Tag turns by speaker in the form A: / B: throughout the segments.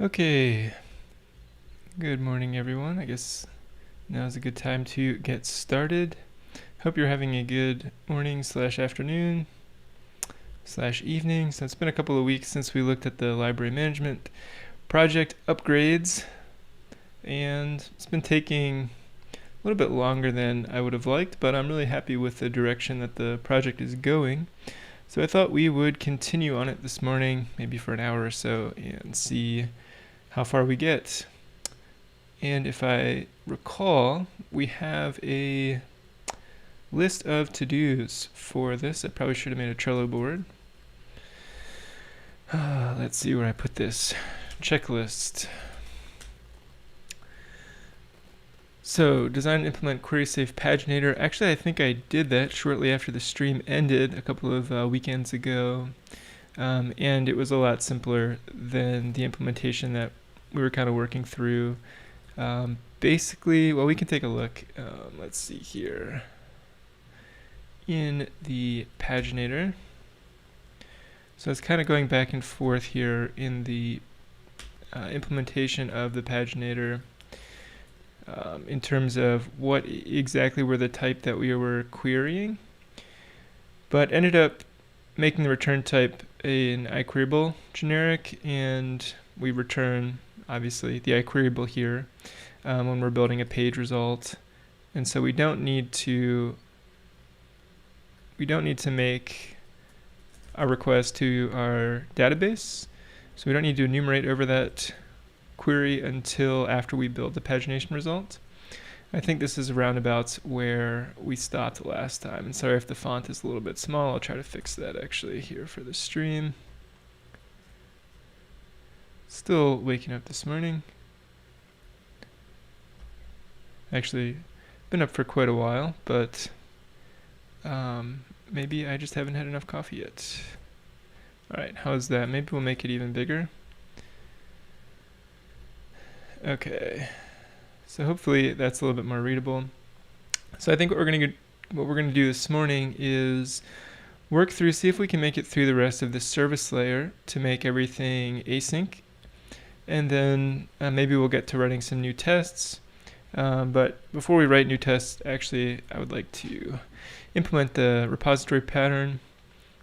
A: Okay, good morning everyone. I guess now's a good time to get started. Hope you're having a good morning / afternoon / evening. So it's been a couple of weeks since we looked at the library management project upgrades, and it's been taking a little bit longer than I would have liked, but I'm really happy with the direction that the project is going. So I thought we would continue on it this morning, maybe for an hour or so, and see how far we get. And if I recall, we have a list of to-dos for this. I probably should have made a Trello board. Let's see where I put this checklist. So, design and implement query safe paginator. Actually, I think I did that shortly after the stream ended a couple of weekends ago. And it was a lot simpler than the implementation that we were kind of working through. Basically, well, we can take a look. Let's see here. In the paginator. So it's kind of going back and forth here in the implementation of the paginator in terms of what exactly were the type that we were querying, but ended up making the return type an iQueryable generic, and we return obviously the iQueryable here when we're building a page result. And so we don't need to make a request to our database, so we don't need to enumerate over that query until after we build the pagination result. I think this is roundabout where we stopped last time, and sorry if the font is a little bit small. I'll try to fix that actually here for the stream. Still waking up this morning. Actually been up for quite a while, but maybe I just haven't had enough coffee yet. Alright, how's that? Maybe we'll make it even bigger. Okay, so hopefully that's a little bit more readable. So I think what we're going to do this morning is work through, see if we can make it through the rest of the service layer to make everything async, and then maybe we'll get to running some new tests. But before we write new tests, actually I would like to implement the repository pattern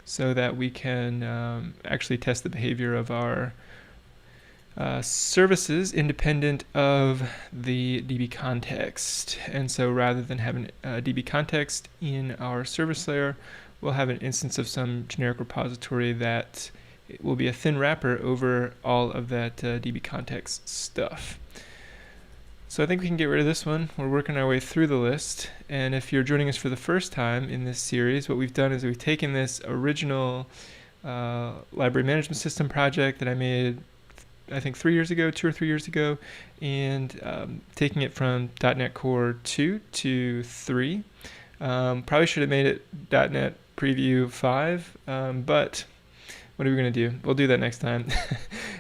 A: so that we can actually test the behavior of our services independent of the DB context. And so rather than having a DB context in our service layer, we'll have an instance of some generic repository that will be a thin wrapper over all of that DB context stuff. So I think we can get rid of this one. We're working our way through the list, and if you're joining us for the first time in this series, what we've done is we've taken this original library management system project that I made, I think 2 or 3 years ago, and taking it from .NET Core 2 to 3. Probably should have made it .NET Preview 5, but what are we going to do? We'll do that next time.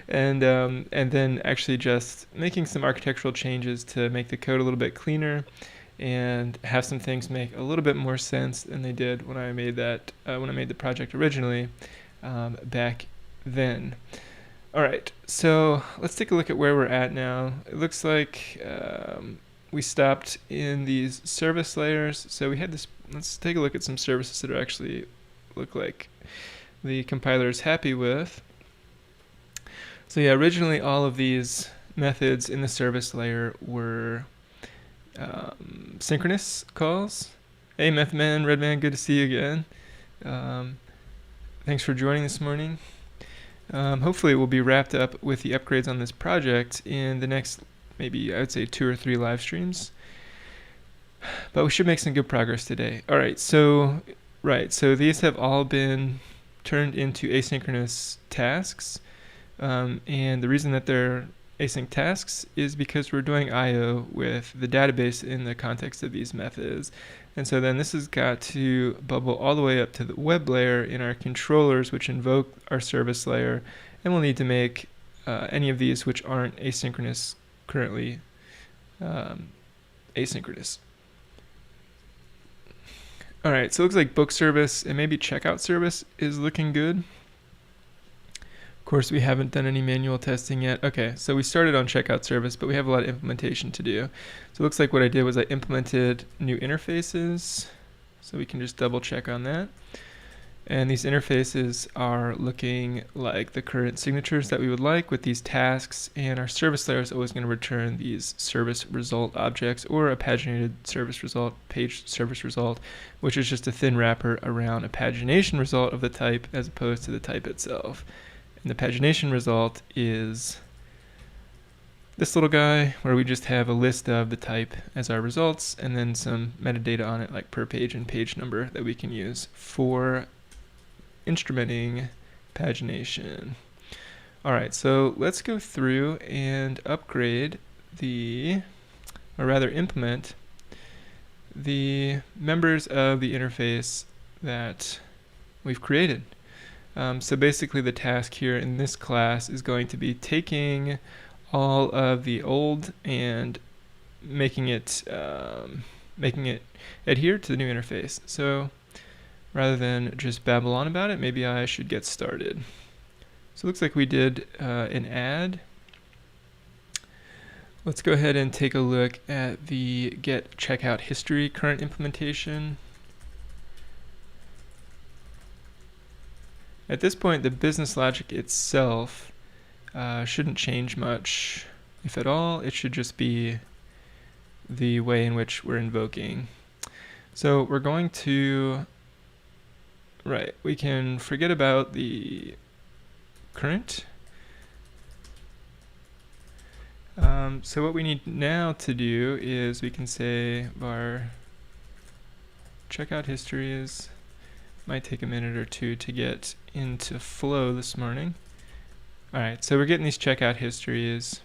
A: and then actually just making some architectural changes to make the code a little bit cleaner and have some things make a little bit more sense than they did when I made that when I made the project originally back then. All right, so let's take a look at where we're at now. It looks like we stopped in these service layers. So we had this. Let's take a look at some services that are actually look like the compiler is happy with. So yeah, originally all of these methods in the service layer were synchronous calls. Hey Methman, Redman, good to see you again. Thanks for joining this morning. Hopefully we'll be wrapped up with the upgrades on this project in the next, maybe I would say 2 or 3 live streams. But we should make some good progress today. All right, so these have all been turned into asynchronous tasks, and the reason that they're async tasks is because we're doing I/O with the database in the context of these methods. And so then this has got to bubble all the way up to the web layer in our controllers, which invoke our service layer, and we'll need to make any of these which aren't asynchronous currently asynchronous. All right, so it looks like book service and maybe checkout service is looking good. course, we haven't done any manual testing yet. Okay, so we started on checkout service, but we have a lot of implementation to do. So it looks like what I did was I implemented new interfaces. So we can just double check on that. And these interfaces are looking like the current signatures that we would like with these tasks, and our service layer is always going to return these service result objects or a paginated service result, page service result, which is just a thin wrapper around a pagination result of the type as opposed to the type itself. And the pagination result is this little guy where we just have a list of the type as our results and then some metadata on it like per page and page number that we can use for instrumenting pagination. All right, so let's go through and upgrade implement the members of the interface that we've created. So basically the task here in this class is going to be taking all of the old and making it adhere to the new interface. So rather than just babble on about it, maybe I should get started. So it looks like we did an add. Let's go ahead and take a look at the get checkout history current implementation. At this point, the business logic itself shouldn't change much, if at all. It should just be the way in which we're invoking. So we're going to we can forget about the current. So what we need now to do is we can say var checkout history is, might take a minute or two to get into flow this morning. All right, so we're getting these checkout histories.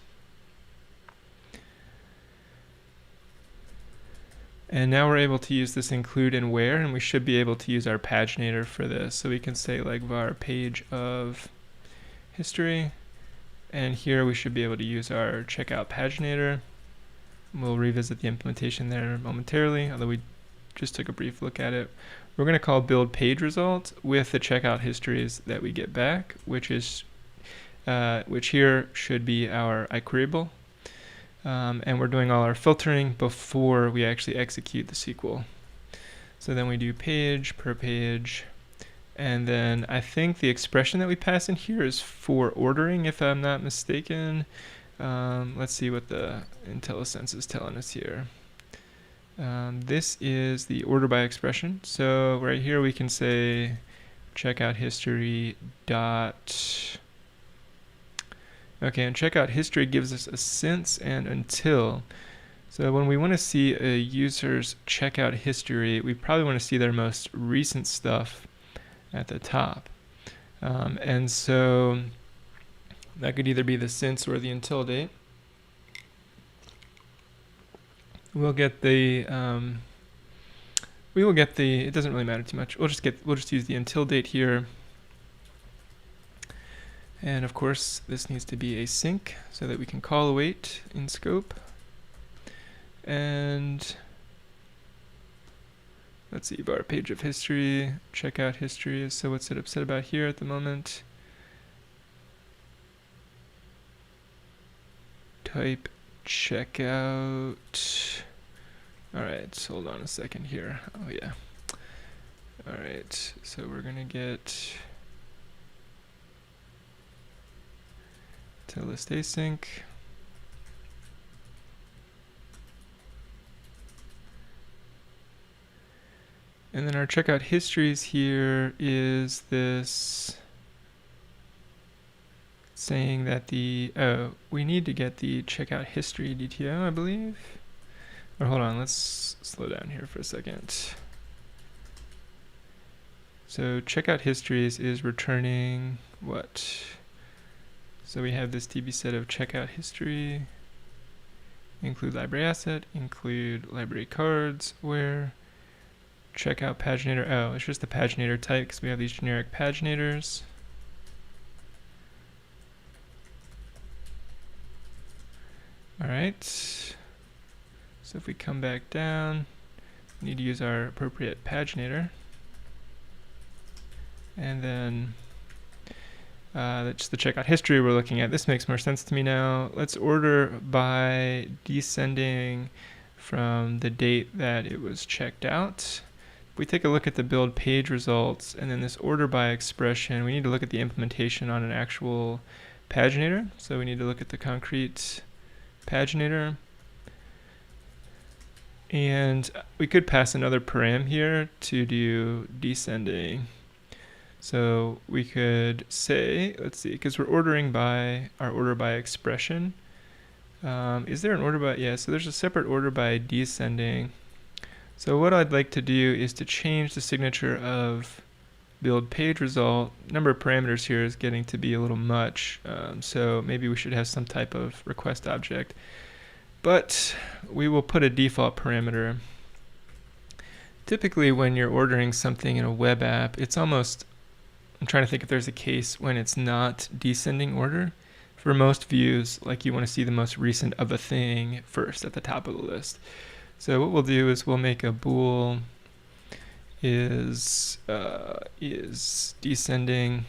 A: And now we're able to use this include and where, and we should be able to use our paginator for this. So we can say like var page of history, and here we should be able to use our checkout paginator. We'll revisit the implementation there momentarily, although we just took a brief look at it. We're going to call build page result with the checkout histories that we get back, which here should be our iQueryable. And we're doing all our filtering before we actually execute the SQL. So then we do page per page, and then I think the expression that we pass in here is for ordering, if I'm not mistaken. Let's see what the IntelliSense is telling us here. This is the order by expression. So right here we can say checkout history dot. Okay, and checkout history gives us a since and until. So when we want to see a user's checkout history, we probably want to see their most recent stuff at the top. And so that could either be the since or the until date. We'll get the it doesn't really matter too much. We'll just use the until date here. And of course, this needs to be async so that we can call await in scope. And let's see, var page of history, checkout history. So what's it upset about here at the moment? Type checkout. All right, hold on a second here. Oh yeah. All right, so we're gonna get to list async. And then our checkout histories here is this saying that we need to get the checkout history DTO, I believe. Or hold on, let's slow down here for a second. So checkout histories is returning what? So we have this DB set of checkout history, include library asset, include library cards, where checkout paginator, it's just the paginator type because we have these generic paginators. All right, so if we come back down, we need to use our appropriate paginator. And then that's the checkout history we're looking at. This makes more sense to me now. Let's order by descending from the date that it was checked out. If we take a look at the build page results and then this order by expression, we need to look at the implementation on an actual paginator. So we need to look at the concrete paginator. And we could pass another param here to do descending. So we could say, let's see, because we're ordering by our order by expression. Is there an order by, yeah, so there's a separate order by descending. So what I'd like to do is to change the signature of build page result. Number of parameters here is getting to be a little much. So maybe we should have some type of request object. But we will put a default parameter. Typically when you're ordering something in a web app, it's almost, I'm trying to think if there's a case when it's not descending order. For most views, like you want to see the most recent of a thing first at the top of the list. So what we'll do is we'll make a bool is descending,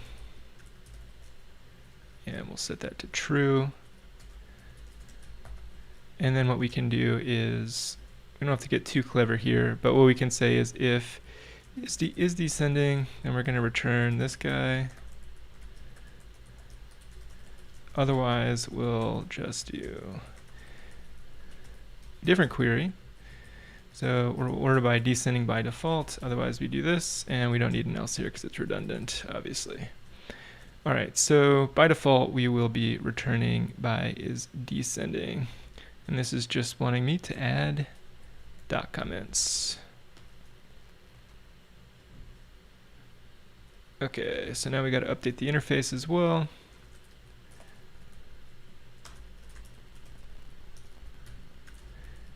A: and we'll set that to true. And then what we can do is, we don't have to get too clever here, but what we can say is if is descending, and we're going to return this guy. Otherwise, we'll just do a different query. So we're ordered by descending by default. Otherwise, we do this, and we don't need an else here because it's redundant, obviously. All right, so by default, we will be returning by is descending. And this is just wanting me to add doc comments. Okay, so now we got to update the interface as well.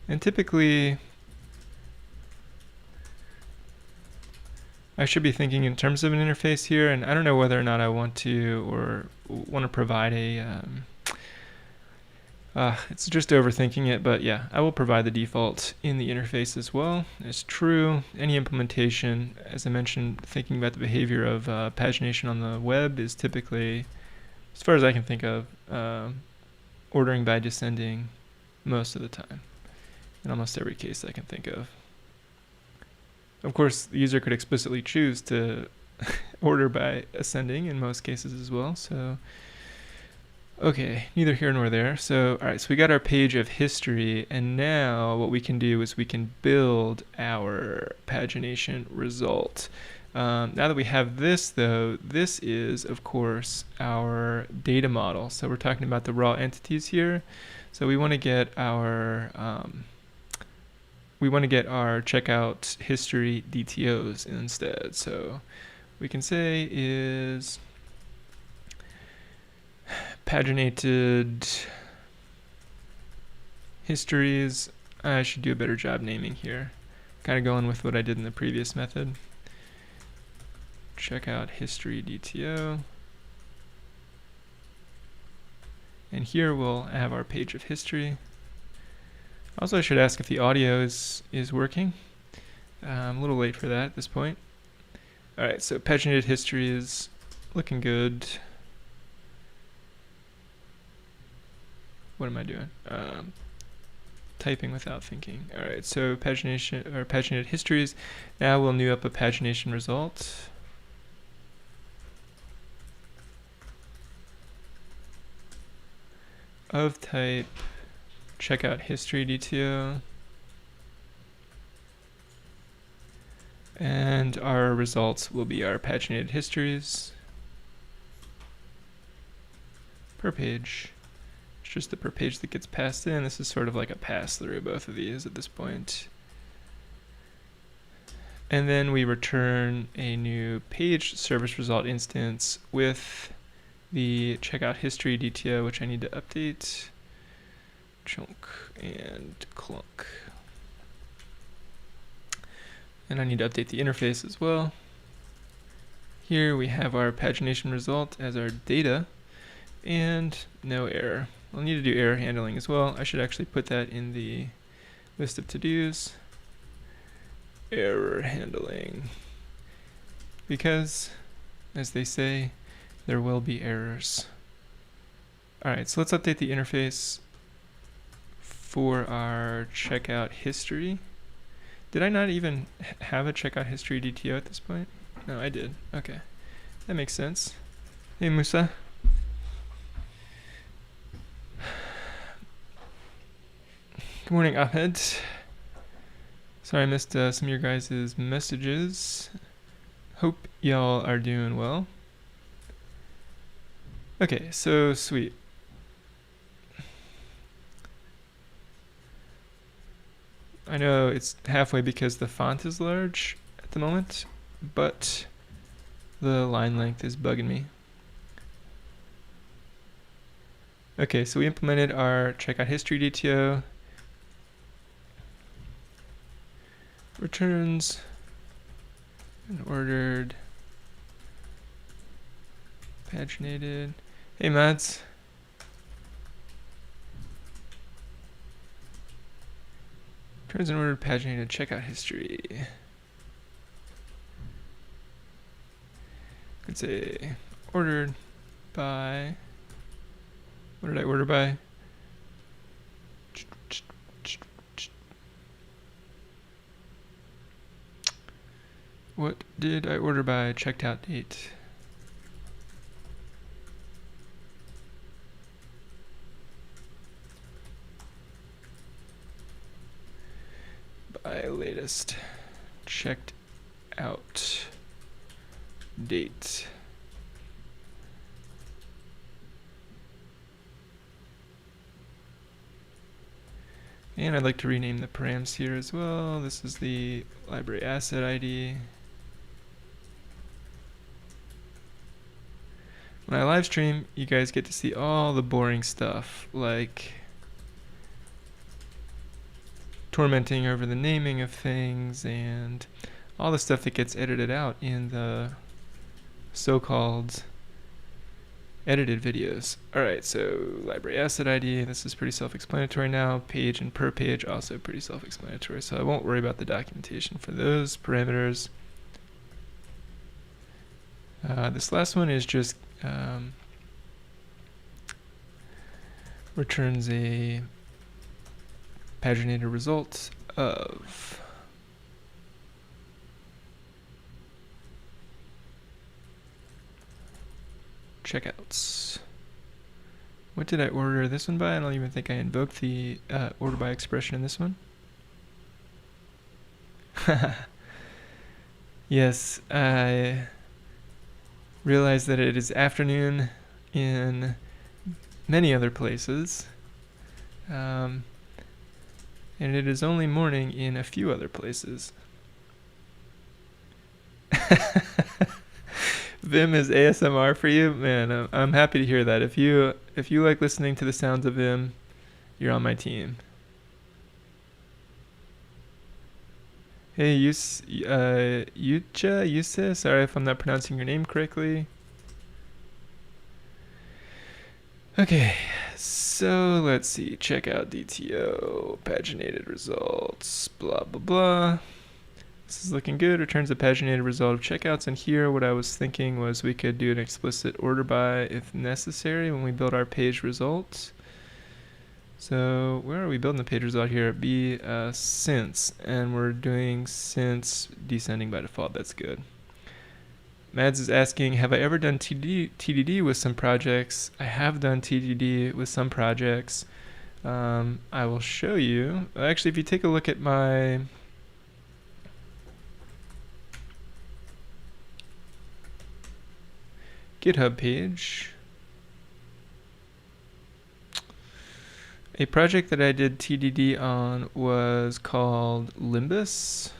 A: And typically, I should be thinking in terms of an interface here, and I don't know whether or not I want to provide a it's just overthinking it, but yeah, I will provide the default in the interface as well. It's true. Any implementation, as I mentioned, thinking about the behavior of pagination on the web is typically, as far as I can think of, ordering by descending most of the time, in almost every case I can think of. Of course, the user could explicitly choose to order by ascending in most cases as well, so okay, neither here nor there. So, all right, so we got our page of history, and now what we can do is we can build our pagination result. Now that we have this, though, this is, of course, our data model. So we're talking about the raw entities here. So we want to get our checkout history DTOs instead. So we can say is paginated histories. I should do a better job naming here. Kind of going with what I did in the previous method. Checkout history DTO. And here we'll have our page of history. Also, I should ask if the audio is working. I'm a little late for that at this point. All right, so paginated history is looking good. What am I doing? Typing without thinking. All right, so pagination or paginated histories. Now we'll new up a pagination result. Of type checkout history DTO. And our results will be our paginated histories per page. It's just the per page that gets passed in. This is sort of like a pass through both of these at this point. And then we return a new page service result instance with the checkout history DTO, which I need to update. Chunk and clunk. And I need to update the interface as well. Here we have our pagination result as our data and no error. We'll need to do error handling as well. I should actually put that in the list of to-dos. Error handling. Because, as they say, there will be errors. Alright, so let's update the interface for our checkout history. Did I not even have a checkout history DTO at this point? No, I did. Okay, that makes sense. Hey, Musa. Good morning, Ahmed. Sorry I missed some of your guys' messages. Hope y'all are doing well. Okay, so sweet. I know it's halfway because the font is large at the moment, but the line length is bugging me. Okay, so we implemented our checkout history DTO. Returns and ordered, paginated. Hey, Mads. Returns and ordered, paginated, checkout history. Could say ordered by. What did I order by? What did I order by checked out date? By latest checked out date. And I'd like to rename the params here as well. This is the library asset ID. When I live stream, you guys get to see all the boring stuff, like tormenting over the naming of things and all the stuff that gets edited out in the so-called edited videos. Alright, so library asset ID, this is pretty self-explanatory now. Page and per page, also pretty self-explanatory, so I won't worry about the documentation for those parameters. This last one is just returns a paginated result of checkouts. What did I order this one by? I don't even think I invoked the order by expression in this one. Yes, I realize that it is afternoon in many other places, and it is only morning in a few other places. Vim is ASMR for you? Man, I'm happy to hear that. If you like listening to the sounds of Vim, you're on my team. Hey, Yusa, sorry if I'm not pronouncing your name correctly. Okay, so let's see. Check out DTO, paginated results, blah, blah, blah. This is looking good. Returns a paginated result of checkouts. And here, what I was thinking was we could do an explicit order by if necessary when we build our page results. So where are we building the page result here? Be since, and we're doing since descending by default. That's good. Mads is asking, have I ever done TDD with some projects? I have done TDD with some projects. I will show you. Actually, if you take a look at my GitHub page, a project that I did TDD on was called Limbus.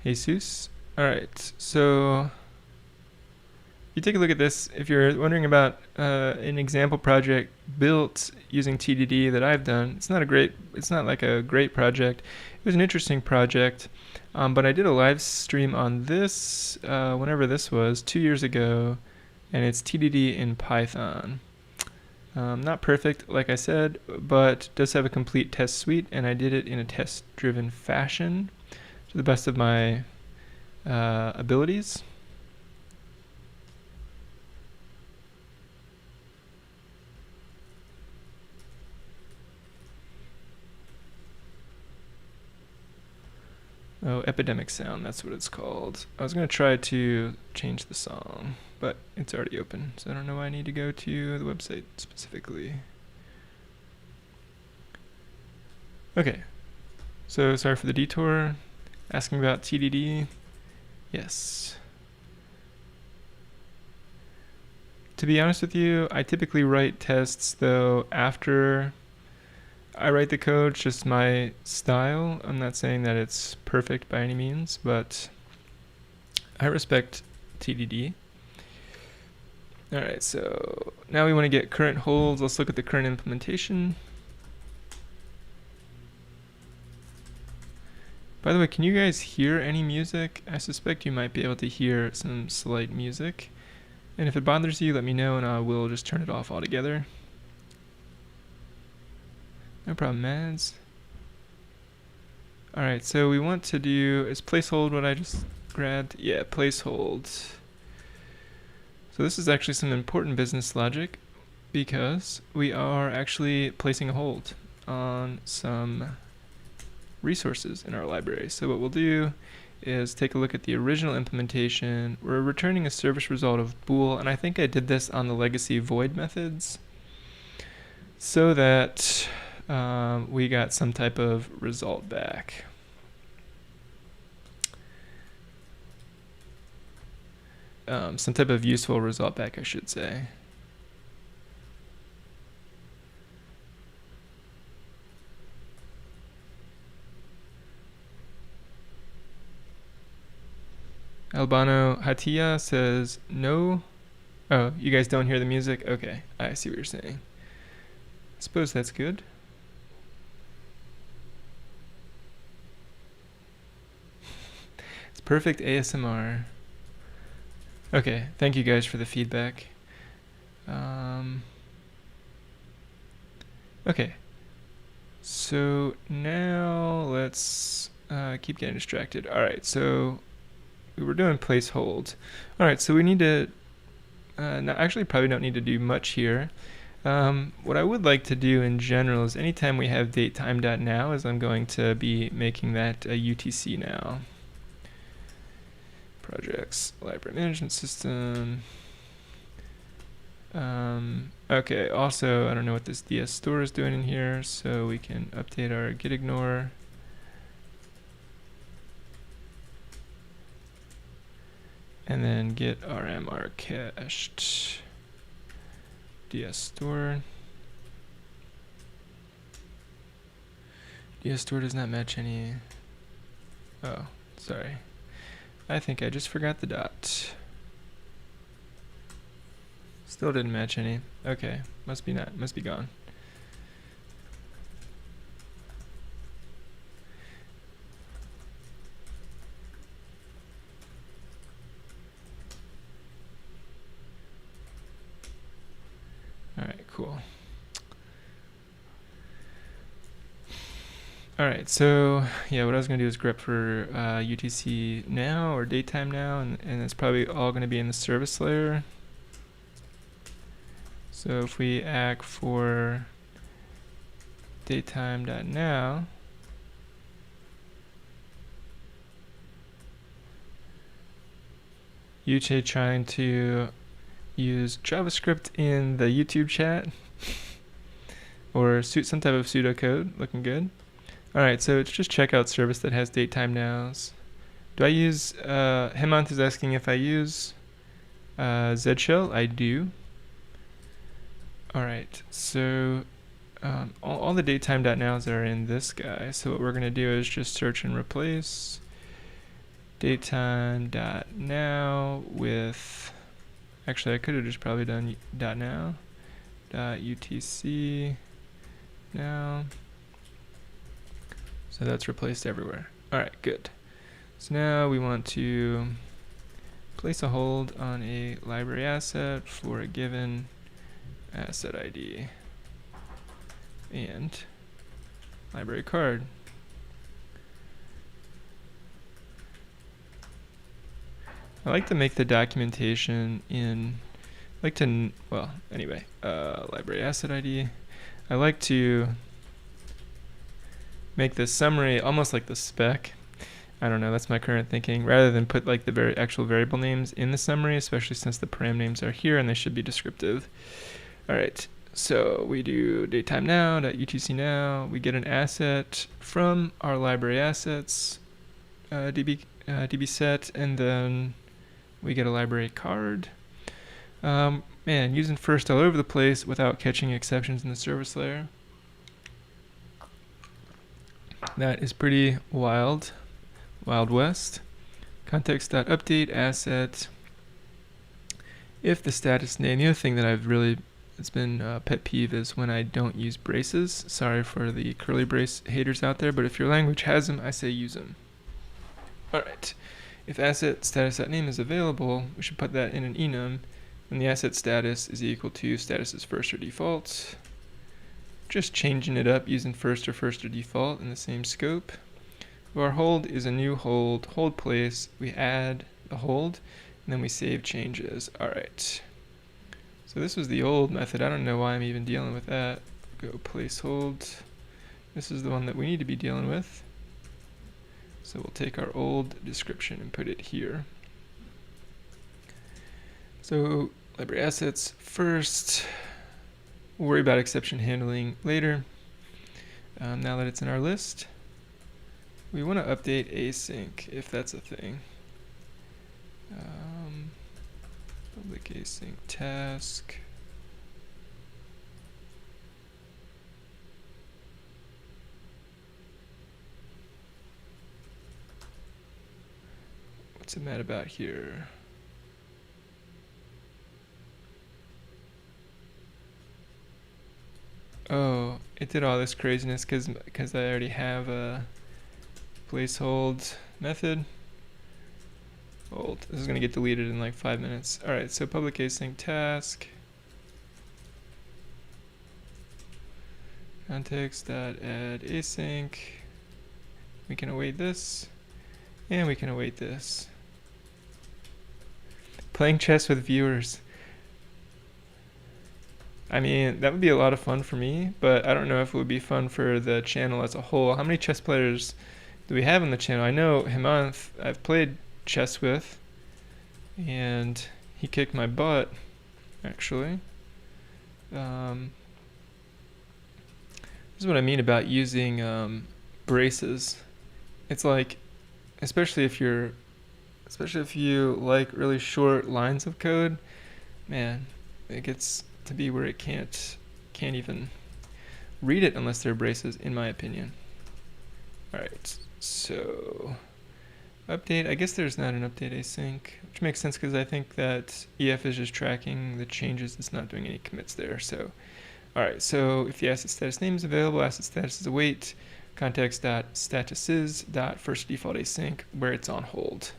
A: Jesus. Alright, so you take a look at this. If you're wondering about an example project built using TDD that I've done, it's not like a great project. It was an interesting project, but I did a live stream on this, whenever this was, 2 years ago, and it's TDD in Python. Not perfect, like I said, but does have a complete test suite, and I did it in a test-driven fashion to the best of my abilities. Oh, Epidemic Sound, that's what it's called. I was going to try to change the song, but it's already open, so I don't know why I need to go to the website specifically. Okay, so sorry for the detour. Asking about TDD. Yes. To be honest with you, I typically write tests though after I write the code. It's just my style. I'm not saying that it's perfect by any means, but I respect TDD. Alright, so now we want to get current holds. Let's look at the current implementation. By the way, can you guys hear any music? I suspect you might be able to hear some slight music. And if it bothers you, let me know and I will just turn it off altogether. No problem, Mads. Alright, so we want to do, is placehold what I just grabbed? Yeah, placehold. So this is actually some important business logic because we are actually placing a hold on some resources in our library. So what we'll do is take a look at the original implementation. We're returning a service result of bool, and I think I did this on the legacy void methods so that we got some type of result back. Some type of useful result back, I should say. Albano Hatia says no. Oh, you guys don't hear the music? Okay, I see what you're saying. I suppose that's good. It's perfect ASMR. Okay, thank you guys for the feedback. Okay, so now let's keep getting distracted. All right, so we were doing placehold. All right, so we need to, actually probably don't need to do much here. What I would like to do in general is anytime we have datetime.now is I'm going to be making that a UTC now. Projects, library management system. Okay, also I don't know what this DS store is doing in here, so we can update our gitignore. And then get RMR cached. DS store. DS store does not match any. Oh, sorry. I think I just forgot the dot. Still didn't match any. Okay, must be gone. Alright, cool. Alright, so yeah, what I was going to do is grep for UTC now or datetime now, and it's probably all going to be in the service layer. So if we act for datetime.now, Yuche trying to use JavaScript in the YouTube chat or some type of pseudocode, looking good. Alright, so it's just checkout service that has datetime nows. Do I use, Hemant is asking if I use Zshell. I do. Alright, so all the datetime.nows are in this guy. So what we're going to do is just search and replace datetime.now with, actually I could have just probably done .now, .utc now. So that's replaced everywhere. Alright, good. So now we want to place a hold on a library asset for a given asset ID and library card. I like to make the documentation in, library asset ID. I like to make the summary almost like the spec. I don't know, that's my current thinking, rather than put like the actual variable names in the summary, especially since the param names are here and they should be descriptive. All right, so we do datetime now.utc now. We get an asset from our library assets DB set, and then we get a library card. Man, using first all over the place without catching exceptions in the service layer. That is pretty wild. Wild West. Context.update asset. If the status name, the other thing that it's been a pet peeve is when I don't use braces. Sorry for the curly brace haters out there, but if your language has them, I say use them. All right. If asset status.name is available, we should put that in an enum, and the asset status is equal to status is first or default. Just changing it up using first or default in the same scope. If our hold is a new hold place, we add a hold, and then we save changes. All right. So this was the old method. I don't know why I'm even dealing with that. Go place hold. This is the one that we need to be dealing with. So we'll take our old description and put it here. So library assets first. We'll worry about exception handling later. Now that it's in our list, we want to update async if that's a thing. Public async task. What's it mad about here? Oh, it did all this craziness because I already have a placehold method. Hold. This is going to get deleted in like 5 minutes. All right, so public async task. Context.add async. We can await this, and we can await this. Playing chess with viewers. I mean, that would be a lot of fun for me, but I don't know if it would be fun for the channel as a whole. How many chess players do we have on the channel? I know Hemanth, I've played chess with, and he kicked my butt, actually. This is what I mean about using braces. It's like, especially if you like really short lines of code, man, it gets to be where it can't even read it unless there are braces, in my opinion. All right, so update. I guess there's not an update async, which makes sense because I think that EF is just tracking the changes. It's not doing any commits there. So, all right. So if the asset status name is available, asset status is await. Context.statuses.first default async where it's on hold.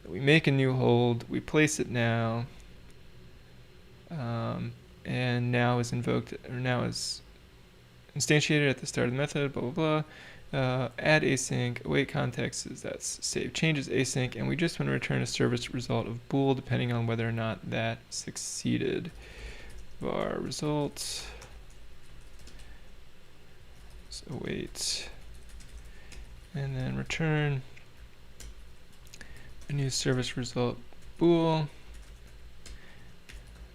A: We make a new hold. We place it now. And now is invoked, or now is instantiated at the start of the method, blah, blah, blah. Add async, await context is that's save changes async, and we just want to return a service result of bool depending on whether or not that succeeded. Var results. So await, and then return a new service result bool.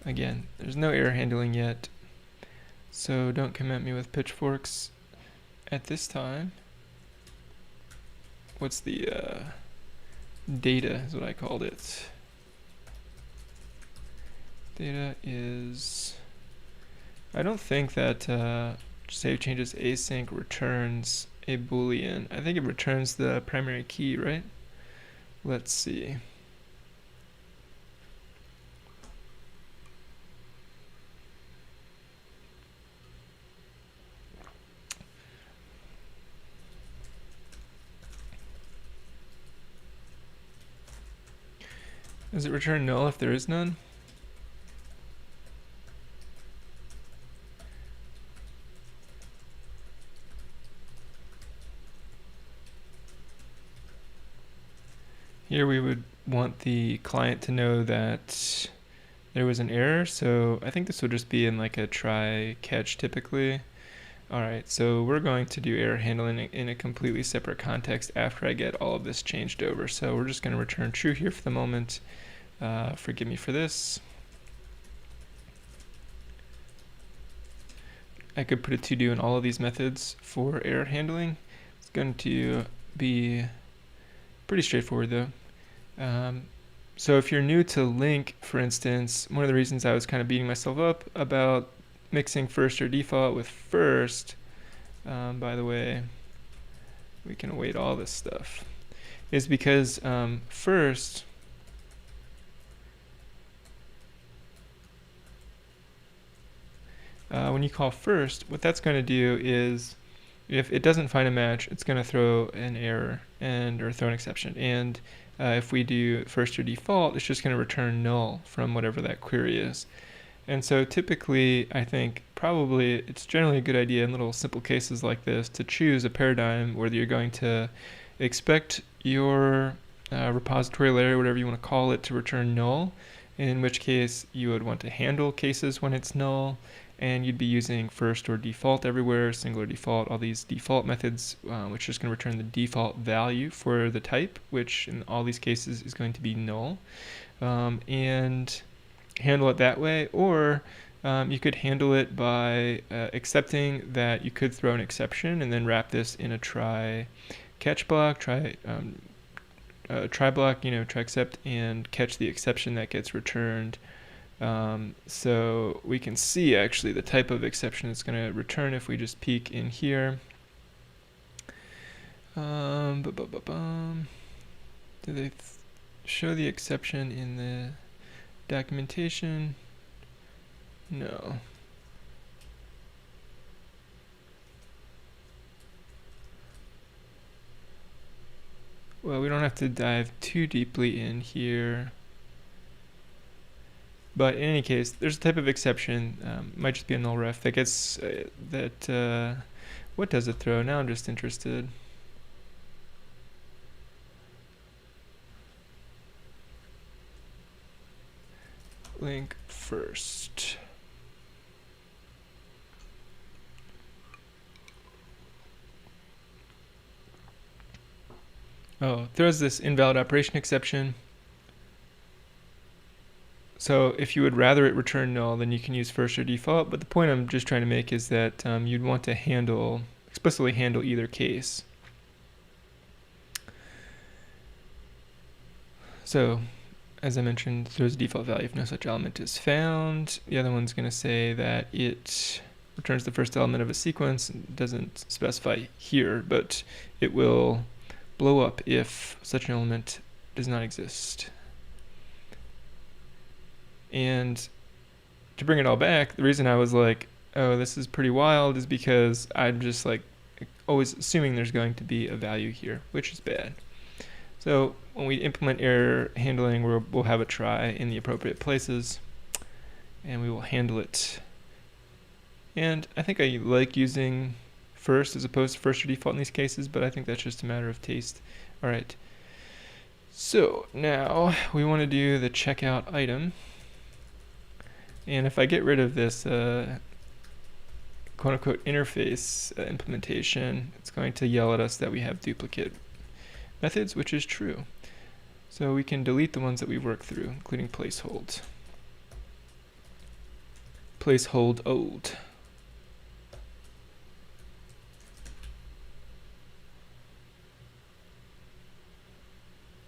A: Again, there's no error handling yet, so don't come at me with pitchforks at this time. What's the data is what I called it. Data is, I don't think that save changes async returns a boolean. I think it returns the primary key, right? Let's see. Does it return null if there is none? Here we would want the client to know that there was an error, so I think this would just be in like a try catch typically. Alright, so we're going to do error handling in a completely separate context after I get all of this changed over. So we're just going to return true here for the moment. Forgive me for this. I could put a to-do in all of these methods for error handling. It's going to be pretty straightforward though. So if you're new to LINQ, for instance, one of the reasons I was kind of beating myself up about mixing first or default with first, by the way, we can await all this stuff, is because first, when you call first, what that's going to do is if it doesn't find a match, it's going to throw an error or throw an exception. And if we do first or default, it's just going to return null from whatever that query is. And so typically, I think probably it's generally a good idea in little simple cases like this to choose a paradigm whether you're going to expect your repository layer, whatever you want to call it, to return null, in which case you would want to handle cases when it's null, and you'd be using first or default everywhere, single or default, all these default methods, which is going to return the default value for the type, which in all these cases is going to be null, and handle it that way. Or you could handle it by accepting that you could throw an exception and then wrap this in a try catch block, try block, try except and catch the exception that gets returned. So we can see actually the type of exception it's going to return if we just peek in here. Do they show the exception in the documentation? No. Well, we don't have to dive too deeply in here. But in any case, there's a type of exception, might just be a null ref that gets, what does it throw? Now I'm just interested. LINQ first. Oh, throws this invalid operation exception. So if you would rather it return null, then you can use first or default. But the point I'm just trying to make is that you'd want to explicitly handle either case. So as I mentioned, throws a default value if no such element is found. The other one's going to say that it returns the first element of a sequence. It doesn't specify here, but it will blow up if such an element does not exist. And to bring it all back, the reason I was like, oh, this is pretty wild, is because I'm just like always assuming there's going to be a value here, which is bad. So when we implement error handling, we'll have a try in the appropriate places, and we will handle it. And I think I like using first as opposed to first or default in these cases, but I think that's just a matter of taste. All right. So now we want to do the checkout item. And if I get rid of this quote-unquote interface implementation, it's going to yell at us that we have duplicate methods, which is true. So we can delete the ones that we've worked through, including placehold. Placehold old.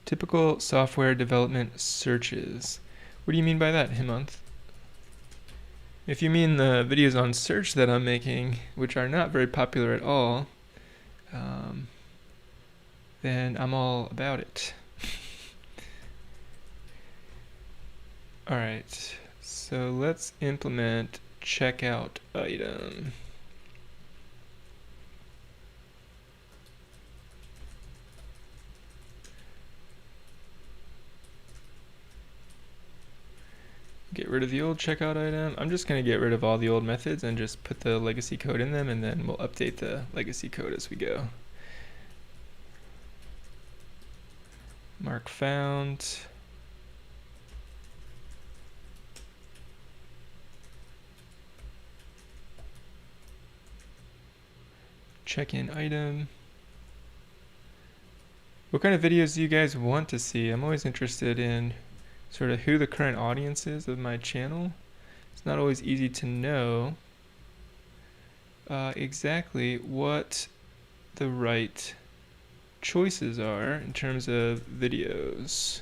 A: Typical software development searches. What do you mean by that, Himant? If you mean the videos on search that I'm making, which are not very popular at all, then I'm all about it. Alright, so let's implement checkout item. Get rid of the old checkout item. I'm just going to get rid of all the old methods and just put the legacy code in them, and then we'll update the legacy code as we go. mark found. Check in item. What kind of videos do you guys want to see? I'm always interested in sort of who the current audience is of my channel. It's not always easy to know exactly what the right choices are in terms of videos.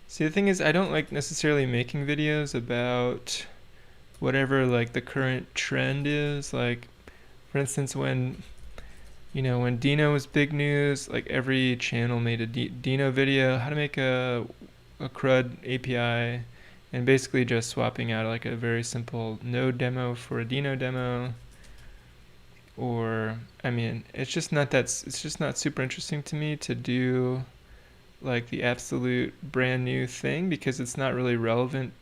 A: See, the thing is, I don't like necessarily making videos about whatever like the current trend is. Like, for instance, when Dino was big news, like every channel made a Dino video, how to make a CRUD API, and basically just swapping out like a very simple node demo for a Dino demo. Or, I mean, it's just not super interesting to me to do like the absolute brand new thing, because it's not really relevant.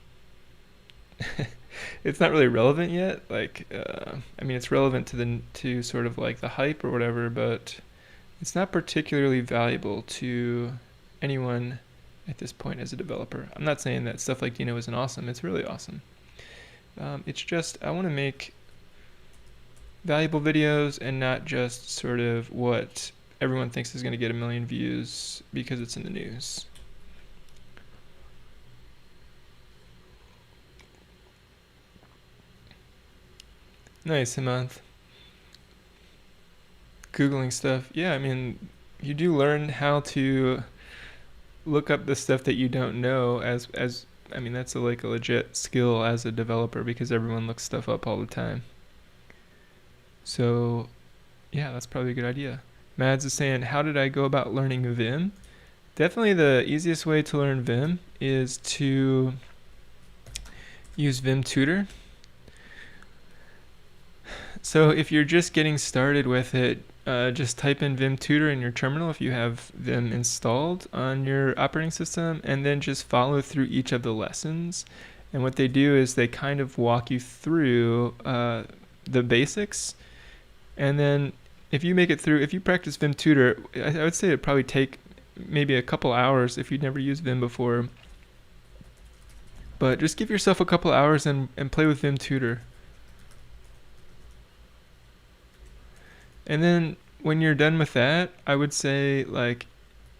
A: It's not really relevant yet. Like, I mean, it's relevant to sort of like the hype or whatever, but it's not particularly valuable to anyone at this point as a developer. I'm not saying that stuff like Dino isn't awesome. It's really awesome. It's just I want to make valuable videos and not just sort of what everyone thinks is going to get 1 million views because it's in the news. Nice, Hemanth. Googling stuff. Yeah, I mean, you do learn how to look up the stuff that you don't know as I mean, that's like a legit skill as a developer, because everyone looks stuff up all the time. So, yeah, that's probably a good idea. Mads is saying, how did I go about learning Vim? Definitely the easiest way to learn Vim is to use Vim Tutor. So if you're just getting started with it, just type in Vim Tutor in your terminal if you have Vim installed on your operating system, and then just follow through each of the lessons. And what they do is they kind of walk you through the basics. And then if you practice Vim Tutor, I would say it'd probably take maybe a couple hours if you'd never used Vim before. But just give yourself a couple hours and play with Vim Tutor. And then when you're done with that, I would say like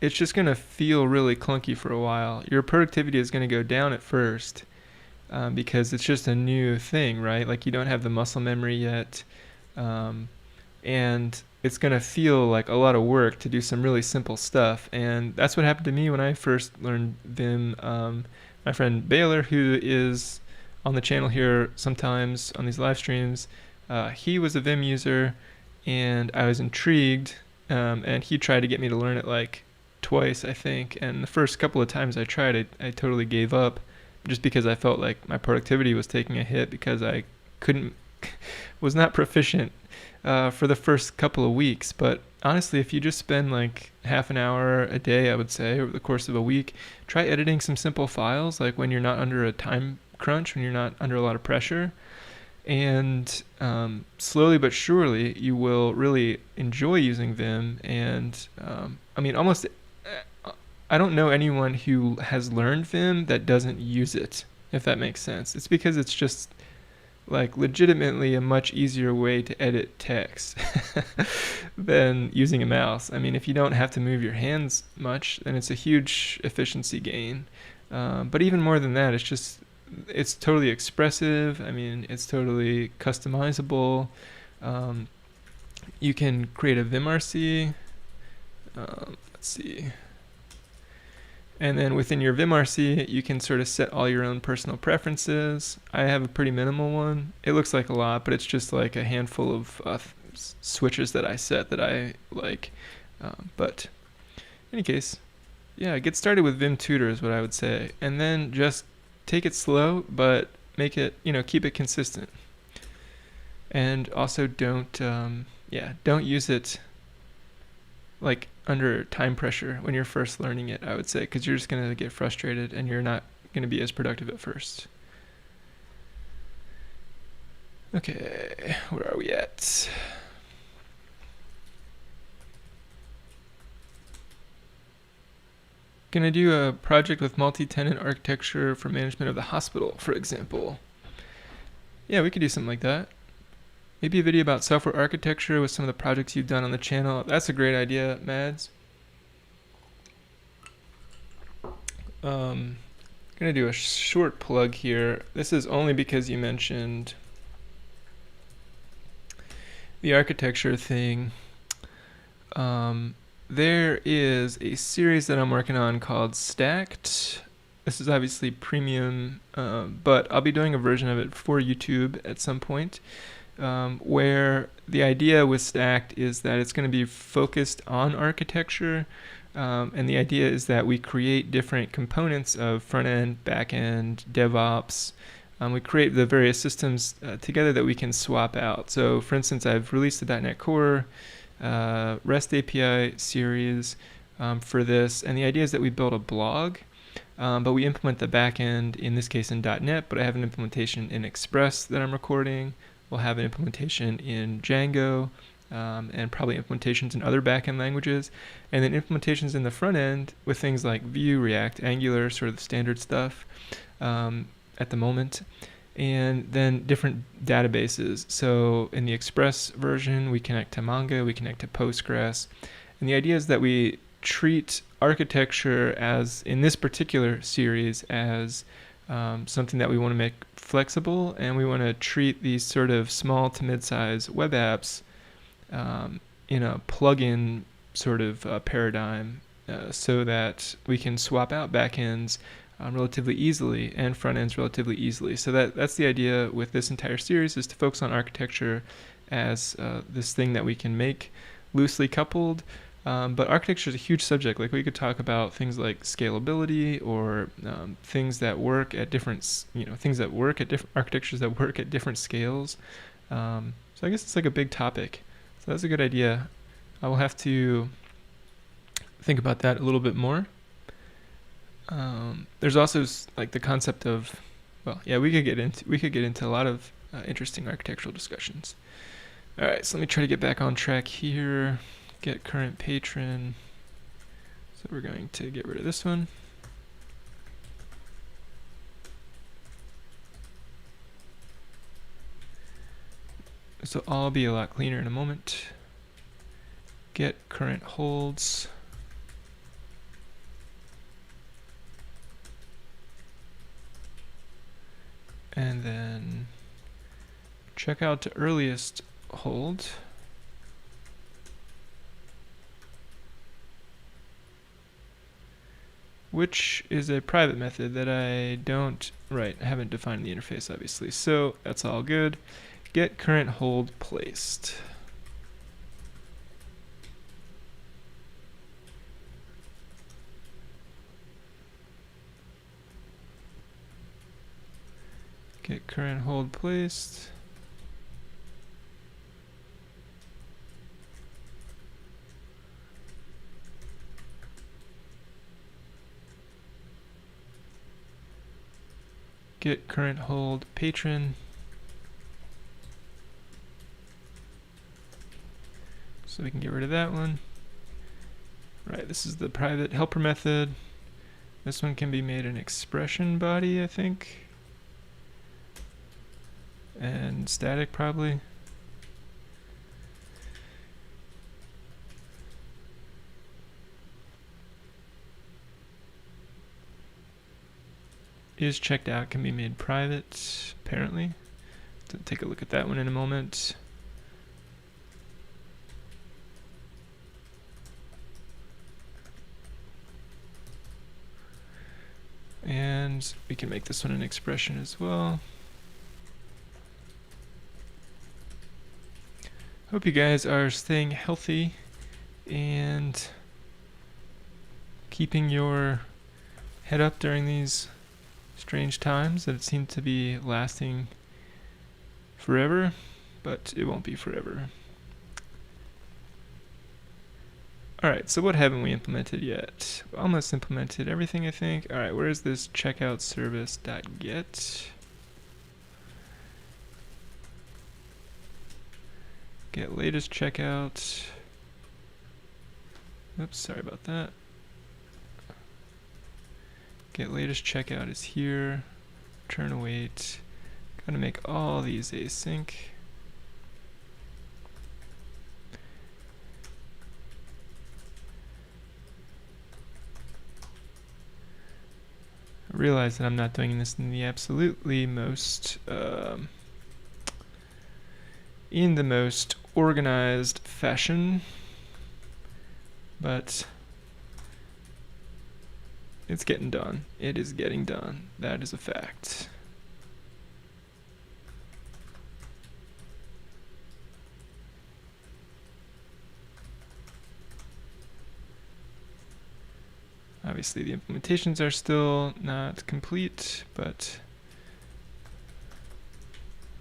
A: it's just going to feel really clunky for a while. Your productivity is going to go down at first because it's just a new thing, right? Like you don't have the muscle memory yet. And it's going to feel like a lot of work to do some really simple stuff. And that's what happened to me when I first learned Vim. My friend Baylor, who is on the channel here sometimes on these live streams, he was a Vim user, and I was intrigued, and he tried to get me to learn it like twice, I think. And the first couple of times I tried it, I totally gave up just because I felt like my productivity was taking a hit because I was not proficient for the first couple of weeks. But honestly, if you just spend like half an hour a day, I would say, over the course of a week, try editing some simple files, like when you're not under a time crunch, when you're not under a lot of pressure. And slowly but surely, you will really enjoy using Vim. And I mean, I don't know anyone who has learned Vim that doesn't use it, if that makes sense. It's because it's just like legitimately a much easier way to edit text than using a mouse. I mean, if you don't have to move your hands much, then it's a huge efficiency gain. But even more than that, it's totally expressive. I mean, it's totally customizable. You can create a vimRC. Let's see. And then within your vimRC, you can sort of set all your own personal preferences. I have a pretty minimal one. It looks like a lot, but it's just like a handful of switches that I set that I like. But in any case, yeah, get started with Vim Tutor is what I would say. And then just take it slow, but make it, keep it consistent. And also don't use it like under time pressure when you're first learning it, I would say, because you're just going to get frustrated and you're not going to be as productive at first. Okay, where are we at? Gonna do a project with multi-tenant architecture for management of the hospital, for example. Yeah, we could do something like that. Maybe a video about software architecture with some of the projects you've done on the channel. That's a great idea, Mads. Gonna do a short plug here. This is only because you mentioned the architecture thing. There is a series that I'm working on called Stacked. This is obviously premium, but I'll be doing a version of it for YouTube at some point, where the idea with Stacked is that it's going to be focused on architecture, and the idea is that we create different components of front-end, back-end, DevOps. We create the various systems together that we can swap out. So for instance, I've released the .NET Core REST API series for this, and the idea is that we build a blog, but we implement the backend, in this case in .NET, but I have an implementation in Express that I'm recording. We'll have an implementation in Django, and probably implementations in other backend languages, and then implementations in the front end with things like Vue, React, Angular, sort of the standard stuff at the moment. And then different databases. So in the Express version, we connect to Mongo, we connect to Postgres. And the idea is that we treat architecture as, in this particular series, as something that we want to make flexible, and we want to treat these sort of small to mid-size web apps in a plug-in sort of paradigm, so that we can swap out backends relatively easily and front ends relatively easily. So that's the idea with this entire series, is to focus on architecture as this thing that we can make loosely coupled. But architecture is a huge subject. Like, we could talk about things like scalability, or things that work at different, things that work at different architectures that work at different scales. So I guess it's like a big topic. So that's a good idea. I will have to think about that a little bit more. There's also like the concept of, well, yeah, we could get into a lot of interesting architectural discussions. All right, so let me try to get back on track here. Get current patron. So we're going to get rid of this one. This will all be a lot cleaner in a moment. Get current holds. And then check out to earliest hold. Which is a private method that I haven't defined the interface, obviously. So that's all good. Get current hold placed. Get current hold placed. Get current hold patron. So we can get rid of that one. Right, this is the private helper method. This one can be made an expression body, I think. And static, probably. Is checked out can be made private, apparently. Take a look at that one in a moment. And we can make this one an expression as well. Hope you guys are staying healthy and keeping your head up during these strange times that seem to be lasting forever, but it won't be forever. Alright, so what haven't we implemented yet? We almost implemented everything, I think. Alright, where is this checkout service.get? Get latest checkout. Oops, sorry about that. Get latest checkout is here. Return await. Gotta make all these async. I realize that I'm not doing this in the absolutely most in the most organized fashion, but it's getting done. It is getting done. That is a fact. Obviously the implementations are still not complete, but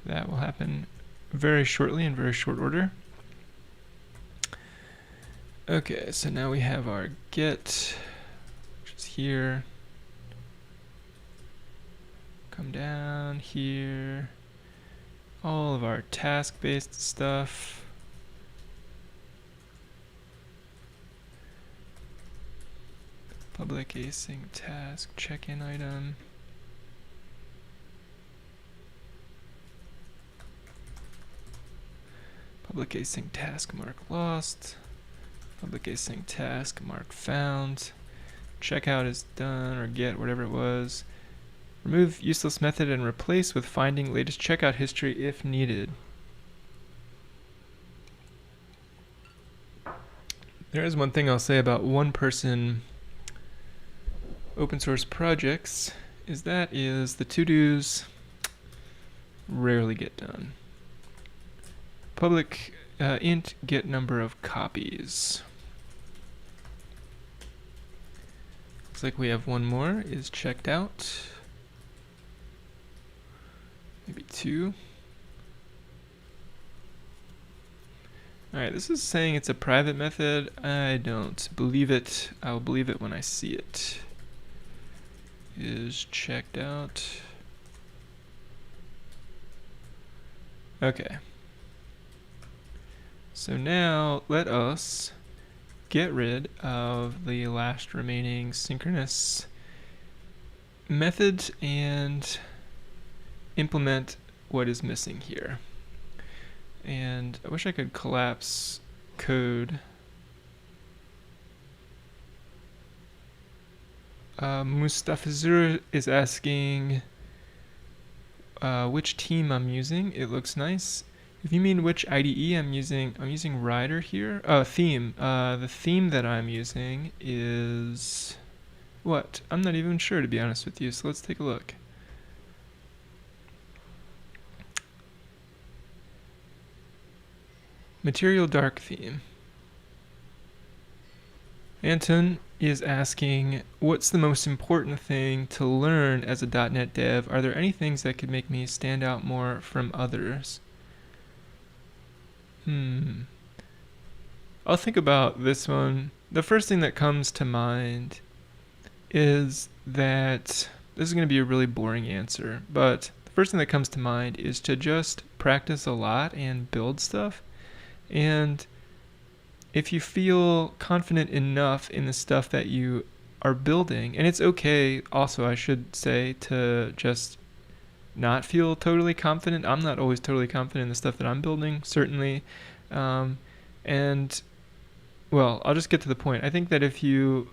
A: that will happen very shortly, in very short order. Okay, so now we have our get, which is here. Come down here. All of our task-based stuff. Public async task check-in item. Public async task mark lost. Public async task mark found. Checkout is done, or get, whatever it was. Remove useless method and replace with finding latest checkout history if needed. There is one thing I'll say about one-person open source projects, is the to-dos rarely get done. Public int get number of copies. Looks like we have one more, is checked out. Maybe 2. Alright, this is saying it's a private method. I don't believe it. I'll believe it when I see it. Is checked out. Okay. So now let us get rid of the last remaining synchronous method and implement what is missing here. And I wish I could collapse code. Mustafizur is asking which team I'm using. It looks nice. If you mean which IDE I'm using Rider here. Theme. The theme that I'm using is what? I'm not even sure, to be honest with you. So let's take a look. Material dark theme. Anton is asking, what's the most important thing to learn as a .NET dev? Are there any things that could make me stand out more from others? I'll think about this one. The first thing that comes to mind is that this is going to be a really boring answer, but the first thing that comes to mind is to just practice a lot and build stuff. And if you feel confident enough in the stuff that you are building, and it's okay also, I should say, to just not feel totally confident. I'm not always totally confident in the stuff that I'm building, certainly. And well, I'll just get to the point. I think that if you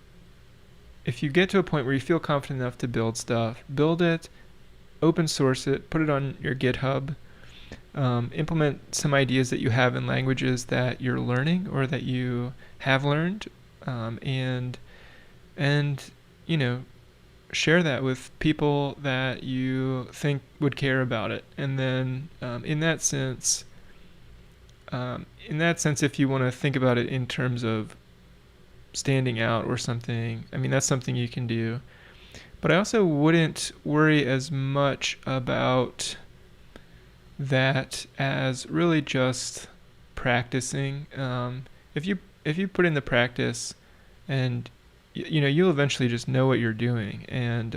A: get to a point where you feel confident enough to build stuff, build it, open source it, put it on your GitHub, implement some ideas that you have in languages that you're learning or that you have learned, and you know, share that with people that you think would care about it. And then in that sense, if you want to think about it in terms of standing out or something, I mean, that's something you can do. But I also wouldn't worry as much about that as really just practicing. If you put in the practice, and you know, you'll eventually just know what you're doing, and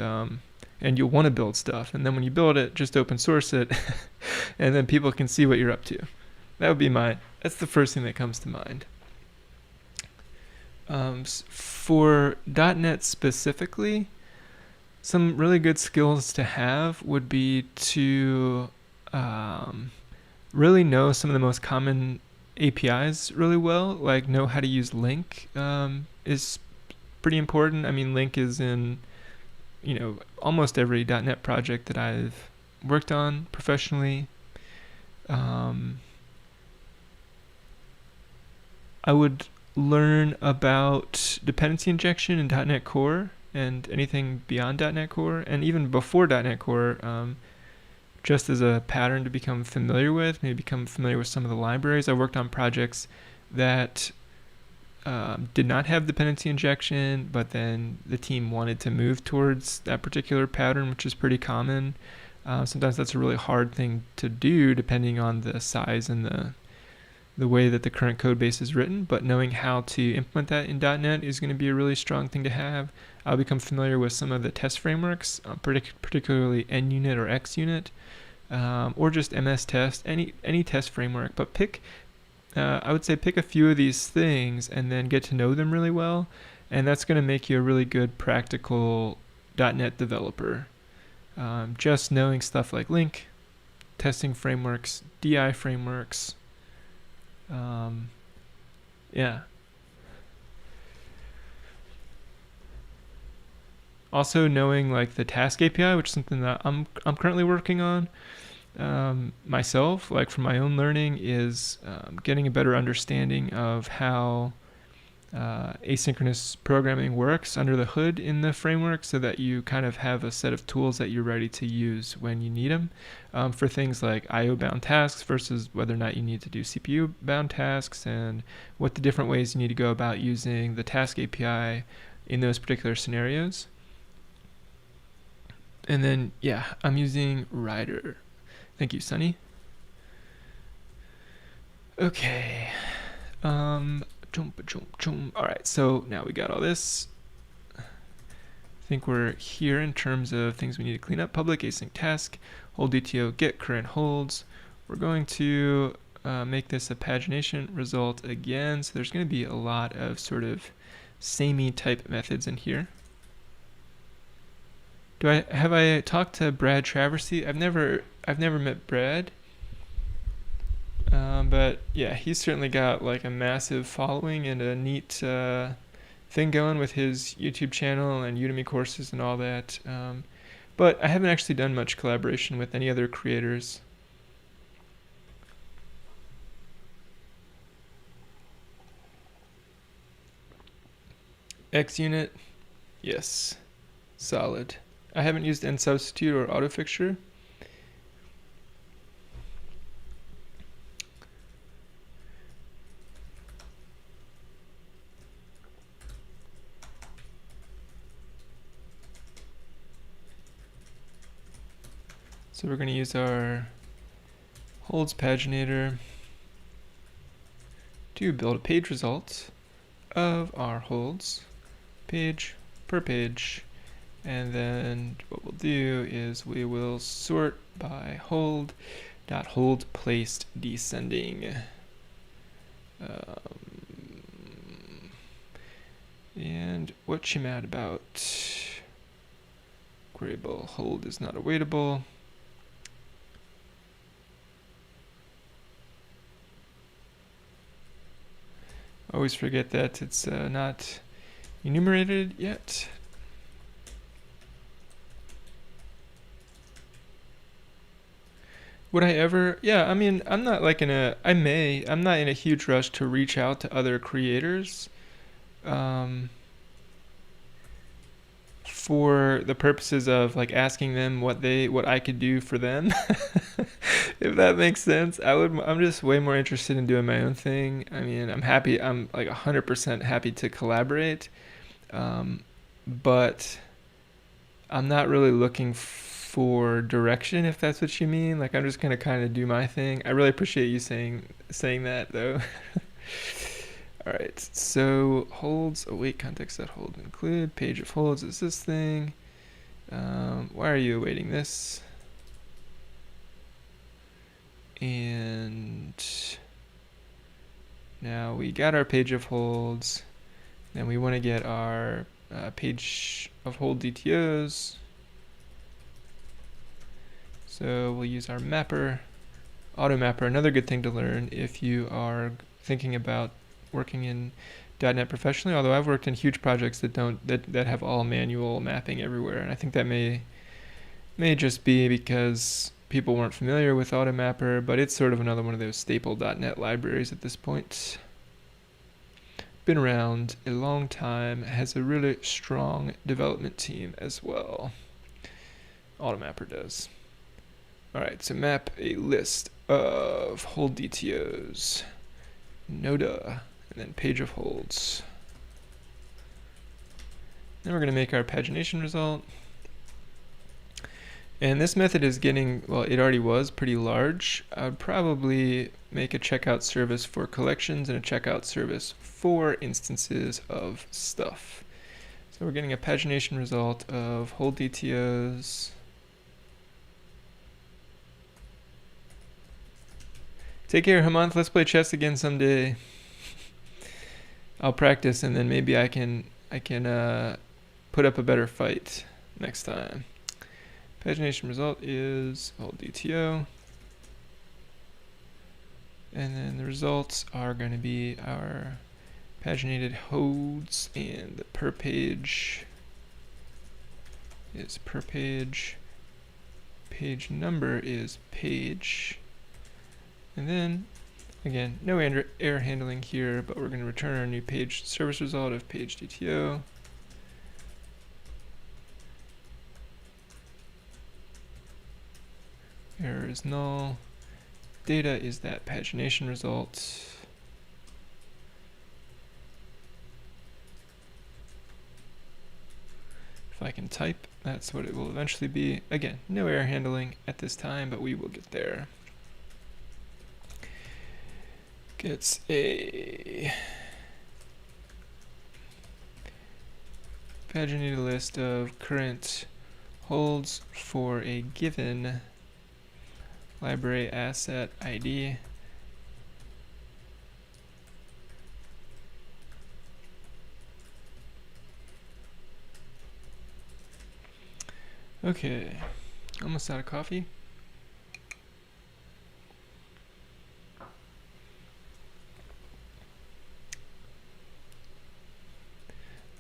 A: you'll want to build stuff. And then when you build it, just open source it, and then people can see what you're up to. That would be that's the first thing that comes to mind. For .NET specifically, some really good skills to have would be to really know some of the most common APIs really well, like know how to use LINQ is pretty important. I mean, LINQ is in, almost every .NET project that I've worked on professionally. I would learn about dependency injection in .NET Core and anything beyond .NET Core, and even before .NET Core, just as a pattern to become familiar with, maybe become familiar with some of the libraries. I worked on projects that did not have dependency injection, but then the team wanted to move towards that particular pattern, which is pretty common. Sometimes that's a really hard thing to do depending on the size and the way that the current code base is written, but knowing how to implement that in .NET is going to be a really strong thing to have. I'll become familiar with some of the test frameworks, particularly NUnit or XUnit, or just MS Test, any test framework. But I would say pick a few of these things and then get to know them really well, and that's going to make you a really good practical .NET developer. Just knowing stuff like LINQ, testing frameworks, DI frameworks. Yeah. Also knowing like the task API, which is something that I'm currently working on myself, like for my own learning, is getting a better understanding of how asynchronous programming works under the hood in the framework, so that you kind of have a set of tools that you're ready to use when you need them for things like IO bound tasks versus whether or not you need to do CPU bound tasks, and what the different ways you need to go about using the task API in those particular scenarios. And then, yeah, I'm using Rider. Thank you, Sunny. Okay. All right, so now we got all this. I think we're here in terms of things we need to clean up. Public async task, hold DTO, get current holds. We're going to make this a pagination result again. So there's going to be a lot of sort of samey type methods in here. Have I talked to Brad Traversy? I've never met Brad. But yeah, he's certainly got like a massive following and a neat thing going with his YouTube channel and Udemy courses and all that. But I haven't actually done much collaboration with any other creators. XUnit, yes, solid. I haven't used nsubstitute or autofixture. So we're going to use our holds paginator to build a page result of our holds, page per page. And then what we'll do is we will sort by hold placed descending. And what you mad about? Queryable hold is not awaitable. Always forget that it's not enumerated yet. Would I ever? Yeah, I mean, I'm not like I'm not in a huge rush to reach out to other creators for the purposes of like asking them what I could do for them. If that makes sense. I'm just way more interested in doing my own thing. I mean, I'm like 100% happy to collaborate. But I'm not really looking for direction, if that's what you mean. Like, I'm just gonna kind of do my thing. I really appreciate you saying that though. All right, so holds await context set hold include page of holds is this thing. Why are you awaiting this? And now we got our page of holds. Then we want to get our page of hold DTOs. So we'll use our mapper, auto mapper. Another good thing to learn if you are thinking about working in .NET professionally, although I've worked in huge projects that have all manual mapping everywhere, and I think that may just be because people weren't familiar with AutoMapper, but it's sort of another one of those staple .NET libraries at this point. Been around a long time, has a really strong development team as well. AutoMapper does. Alright, so map a list of hold DTOs, Noda, and then page of holds. Then we're going to make our pagination result. And this method is getting, well, it already was pretty large. I would probably make a checkout service for collections and a checkout service for instances of stuff. So we're getting a pagination result of hold DTOs. Take care, Hemant. Let's play chess again someday. I'll practice, and then maybe I can put up a better fight next time. Pagination result is hold DTO. And then the results are going to be our paginated holds, and the per page is per page. Page number is page. And then, again, no error handling here, but we're going to return our new page service result of page DTO. Error is null. Data is that pagination result. If I can type, that's what it will eventually be. Again, no error handling at this time, but we will get there. Gets a paginated list of current holds for a given library asset ID. Okay, almost out of coffee.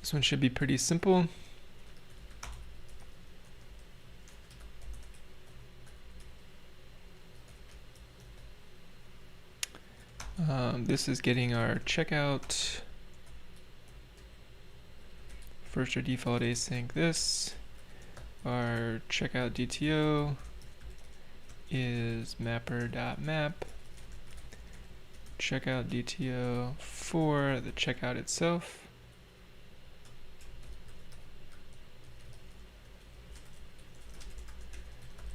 A: This one should be pretty simple. This is getting our checkout. First or default async this. Our checkout DTO is mapper.map. Checkout DTO for the checkout itself.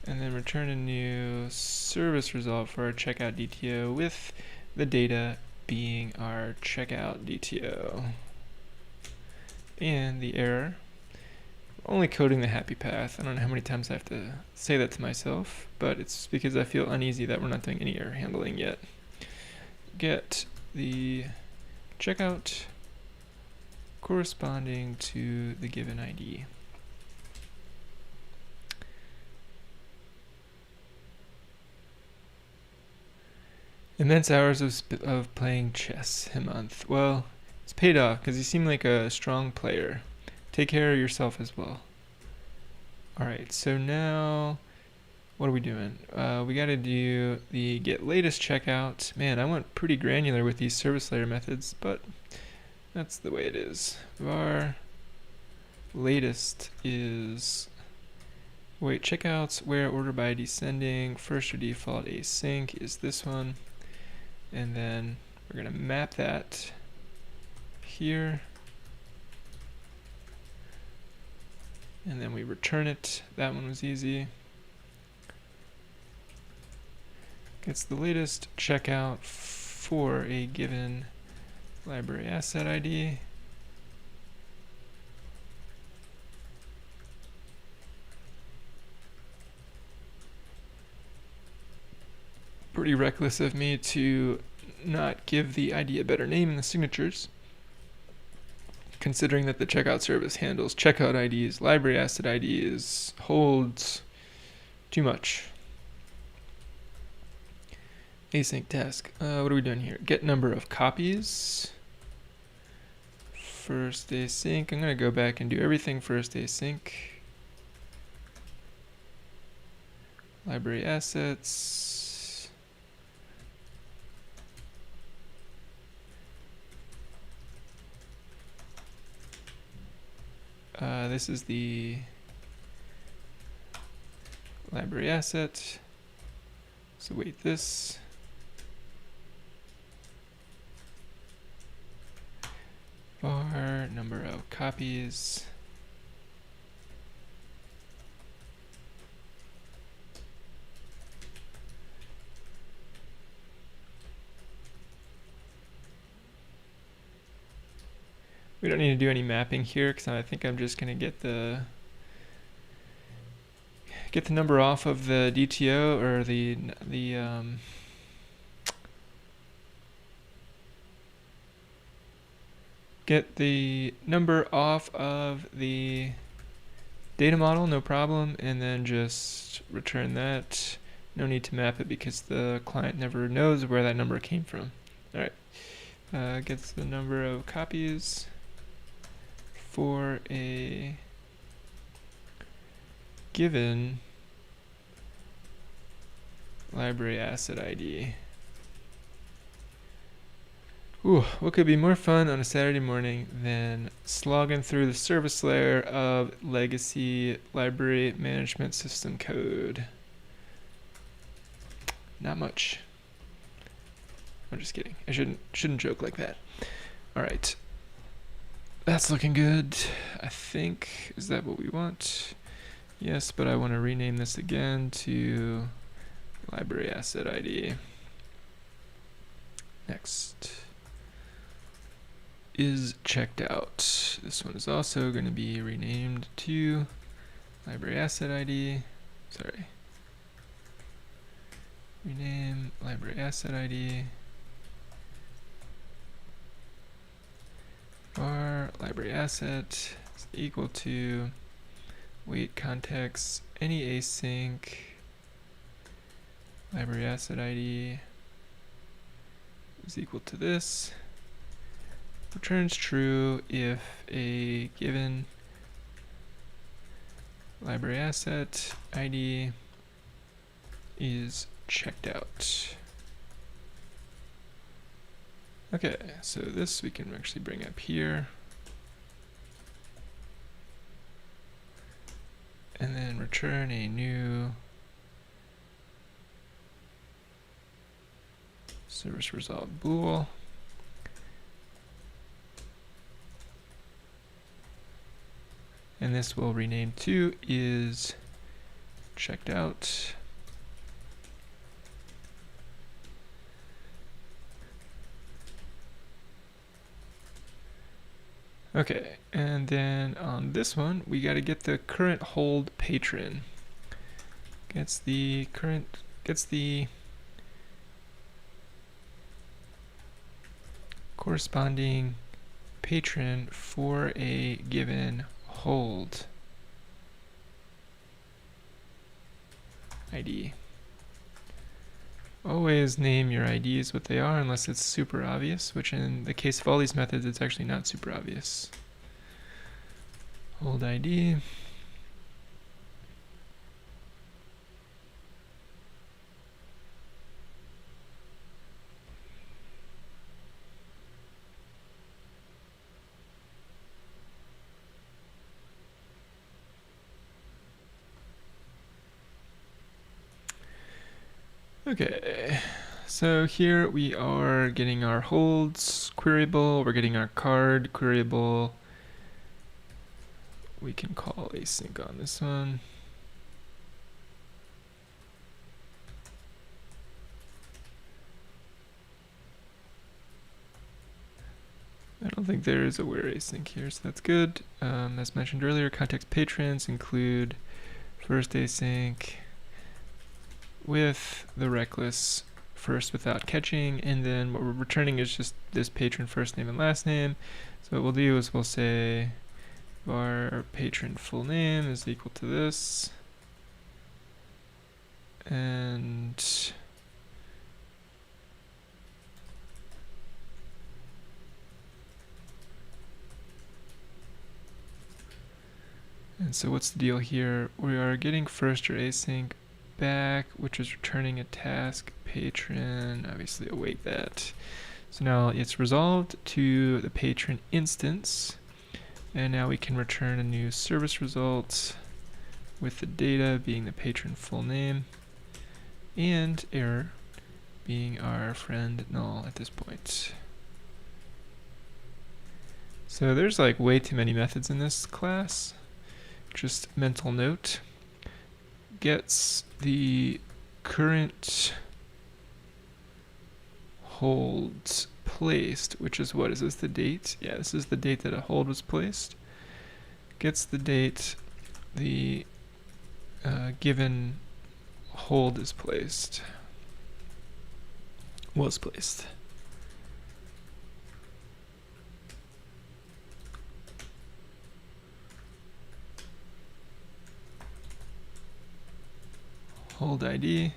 A: And then return a new service result for our checkout DTO with the data being our checkout DTO. And the error, only coding the happy path. I don't know how many times I have to say that to myself, but it's because I feel uneasy that we're not doing any error handling yet. Get the checkout corresponding to the given ID. Immense hours of playing chess, Hemant. Well, it's paid off because you seem like a strong player. Take care of yourself as well. Alright, so now what are we doing? We got to do the get latest checkout. Man, I went pretty granular with these service layer methods, but that's the way it is. Var latest is wait checkouts where order by descending. First or default async is this one. And then we're going to map that here. And then we return it. That one was easy. Gets the latest checkout for a given library asset ID. Pretty reckless of me to not give the ID a better name in the signatures, considering that the checkout service handles checkout IDs, library asset IDs, holds, too much. async task. What are we doing here? Get number of copies. First async. I'm going to go back and do everything first async. Library assets. This is the library asset. So wait, this. Var number of copies. We don't need to do any mapping here because I think I'm just going to get the number off of the DTO or get the number off of the data model, no problem, and then just return that. No need to map it because the client never knows where that number came from. All right, gets the number of copies for a given library asset ID. Ooh, what could be more fun on a Saturday morning than slogging through the service layer of legacy library management system code? Not much. I'm just kidding. I shouldn't joke like that. All right. That's looking good, I think. Is that what we want? Yes, but I want to rename this again to library asset ID. Next is checked out. This one is also going to be renamed to library asset ID. Sorry. Rename library asset ID. Var library asset is equal to wait context any async library asset ID is equal to this. Returns true if a given library asset ID is checked out. Okay, so this we can actually bring up here. And then return a new service resolved bool. And this will rename to is checked out. Okay, and then on this one, we got to get the current hold patron. Gets the corresponding patron for a given hold ID. Always name your IDs what they are unless it's super obvious, which in the case of all these methods, it's actually not super obvious. Hold ID. Okay, so here we are getting our holds queryable, we're getting our card queryable. We can call async on this one. I don't think there is a where async here, so that's good. As mentioned earlier, context patrons include first async with the reckless first without catching, and then what we're returning is just this patron first name and last name. So what we'll do is we'll say var patron full name is equal to this, and so what's the deal here? We are getting first or async back, which is returning a task patron. Obviously await that. So now it's resolved to the patron instance, and now we can return a new service result with the data being the patron full name and error being our friend null at this point. So there's like way too many methods in this class. Just mental note. Gets the current hold placed, which is what? Is this the date? Yeah, this is the date that a hold was placed. Gets the date the given hold is placed. Was placed. Hold ID.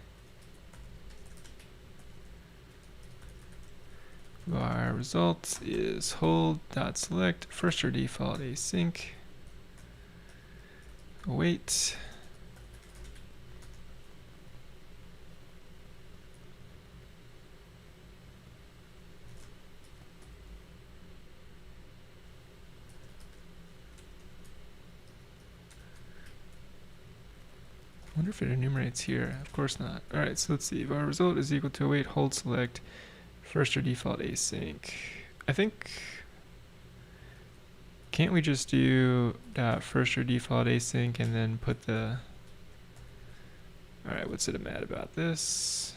A: Our result is hold.select first or default async. Await. I wonder if it enumerates here. Of course not. Alright, so let's see. If our result is equal to await hold select first or default async. I think, can't we just do first or default async and then put the, alright, what's it mad about this?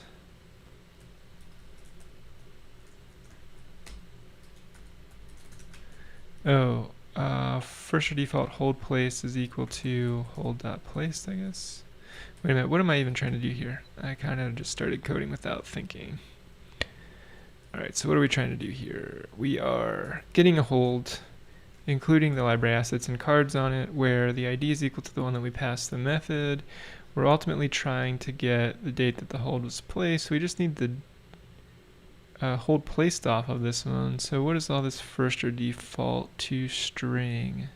A: Oh, first or default hold place is equal to hold.placed, I guess. Wait a minute, what am I even trying to do here? I kind of just started coding without thinking. Alright, so what are we trying to do here? We are getting a hold, including the library assets and cards on it, where the ID is equal to the one that we passed the method. We're ultimately trying to get the date that the hold was placed. So we just need the hold placed off of this one. So what is all this first or default to string?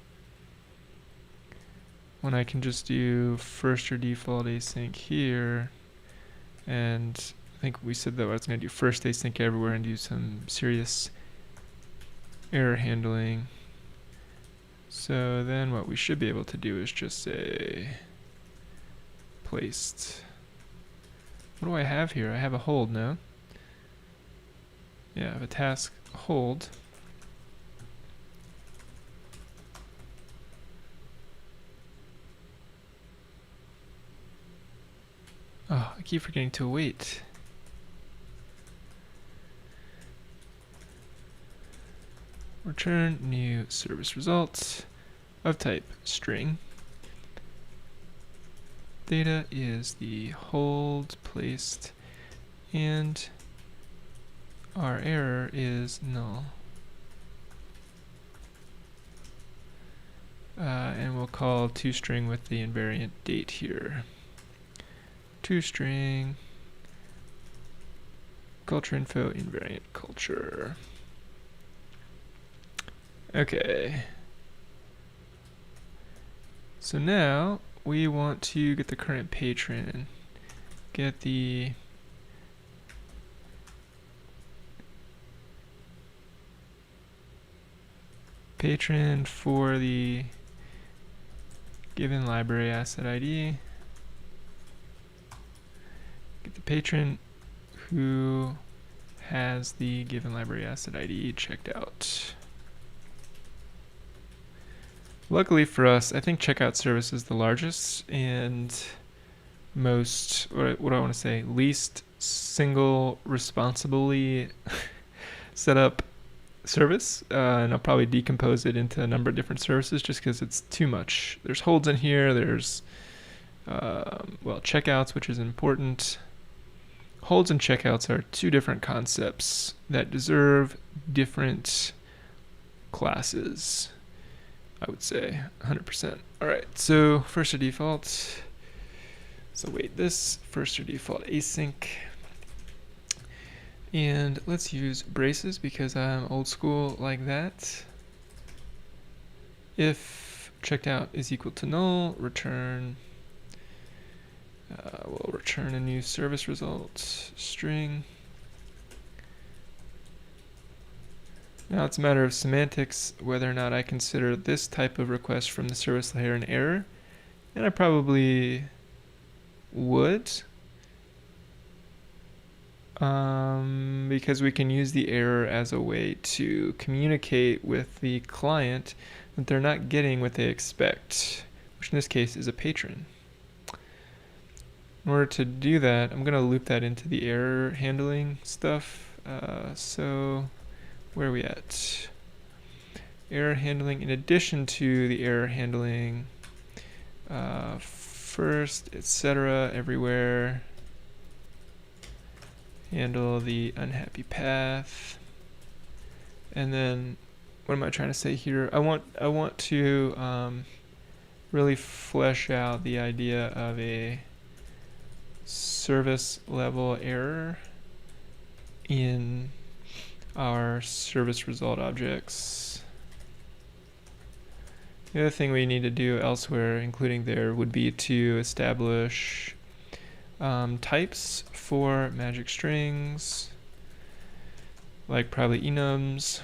A: When I can just do first or default async here, and I think we said that I was going to do first async everywhere and do some serious error handling. So then what we should be able to do is just say placed. What do I have here? I have a hold, no? Yeah, I have a task hold. Oh, I keep forgetting to await. Return new service results of type string. Data is the hold placed and our error is null. And we'll call toString with the invariant date here. toString culture info invariant culture. Okay. So now we want to get the current patron, get the patron for the given library asset ID, get the patron who has the given library asset ID checked out. Luckily for us, I think checkout service is the largest and most, what do I want to say, least single responsibly set up service, and I'll probably decompose it into a number of different services just because it's too much. There's holds in here, there's well, checkouts, which is important. Holds and checkouts are two different concepts that deserve different classes, I would say, 100%. Alright, so first or default, so wait, this first or default async. And let's use braces because I'm old school like that. If checked out is equal to null, return, we'll return a new service result string. Now it's a matter of semantics whether or not I consider this type of request from the service layer an error, and I probably would, because we can use the error as a way to communicate with the client that they're not getting what they expect, which in this case is a patron. In order to do that, I'm going to loop that into the error handling stuff. So where are we at? Error handling, in addition to the error handling, first, etc., everywhere. Handle the unhappy path. And then, what am I trying to say here? I want to really flesh out the idea of a service level error in our service result objects. The other thing we need to do elsewhere, including there, would be to establish types for magic strings, like probably enums.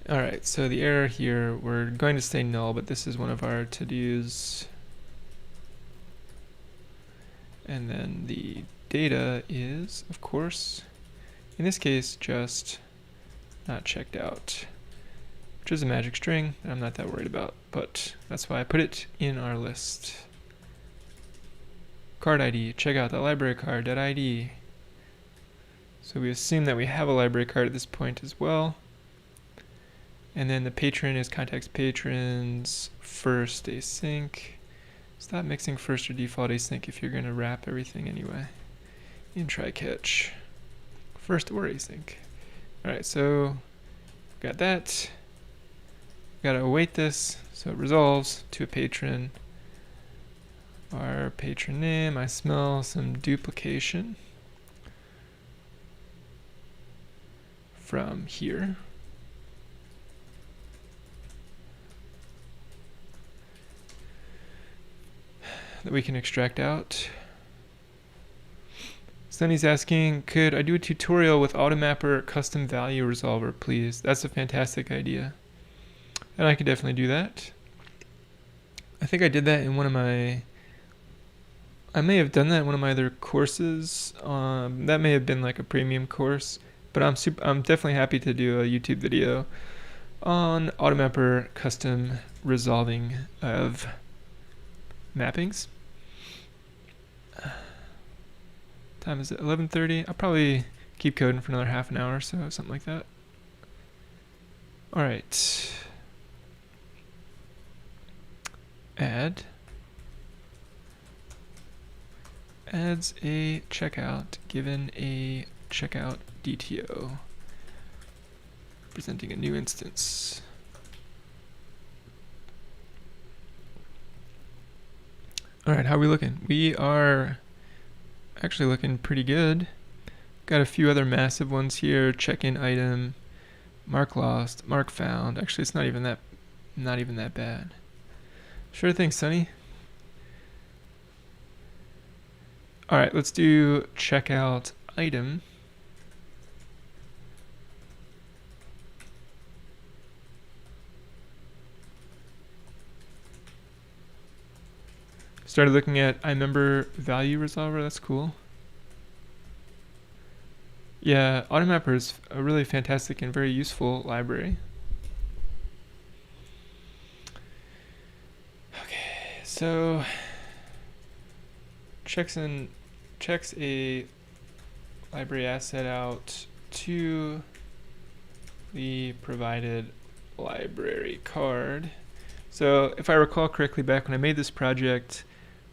A: Alright, so the error here, we're going to say null, but this is one of our to-dos. And then the data is, of course, in this case, just not checked out, which is a magic string that I'm not that worried about, but that's why I put it in our list. Card ID, check out the library card.id. So we assume that we have a library card at this point as well. And then the patron is context patrons first async. Stop mixing first or default async if you're going to wrap everything anyway in try catch. First or async. Alright, so got that. Got to await this so it resolves to a patron. Our patron name, I smell some duplication from here. That we can extract out. Sunny's asking, could I do a tutorial with AutoMapper custom value resolver, please? That's a fantastic idea. And I could definitely do that. I think I did that in one of my... I may have done that in one of my other courses. That may have been like a premium course, but I'm definitely happy to do a YouTube video on AutoMapper custom resolving of mappings. Time is at 11:30. I'll probably keep coding for another half an hour or so, something like that. All right. Add. Adds a checkout given a checkout DTO, presenting a new instance. All right, how are we looking? We are actually looking pretty good. Got a few other massive ones here. Check-in item, mark lost, mark found. Actually, it's not even that bad. Sure thing, Sunny. All right, let's do checkout item. Started looking at iMember value resolver. That's cool. Yeah, AutoMapper is a really fantastic and very useful library. Okay, so checks a library asset out to the provided library card. So if I recall correctly, back when I made this project,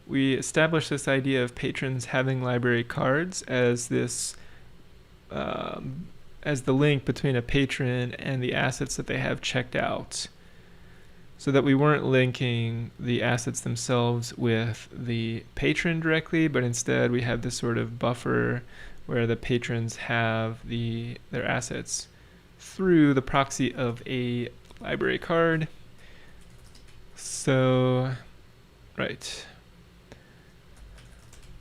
A: we established this idea of patrons having library cards as this as the link between a patron and the assets that they have checked out, so that we weren't linking the assets themselves with the patron directly, but instead we have this sort of buffer where the patrons have their assets through the proxy of a library card. So, right.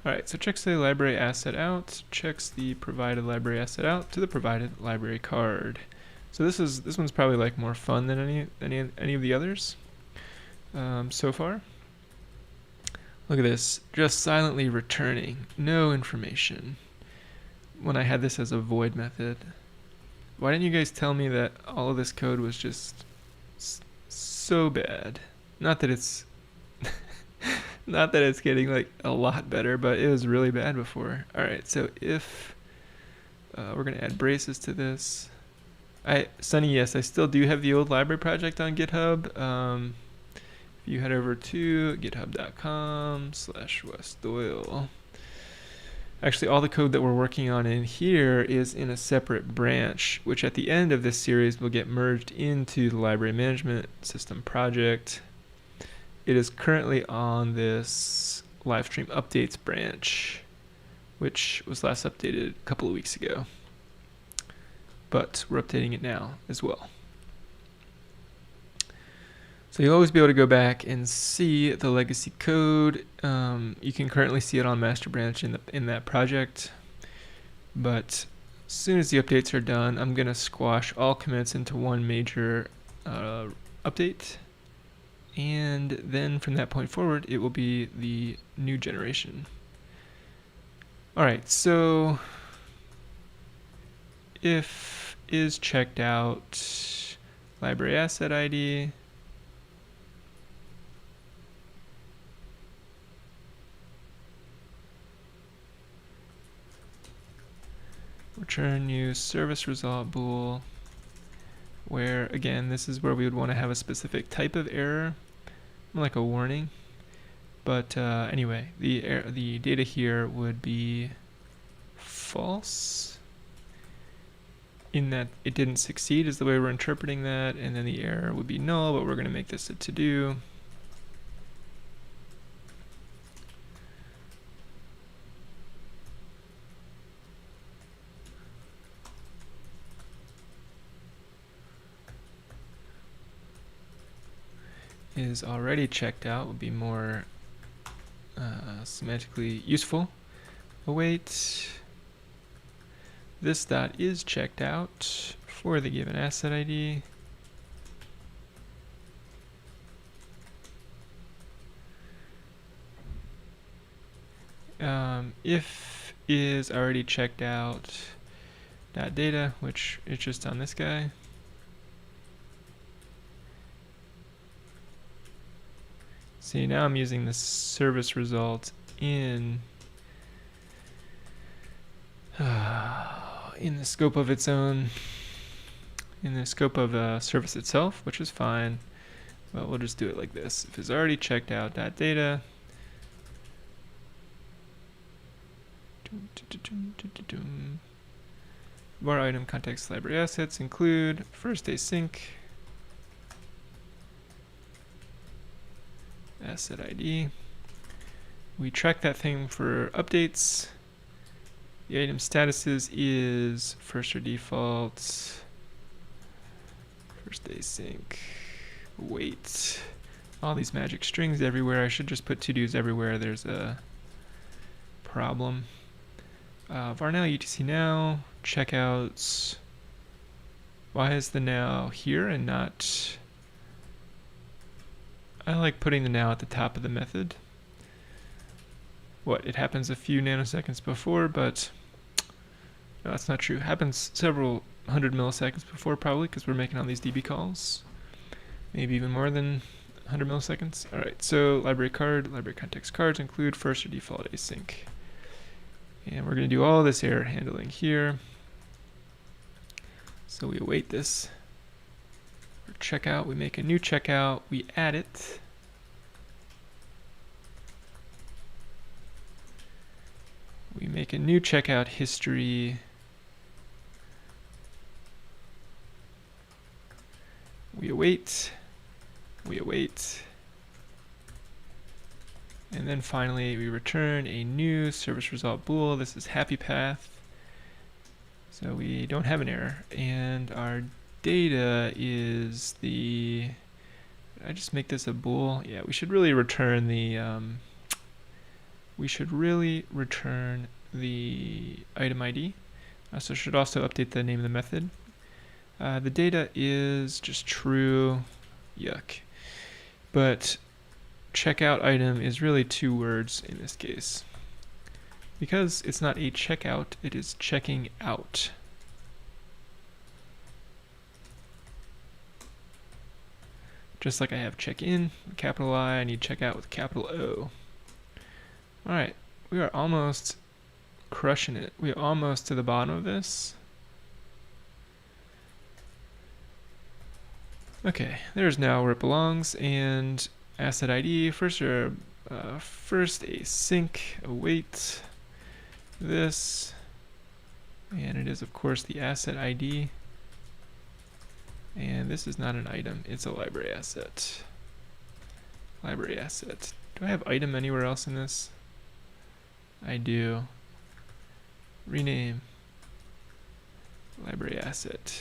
A: Alright, so checks the library asset out, checks the provided library asset out to the provided library card. So this one's probably like more fun than any of the others so far. Look at this, just silently returning, no information. When I had this as a void method, why didn't you guys tell me that all of this code was just so bad? Not that it's not that it's getting like a lot better, but it was really bad before. All right, so if we're gonna add braces to this, Sunny, yes, I still do have the old library project on GitHub. If you head over to github.com/westdoyle, actually all the code that we're working on in here is in a separate branch, which at the end of this series will get merged into the library management system project. It is currently on this live stream updates branch, which was last updated a couple of weeks ago. But we're updating it now as well. So you'll always be able to go back and see the legacy code. You can currently see it on master branch in that project. But as soon as the updates are done, I'm going to squash all commits into one major update. And then from that point forward, it will be the new generation. All right, so if is checked out, library asset ID, return new service result bool, where again, this is where we would want to have a specific type of error, like a warning. But anyway, the data here would be false, in that it didn't succeed is the way we're interpreting that, and then the error would be null, but we're going to make this a to-do. Is already checked out would be more semantically useful. Await this dot is checked out for the given asset ID. If is already checked out dot data, which is just on this guy. See, now I'm using the service result in the scope of its own, in the scope of service itself, which is fine. But we'll just do it like this. If it's already checked out that data, var item context library assets include first async asset ID. We track that thing for updates. The item statuses is first or default, first async, wait. All these magic strings everywhere. I should just put to-dos everywhere there's a problem. Var now, UTC now, checkouts. Why is the now here and not? I like putting the now at the top of the method. It happens a few nanoseconds before, but no, that's not true. It happens several hundred milliseconds before, probably, because we're making all these DB calls. Maybe even more than 100 milliseconds. All right, so library card, library context cards include first or default async. And we're going to do all this error handling here. So we await this. For checkout, we make a new checkout, we add it. We make a new checkout history. We await. We await. And then finally, we return a new service result bool. This is happy path. So we don't have an error. And our data is the, did I just make this a bool? Yeah, we should really return the item ID. So should also update the name of the method. The data is just true, yuck. But checkout item is really 2 words in this case. Because it's not a checkout, it is checking out. Just like I have check in, capital I need checkout with capital O. Alright, we are almost crushing it. We are almost to the bottom of this. Okay, there's now where it belongs, and asset ID, first a sync, await this, and it is of course the asset ID, and this is not an item, it's a library asset. Library asset. Do I have item anywhere else in this? I do. Rename. Library asset.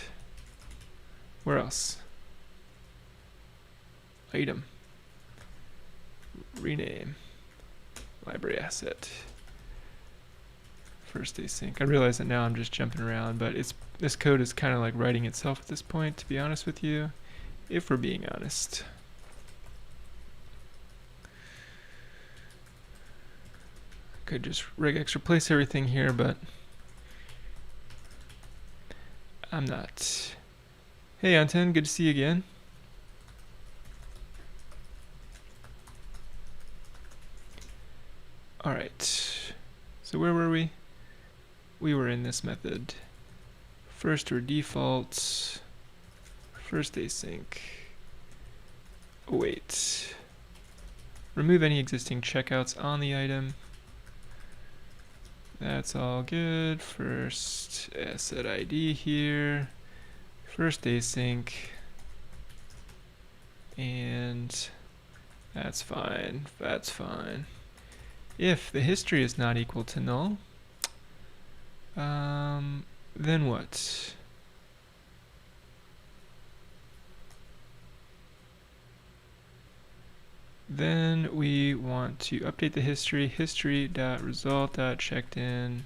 A: Where else? Item. Rename. Library asset. First async. I realize that now I'm just jumping around, but this code is kind of like writing itself at this point, to be honest with you, if we're being honest. Could just regex replace everything here, but I'm not. Hey Anton, good to see you again. Alright, so where were we? We were in this method. First or default, first async, await. Remove any existing checkouts on the item. That's all good. First asset ID here, first async, and that's fine, that's fine. If the history is not equal to null, then what? Then we want to update the history, history.result.checkedin.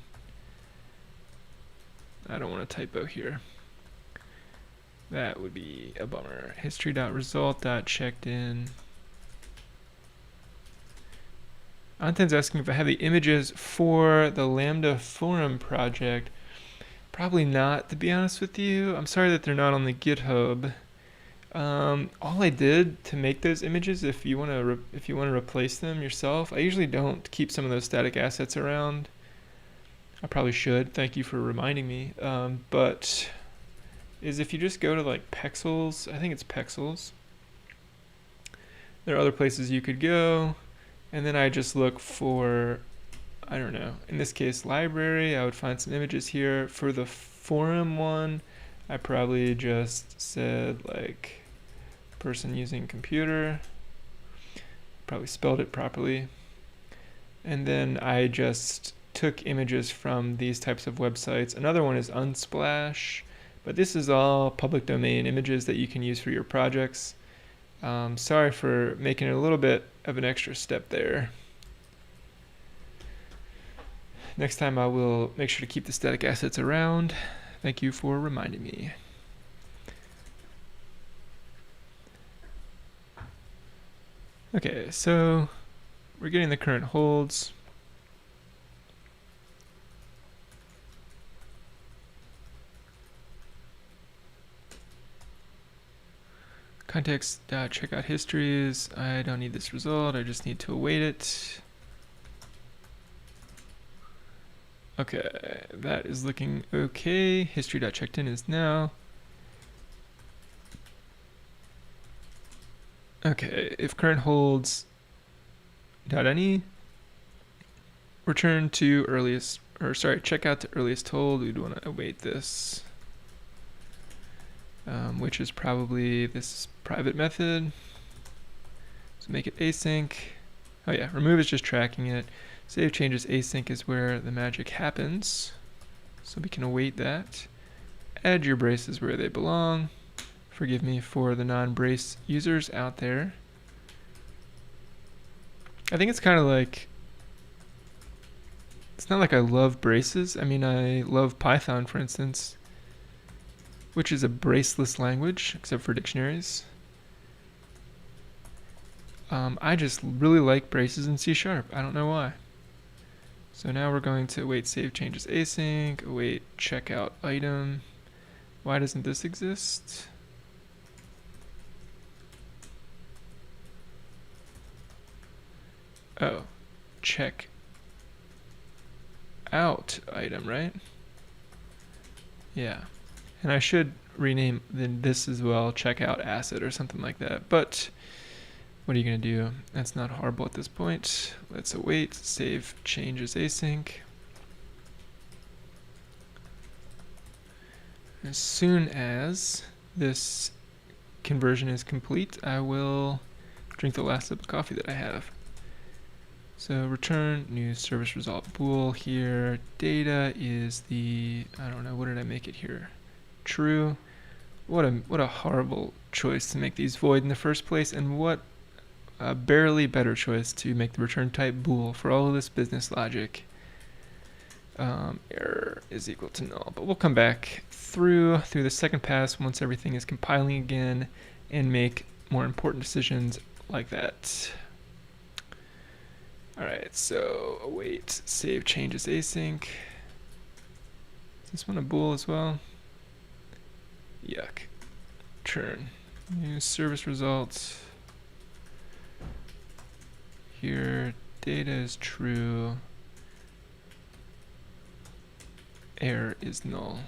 A: I don't want a typo here. That would be a bummer. History.result.checkedin. Anton's asking if I have the images for the Lambda forum project. Probably not, to be honest with you. I'm sorry that they're not on the GitHub. All I did to make those images, if you want to replace them yourself, I usually don't keep some of those static assets around. I probably should. Thank you for reminding me. But is if you just go to like Pexels, I think it's Pexels. There are other places you could go. And then I just look for, I don't know, in this case, library. I would find some images here. For the forum one, I probably just said like person using computer. Probably spelled it properly. And then I just took images from these types of websites. Another one is Unsplash, but this is all public domain images that you can use for your projects. Sorry for making it a little bit of an extra step there. Next time I will make sure to keep the static assets around. Thank you for reminding me. Okay, so we're getting the current holds. Context.checkout histories. I don't need this result. I just need to await it. Okay, that is looking okay. History.checkedin is now. Okay, if current holds .any, return to earliest, or sorry, check out to earliest hold. We'd want to await this, which is probably this private method. So make it async. Oh yeah, remove is just tracking it. Save changes async is where the magic happens. So we can await that. Add your braces where they belong. Forgive me for the non-brace users out there. I think it's kind of like, it's not like I love braces. I mean, I love Python, for instance, which is a braceless language, except for dictionaries. I just really like braces in C#. I don't know why. So now we're going to await save changes async, await checkout item. Why doesn't this exist? Oh, check out item, right? Yeah. And I should rename this as well, checkout asset or something like that. But what are you going to do? That's not horrible at this point. Let's await save changes async. As soon as this conversion is complete, I will drink the last sip of coffee that I have. So return new service result bool here. Data is the, I don't know, what did I make it here? True. What a horrible choice to make these void in the first place, and what a barely better choice to make the return type bool for all of this business logic. Error is equal to null, but we'll come back through the second pass once everything is compiling again and make more important decisions like that. Alright, so await save changes async. Is this one a bool as well? Yuck. Return new service results. Here data is true. Error is null.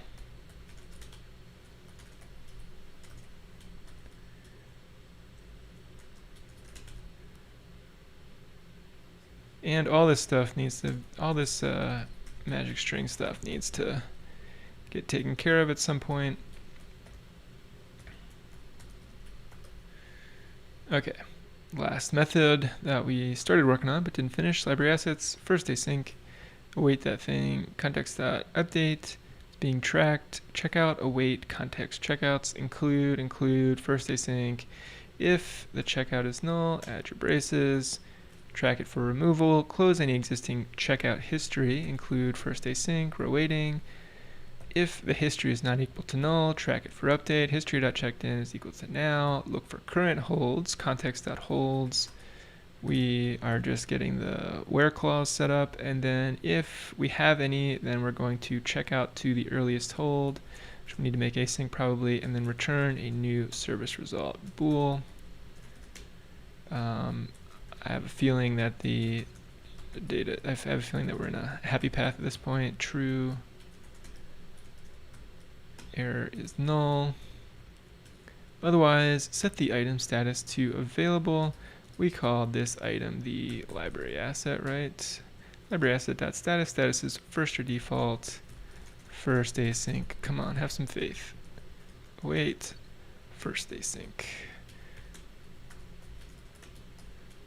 A: And all this stuff needs to, all this magic string stuff needs to get taken care of at some point. Okay, last method that we started working on but didn't finish, library assets, first async, await that thing, context.update, it's being tracked, checkout, await context checkouts, include, first async. If the checkout is null, add your braces, track it for removal, close any existing checkout history, include first async, row waiting. If the history is not equal to null, track it for update, history.checkedIn is equal to now, look for current holds, context.holds. We are just getting the where clause set up, and then if we have any, then we're going to check out to the earliest hold, which we need to make async probably, and then return a new service result bool. I have a feeling that the data, I have a feeling that we're in a happy path at this point. True. Error is null. Otherwise, set the item status to available. We call this item the library asset, right? Library asset.status. Status is first or default. First async. Come on, have some faith. Wait. First async.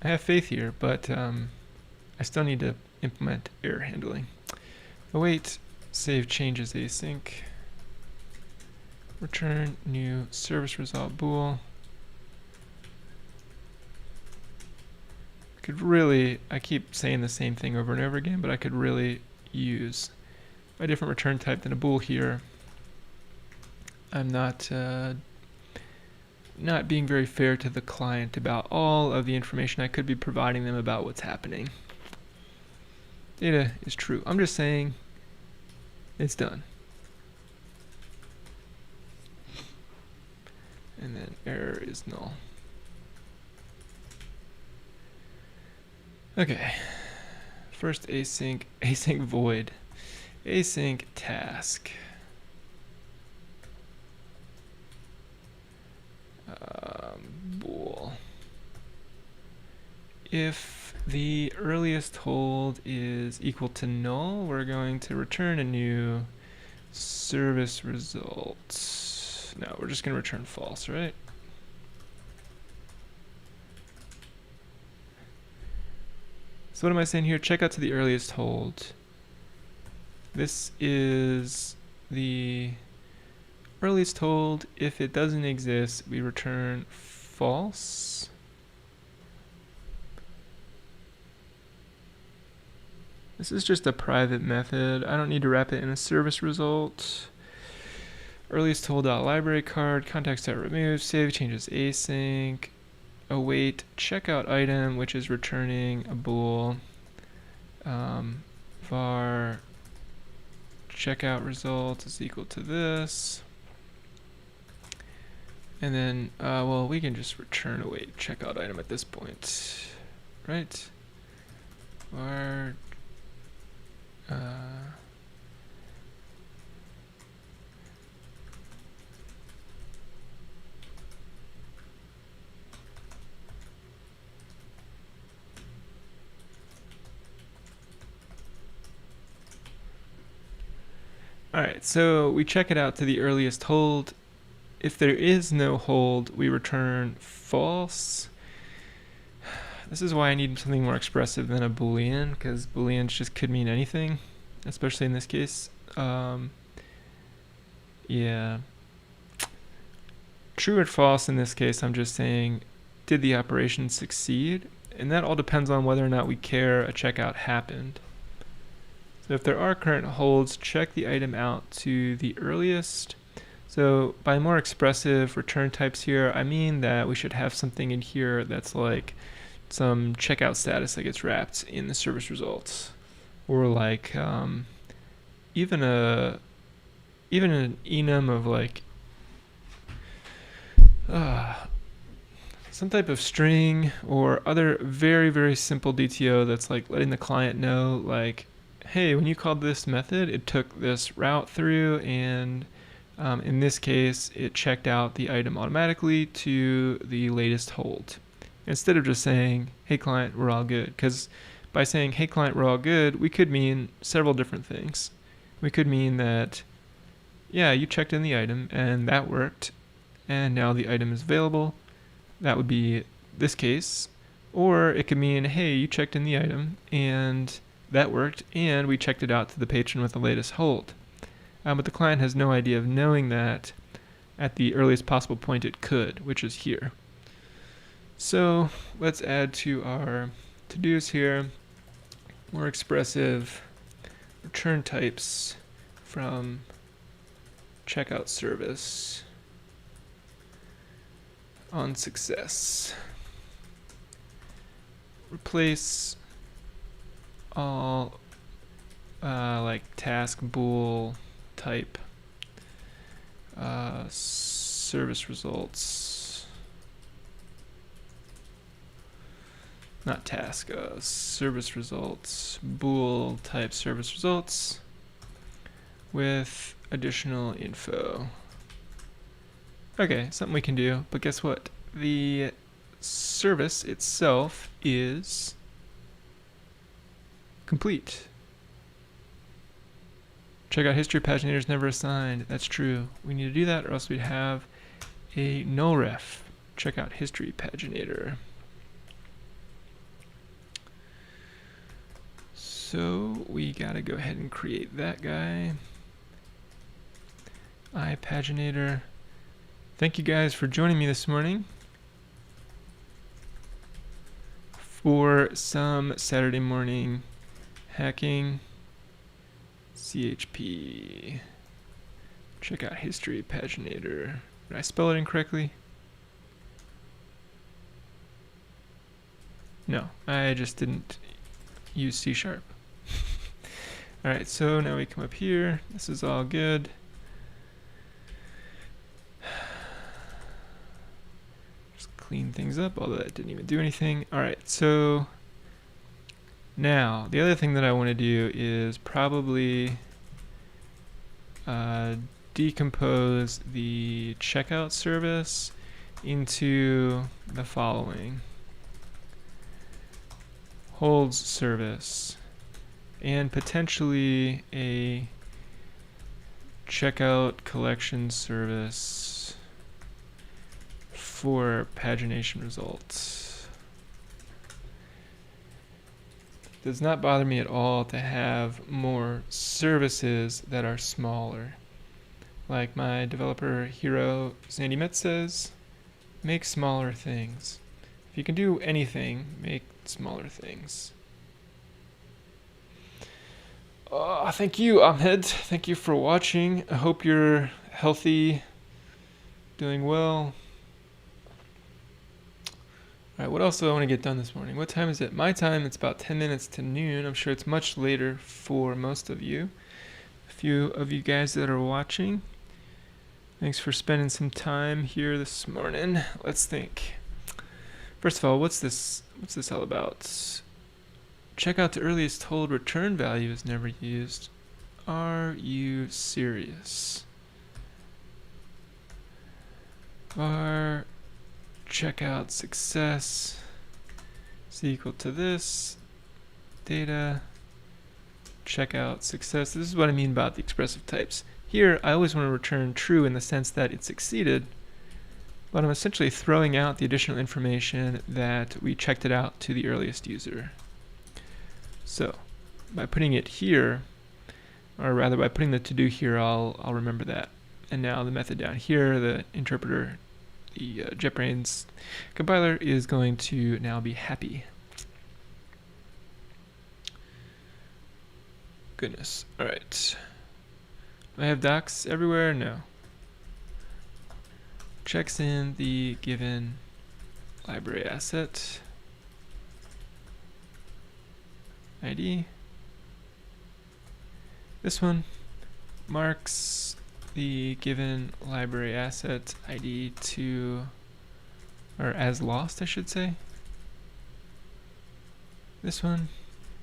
A: I have faith here, but I still need to implement error handling. Await save changes async. Return new service result bool. Could really, I keep saying the same thing over and over again, but I could really use a different return type than a bool here. I'm not being very fair to the client about all of the information I could be providing them about what's happening. Data is true. I'm just saying it's done. And then error is null. Okay. First async void, async task. Bool. If the earliest hold is equal to null, we're going to return a new service result. No, we're just going to return false, right? So what am I saying here? Check out to the earliest hold. This is the earliest hold. If it doesn't exist, we return false. This is just a private method. I don't need to wrap it in a service result. Earliest hold.library card, context.remove, save changes async, await checkout item, which is returning a bool, var checkout result is equal to this. And then, well, we can just return await checkout item at this point, right? Var Alright, so we check it out to the earliest hold. If there is no hold, we return false. This is why I need something more expressive than a boolean, because booleans just could mean anything, especially in this case. Yeah. True or false in this case, I'm just saying, did the operation succeed? And that all depends on whether or not we care a checkout happened. So if there are current holds, check the item out to the earliest. So by more expressive return types here, I mean that we should have something in here that's like some checkout status that gets wrapped in the service results, or like even an enum of like some type of string or other very, very simple DTO that's like letting the client know, like, hey, when you called this method, it took this route through, and in this case, it checked out the item automatically to the latest hold. Instead of just saying, hey client, we're all good. Because by saying, hey client, we're all good, we could mean several different things. We could mean that, yeah, you checked in the item and that worked, and now the item is available. That would be this case. Or it could mean, hey, you checked in the item and that worked, and we checked it out to the patron with the latest hold. But the client has no idea of knowing that at the earliest possible point it could, which is here. So let's add to our to-dos here more expressive return types from checkout service on success. Replace all like task bool type service results, not task, service results, bool type service results with additional info. Okay, something we can do, but guess what? The service itself is complete. Checkout history paginator is never assigned. That's true. We need to do that, or else we'd have a null ref. Checkout history paginator. So we gotta go ahead and create that guy. iPaginator. Thank you guys for joining me this morning for some Saturday morning hacking. CHP. Checkout history paginator. Did I spell it incorrectly? No, I just didn't use C#. Alright, so now we come up here. This is all good. Just clean things up, although that didn't even do anything. Alright, so now the other thing that I want to do is probably decompose the checkout service into the following. Holds service, and potentially a checkout collection service for pagination results. Does not bother me at all to have more services that are smaller. Like my developer hero Sandy Metz says, make smaller things. If you can do anything, make smaller things. Thank you, Ahmed. Thank you for watching. I hope you're healthy, doing well. Alright, what else do I want to get done this morning? What time is it? My time, it's about 10 minutes to noon. I'm sure it's much later for most of you. A few of you guys that are watching, thanks for spending some time here this morning. Let's think. First of all, what's this all about? Check out the earliest hold return value is never used. Are you serious? Var checkout success is equal to this data checkout success. This is what I mean about the expressive types. Here, I always want to return true in the sense that it succeeded, but I'm essentially throwing out the additional information that we checked it out to the earliest user. So by putting it here, or rather by putting the to-do here, I'll remember that. And now the method down here, the interpreter, the JetBrains compiler is going to now be happy. Goodness. All right. Do I have docs everywhere? No. Checks in the given library asset ID. This one marks the given library asset ID to, or as lost, I should say. This one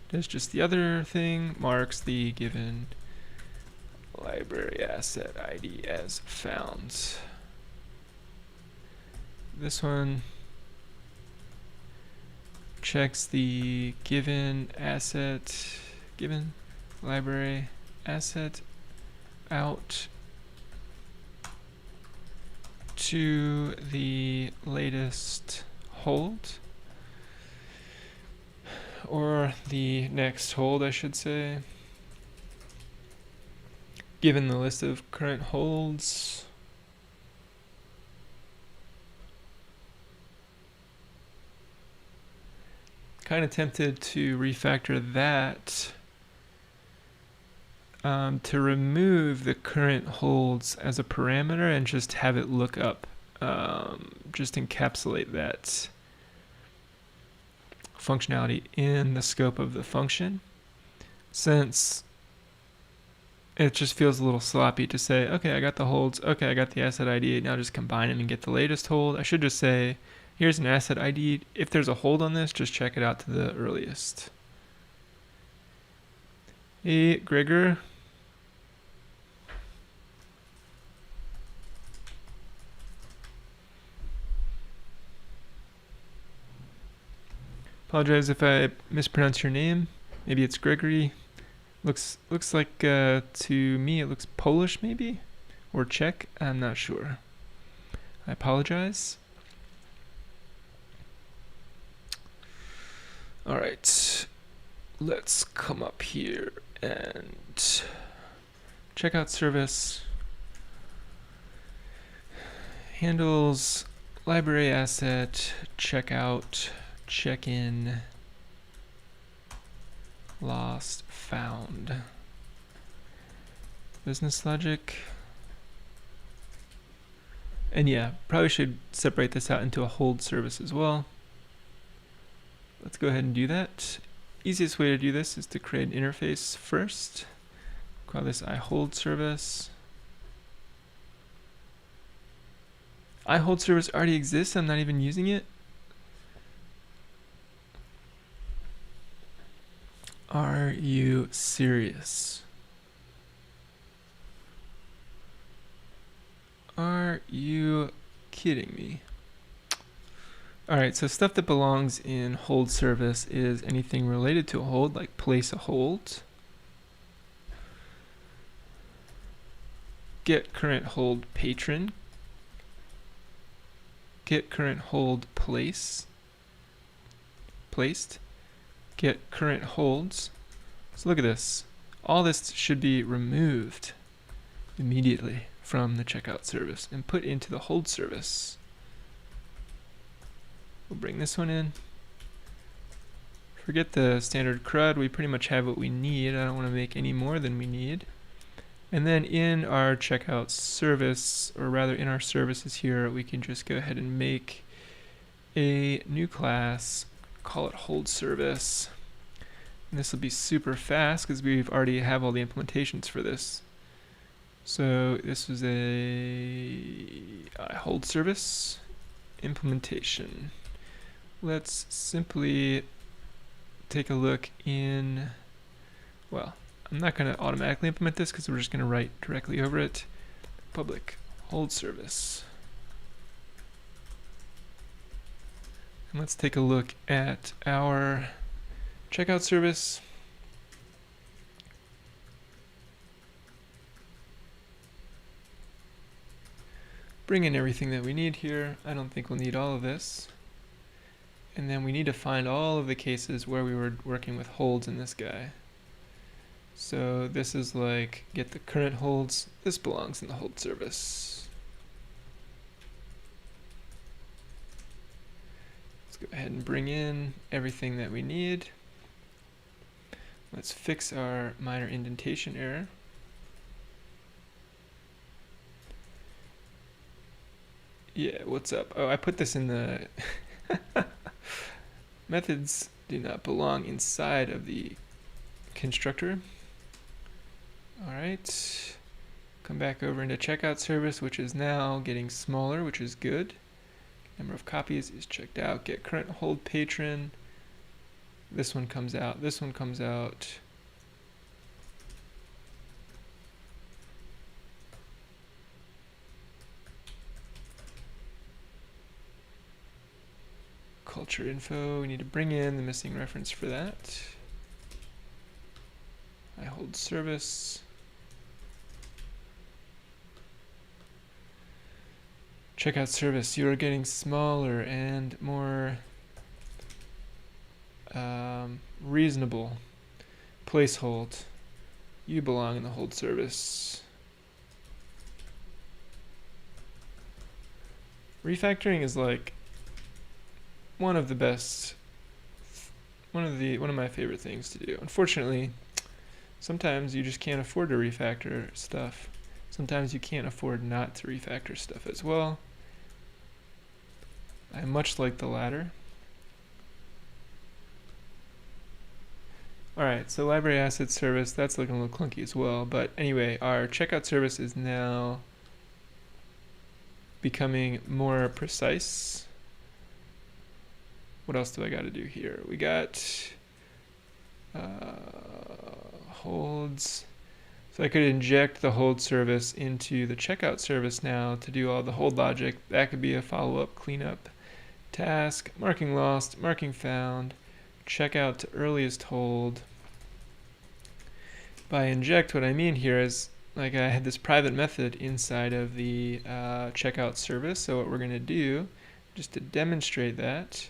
A: does just the other thing, marks the given library asset ID as found. This one checks the given library asset out to the latest hold, or the next hold, I should say, given the list of current holds. Kind of tempted to refactor that to remove the current holds as a parameter and just have it look up, just encapsulate that functionality in the scope of the function, since it just feels a little sloppy to say, okay, I got the holds, okay, I got the asset ID, now just combine them and get the latest hold. I should just say, here's an asset ID. If there's a hold on this, just check it out to the earliest. Hey, Gregor. Apologize if I mispronounce your name. Maybe it's Gregory. Looks like to me it looks Polish maybe, or Czech. I'm not sure. I apologize. All right, let's come up here and checkout service handles library asset checkout check-in lost found business logic. And yeah, probably should separate this out into a hold service as well. Let's go ahead and do that. Easiest way to do this is to create an interface first. Call this iHold service. iHold service already exists. I'm not even using it. Are you serious? Are you kidding me? Alright, so stuff that belongs in hold service is anything related to a hold, like place a hold, get current hold patron, get current hold placed, get current holds. So look at this. All this should be removed immediately from the checkout service and put into the hold service. We'll bring this one in. Forget the standard CRUD, we pretty much have what we need. I don't want to make any more than we need. And then in our checkout service, or rather in our services here, we can just go ahead and make a new class, call it hold service. And this will be super fast because we've already have all the implementations for this. So this was a hold service implementation. Let's simply take a look in, well, I'm not going to automatically implement this because we're just going to write directly over it. Public hold service. And let's take a look at our checkout service. Bring in everything that we need here. I don't think we'll need all of this. And then we need to find all of the cases where we were working with holds in this guy. So this is like get the current holds. This belongs in the hold service. Let's go ahead and bring in everything that we need. Let's fix our minor indentation error. Yeah, what's up? Oh, I put this in the methods do not belong inside of the constructor. All right, come back over into checkout service, which is now getting smaller, which is good. Number of copies is checked out. Get current hold patron. This one comes out. This one comes out. Culture info, we need to bring in the missing reference for that. I hold service. Checkout service, you are getting smaller and more reasonable. Place hold, you belong in the hold service. Refactoring is like one of my favorite things to do. Unfortunately, sometimes you just can't afford to refactor stuff. Sometimes you can't afford not to refactor stuff as well. I much like the latter. Alright, so library asset service, that's looking a little clunky as well. But anyway, our checkout service is now becoming more precise. What else do I got to do here? We got holds. So I could inject the hold service into the checkout service now to do all the hold logic. That could be a follow-up cleanup task, marking lost, marking found, checkout to earliest hold. By inject, what I mean here is like I had this private method inside of the checkout service. So what we're going to do, just to demonstrate that,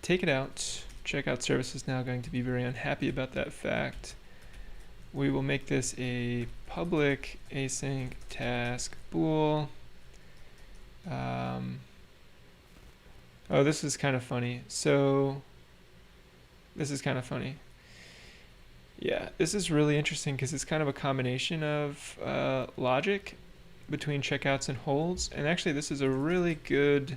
A: take it out. Checkout service is now going to be very unhappy about that fact. We will make this a public async task bool. Oh, this is kind of funny. So this is kind of funny. Yeah, this is really interesting because it's kind of a combination of logic between checkouts and holds. And actually, this is a really good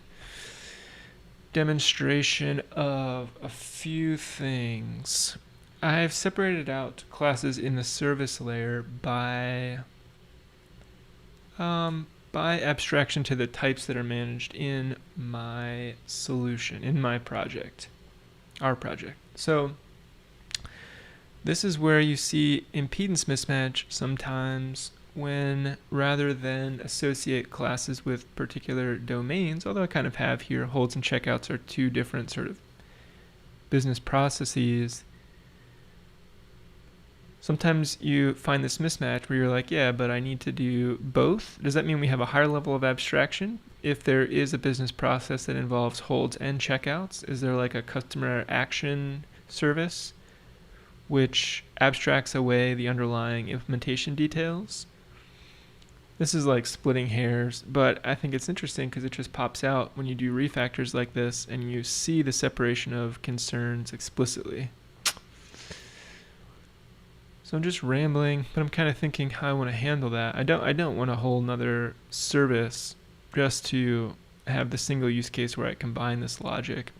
A: demonstration of a few things. I've separated out classes in the service layer by abstraction to the types that are managed in my solution, in my project, our project. So this is where you see impedance mismatch sometimes when rather than associate classes with particular domains, although I kind of have here, holds and checkouts are two different sort of business processes. Sometimes you find this mismatch where you're like, yeah, but I need to do both. Does that mean we have a higher level of abstraction? If there is a business process that involves holds and checkouts, is there like a customer action service which abstracts away the underlying implementation details? This is like splitting hairs, but I think it's interesting because it just pops out when you do refactors like this and you see the separation of concerns explicitly. So I'm just rambling, but I'm kind of thinking how I want to handle that. I don't want a whole nother service just to have the single use case where I combine this logic.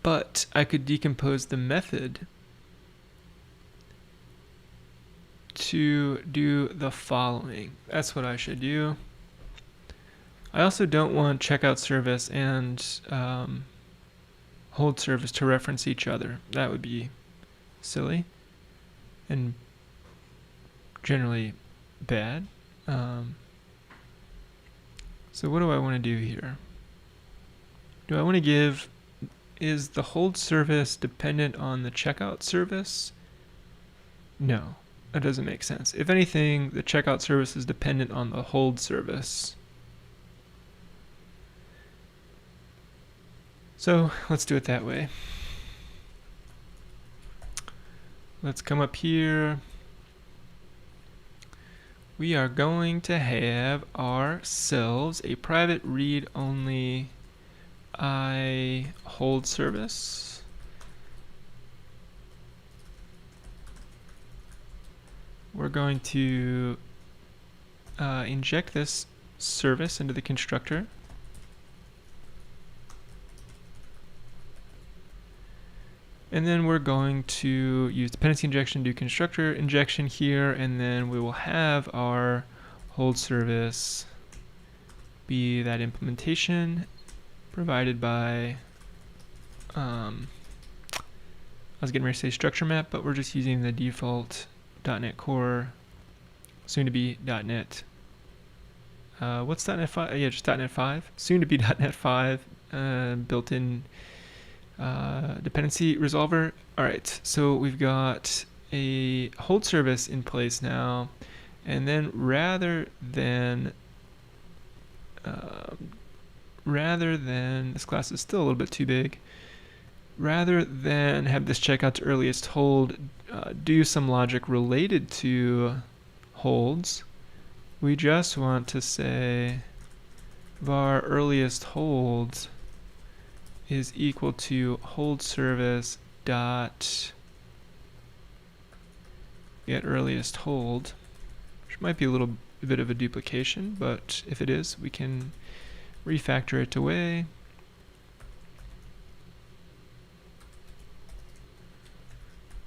A: But I could decompose the method to do the following. That's what I should do. I also don't want checkout service and hold service to reference each other. That would be silly and generally bad. So what do I want to do here? Do I want to give, is the hold service dependent on the checkout service? No, that doesn't make sense. If anything, the checkout service is dependent on the hold service. So let's do it that way. Let's come up here. We are going to have ourselves a private read-only I hold service. We're going to inject this service into the constructor. And then we're going to use dependency injection, do constructor injection here, and then we will have our hold service be that implementation provided by, I was getting ready to say structure map, but we're just using the default .NET Core, soon to be .NET. What's .NET 5? Yeah, just .NET 5. Soon to be .NET 5 built-in dependency resolver. All right, so we've got a hold service in place now, and then rather than this class is still a little bit too big. Rather than have this checkout to earliest hold do some logic related to holds, we just want to say var earliest holds is equal to hold service dot get earliest hold, which might be a little bit of a duplication, but if it is, we can refactor it away.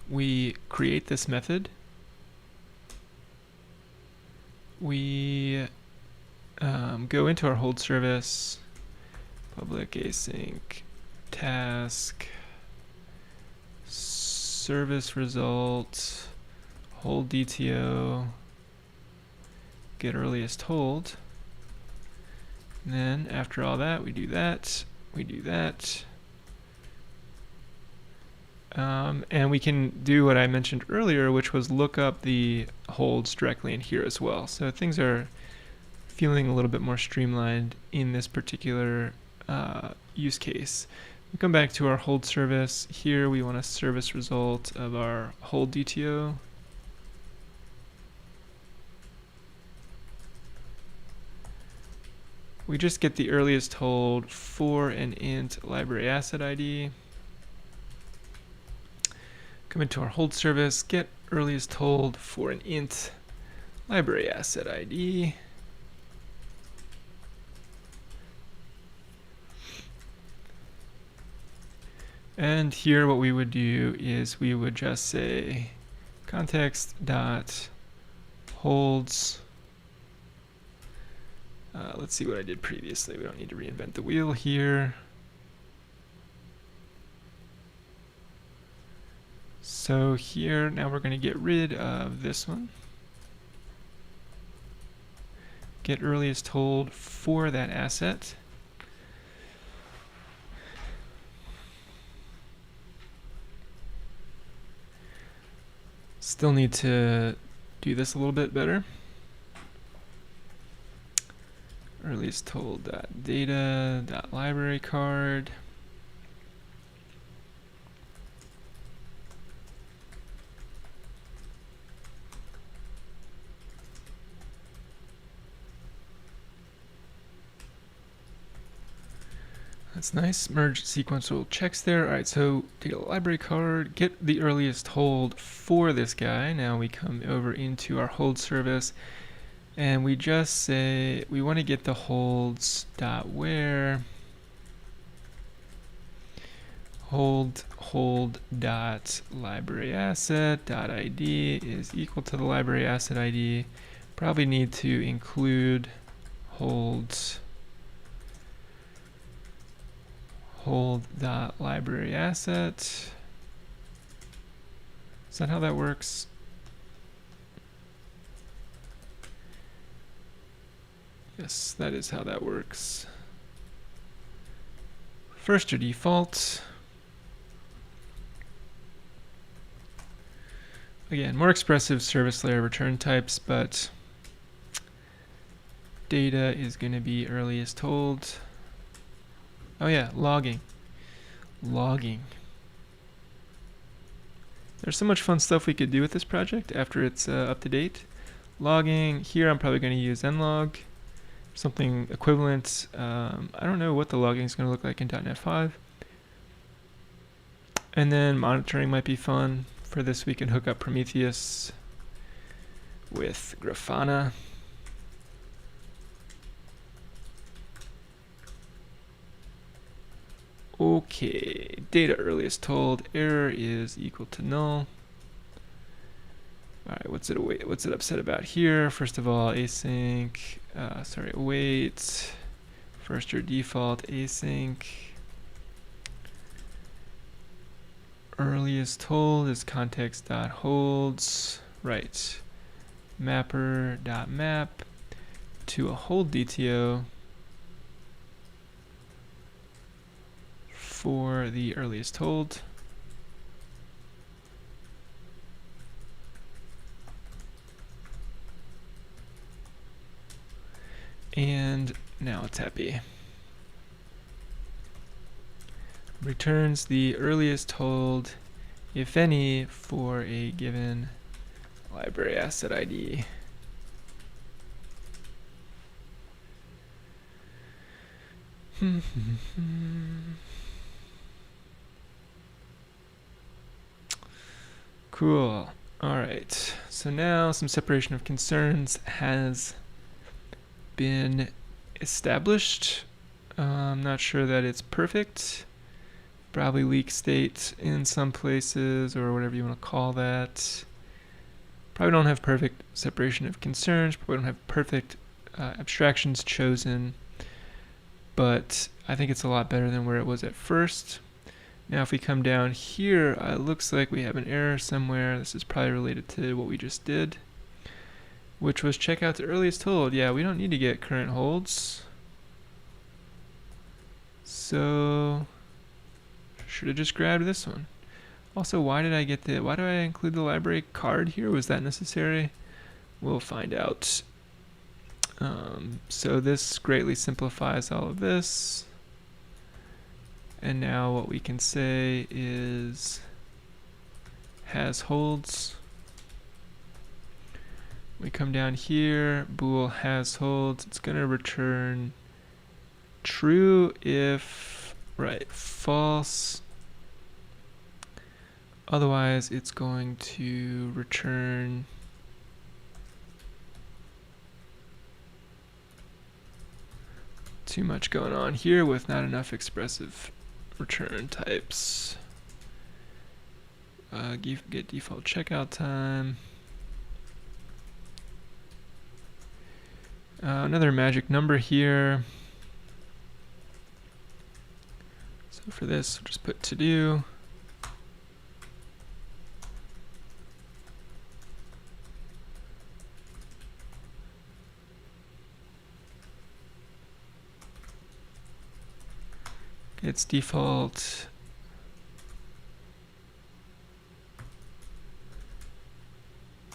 A: We create this method. We go into our hold service, public async task, service result, hold DTO, get earliest hold. And then after all that, we do that, we do that. And we can do what I mentioned earlier, which was look up the holds directly in here as well. So things are feeling a little bit more streamlined in this particular use case. We come back to our hold service. Here we want a service result of our hold DTO. We just get the earliest hold for an int library asset ID. Come into our hold service, get earliest hold for an int library asset ID. And here what we would do is we would just say context dot holds. Let's see what I did previously. We don't need to reinvent the wheel here. So here now we're going to get rid of this one. Get earliest hold for that asset. Still need to do this a little bit better. Earliest hold data library card. That's nice. Merge sequential checks there. All right, so data library card, get the earliest hold for this guy. Now we come over into our hold service, and we just say we want to get the holds dot where hold dot library asset dot id is equal to the library asset id. Probably need to include hold dot library asset. Is that how that works? Yes, that is how that works. First or default. Again, more expressive service layer return types, but data is going to be earliest hold. Oh yeah, logging. There's so much fun stuff we could do with this project after it's up to date. Logging, here I'm probably going to use nlog, something equivalent. I don't know what the logging is going to look like in .NET 5. And then monitoring might be fun. For this, we can hook up Prometheus with Grafana. Okay, data earliest hold, error is equal to null. All right, what's it upset about here? First of all, async, await, first or default async. Earliest hold is context.holds, right. Mapper.map to a hold DTO for the earliest hold. And now it's happy. Returns the earliest hold, if any, for a given library asset ID. Cool. All right. So now some separation of concerns has been established. I'm not sure that it's perfect. Probably leak state in some places, or whatever you want to call that. Probably don't have perfect separation of concerns. Probably don't have perfect abstractions chosen. But I think it's a lot better than where it was at first. Now if we come down here, it looks like we have an error somewhere. This is probably related to what we just did, which was check out the earliest hold. Yeah, we don't need to get current holds. So should have just grabbed this one. Also, why do I include the library card here? Was that necessary? We'll find out. So this greatly simplifies all of this. And now what we can say is has holds. We come down here, bool has holds. It's going to return true if, right, false. Otherwise, it's going to return too much going on here with not enough expressive return types. Get default checkout time. Another magic number here. So for this, we'll just put to do. It's default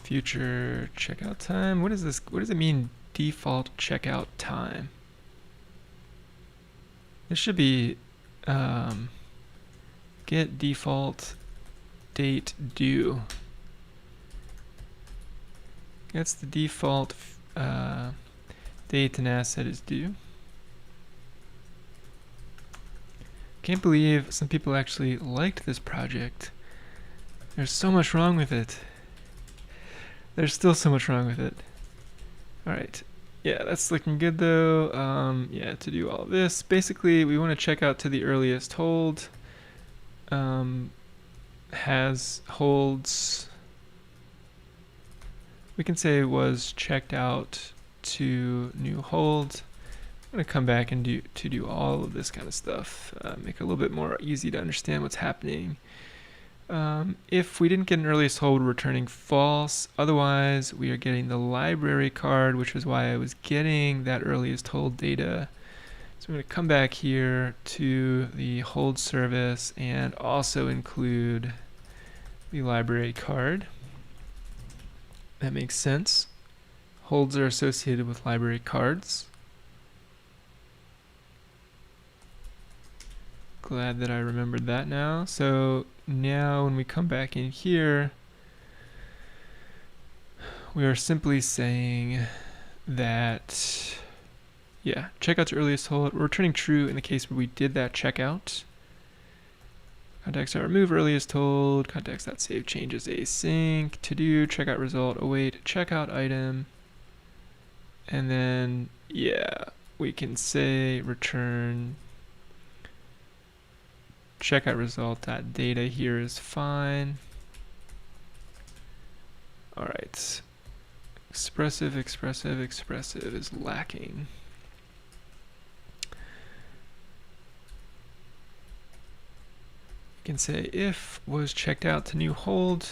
A: future checkout time. What is this? What does it mean, default checkout time? This should be get default date due. That's the default date an asset is due. can't believe some people actually liked this project. There's so much wrong with it. There's still so much wrong with it. Alright. Yeah, that's looking good though. Yeah, to do all this, basically we want to check out to the earliest hold. Has holds. We can say was checked out to new hold. I'm going to come back and do all of this kind of stuff. Make it a little bit more easy to understand what's happening. If we didn't get an earliest hold, we're returning false. Otherwise, we are getting the library card, which is why I was getting that earliest hold data. So I'm going to come back here to the hold service and also include the library card. That makes sense. Holds are associated with library cards. Glad that I remembered that now. So now when we come back in here, we are simply saying that, yeah, checkout to earliest hold. We're returning true in the case where we did that checkout. Context.remove earliest hold, context.save changes async, to do, checkout result, await, checkout item. And then, yeah, we can say return checkout result.data here is fine. Alright. Expressive is lacking. You can say if was checked out to new hold.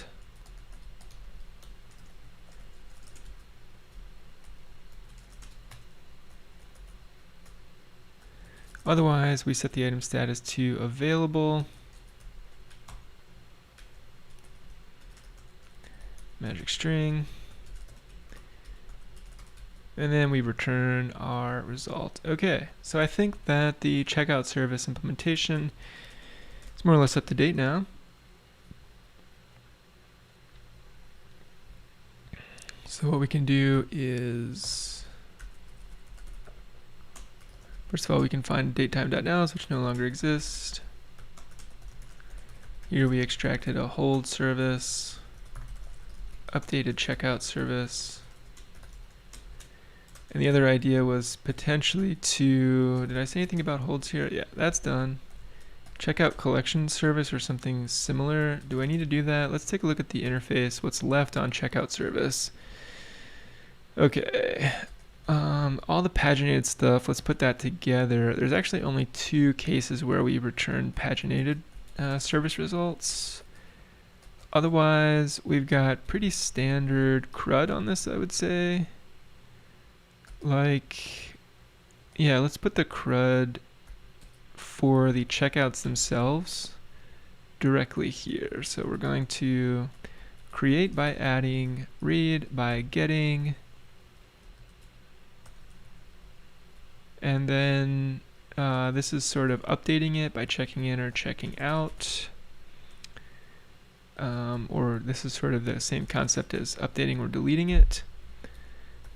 A: Otherwise, we set the item status to available. Magic string. And then we return our result. Okay, so I think that the checkout service implementation is more or less up to date now. So what we can do is, first of all, we can find datetime.nows, which no longer exist. Here we extracted a hold service, updated checkout service. And the other idea was potentially to, did I say anything about holds here? Yeah, that's done. Checkout collection service or something similar. Do I need to do that? Let's take a look at the interface, what's left on checkout service. Okay. All the paginated stuff, let's put that together. There's actually only 2 cases where we return paginated service results. Otherwise, we've got pretty standard CRUD on this, I would say. Like, yeah, let's put the CRUD for the checkouts themselves directly here. So we're going to create by adding, read by getting, and then this is sort of updating it by checking in or checking out. Or this is sort of the same concept as updating or deleting it.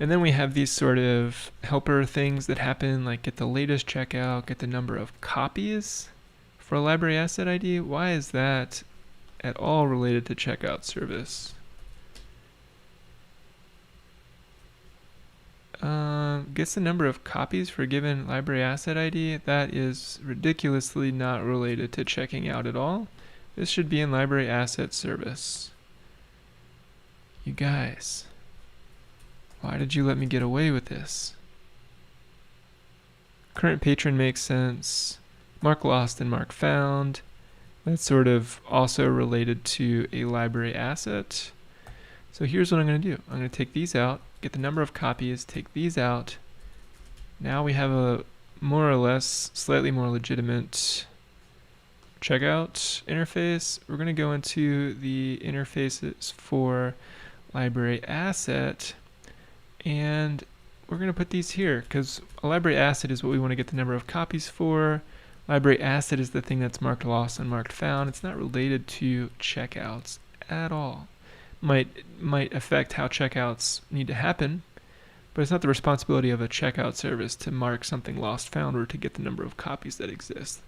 A: And then we have these sort of helper things that happen, like get the latest checkout, get the number of copies for a library asset ID. Why is that at all related to checkout service? Gets the number of copies for a given library asset ID. That is ridiculously not related to checking out at all. This should be in library asset service. You guys, why did you let me get away with this? Current patron makes sense. Mark lost and mark found. That's sort of also related to a library asset. So here's what I'm going to do. I'm going to take these out, get the number of copies, take these out. Now we have a more or less slightly more legitimate checkout interface. We're going to go into the interfaces for library asset, and we're going to put these here because a library asset is what we want to get the number of copies for. Library asset is the thing that's marked lost and marked found. It's not related to checkouts at all. Might affect how checkouts need to happen, but it's not the responsibility of a checkout service to mark something lost found or to get the number of copies that exist.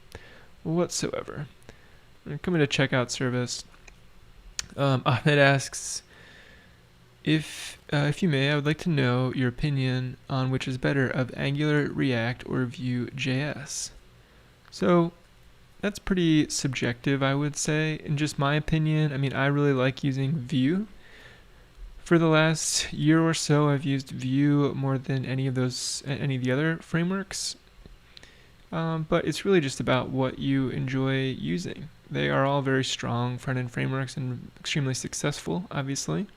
A: whatsoever. I'm coming to checkout service. Ahmed asks, if you may, I would like to know your opinion on which is better, of Angular, React, or Vue.js. So that's pretty subjective, I would say. In just my opinion, I mean, I really like using Vue. For the last year or so, I've used Vue more than any of the other frameworks. But it's really just about what you enjoy using. They are all very strong front-end frameworks and extremely successful, obviously.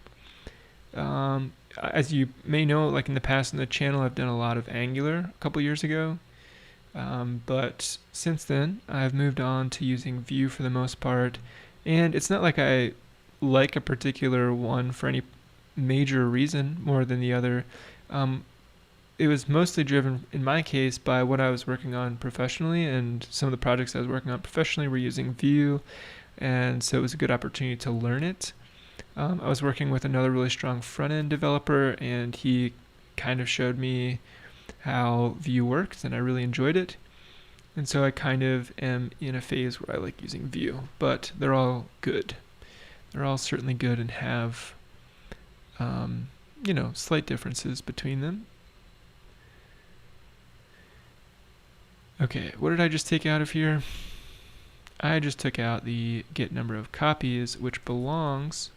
A: As you may know, like in the past in the channel, I've done a lot of Angular a couple years ago. But since then, I've moved on to using Vue for the most part. And it's not like I like a particular one for any major reason more than the other. It was mostly driven, in my case, by what I was working on professionally, and some of the projects I was working on professionally were using Vue, and so it was a good opportunity to learn it. I was working with another really strong front-end developer, and he kind of showed me how Vue works, and I really enjoyed it. And so I kind of am in a phase where I like using Vue, but they're all good. They're all certainly good and have, slight differences between them. Okay, what did I just take out of here? I just took out the get number of copies, which belongs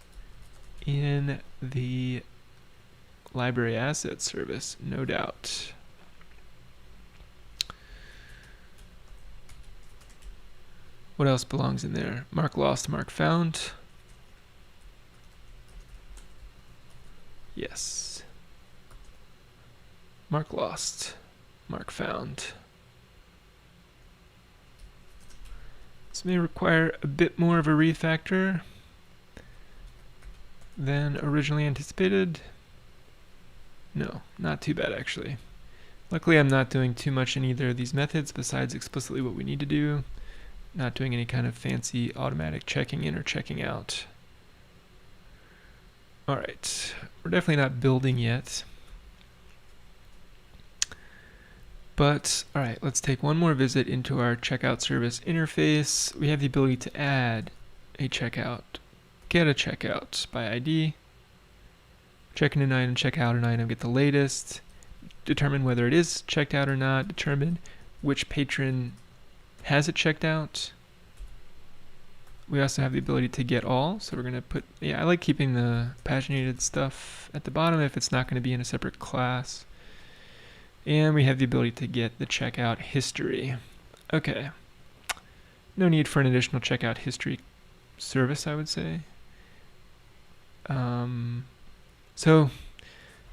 A: in the library asset service, no doubt. What else belongs in there? Mark lost, mark found. Yes. Mark lost, mark found. This may require a bit more of a refactor than originally anticipated. No, not too bad actually. Luckily I'm not doing too much in either of these methods besides explicitly what we need to do. Not doing any kind of fancy automatic checking in or checking out. Alright, we're definitely not building yet. But, alright, let's take one more visit into our checkout service interface. We have the ability to add a checkout, get a checkout by ID, check in an item, check out an item, get the latest, determine whether it is checked out or not, determine which patron has it checked out. We also have the ability to get all, so we're going to put, I like keeping the paginated stuff at the bottom if it's not going to be in a separate class. And we have the ability to get the checkout history. Okay. No need for an additional checkout history service, I would say. So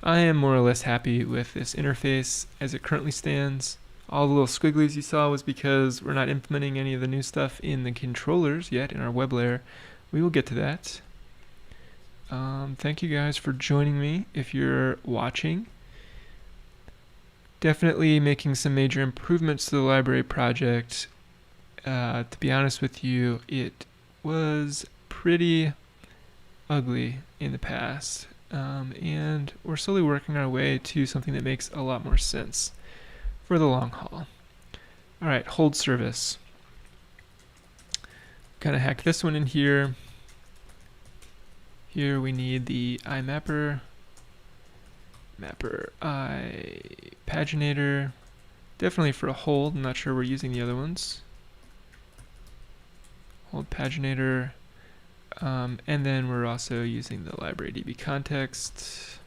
A: I am more or less happy with this interface as it currently stands. All the little squigglies you saw was because we're not implementing any of the new stuff in the controllers yet in our web layer. We will get to that. Thank you guys for joining me if you're watching. Definitely making some major improvements to the library project. To be honest with you, it was pretty ugly in the past. And we're slowly working our way to something that makes a lot more sense for the long haul. Alright, hold service. Kind of hack this one in here. Here we need the imapper, mapper I paginator. Definitely for a hold, I'm not sure we're using the other ones. Hold paginator. And then we're also using the library DB context.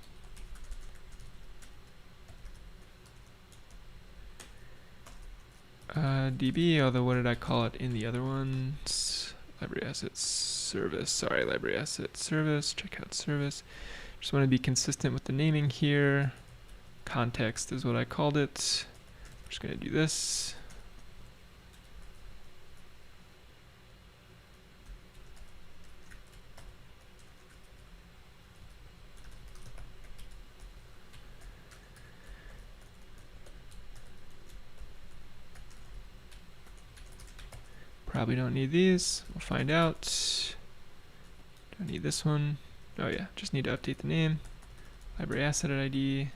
A: DB, although what did I call it in the other ones? Library asset service, sorry, library asset service, checkout service. Just want to be consistent with the naming here. Context is what I called it. I'm just going to do this. Probably don't need these. We'll find out. Don't need this one. Oh yeah, just need to update the name. Library asset ID.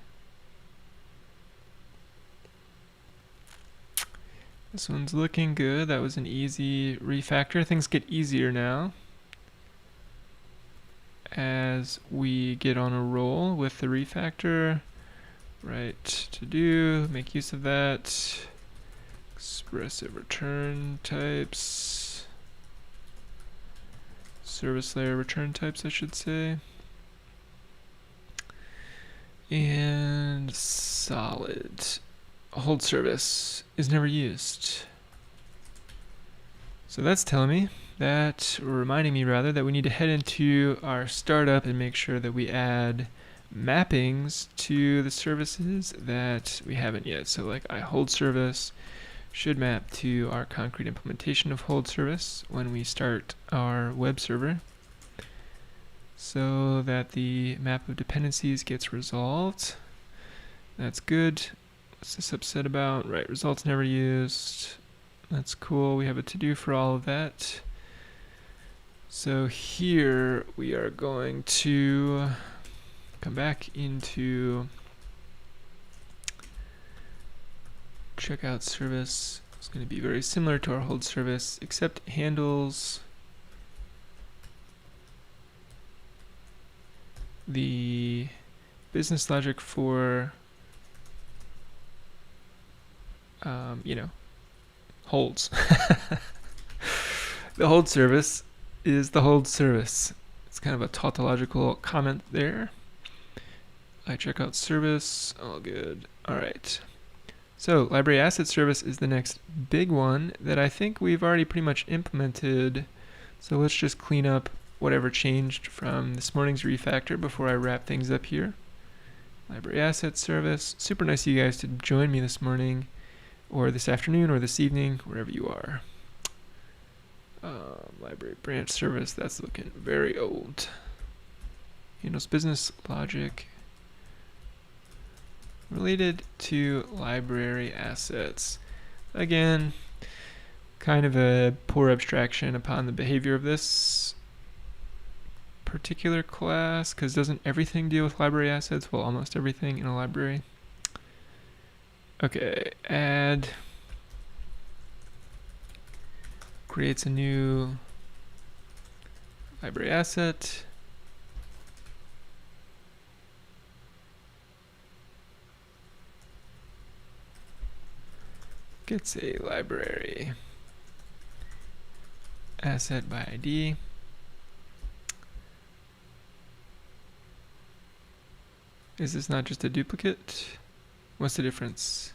A: This one's looking good. That was an easy refactor. Things get easier now as we get on a roll with the refactor. Right, to do, make use of that. Expressive return types. Service layer return types, I should say. And solid. Hold service is never used. So that's telling me that, or reminding me rather, that we need to head into our startup and make sure that we add mappings to the services that we haven't yet. So like hold service should map to our concrete implementation of hold service when we start our web server, so that the map of dependencies gets resolved. That's good. What's this subset about? Right, results never used. That's cool. We have a to-do for all of that. So here we are going to come back into checkout service. It's going to be very similar to our hold service, except it handles the business logic for holds. The hold service is the hold service. It's kind of a tautological comment there. I check out service, all good. All right. So library asset service is the next big one that I think we've already pretty much implemented. So let's just clean up whatever changed from this morning's refactor before I wrap things up here. Library asset service. Super nice of you guys to join me this morning, or this afternoon, or this evening, wherever you are. Library branch service, that's looking very old. Handles business logic related to library assets. Again, kind of a poor abstraction upon the behavior of this particular class, because doesn't everything deal with library assets? Well, almost everything in a library. Okay, add creates a new library asset. Gets a library asset by ID. Is this not just a duplicate? What's the difference?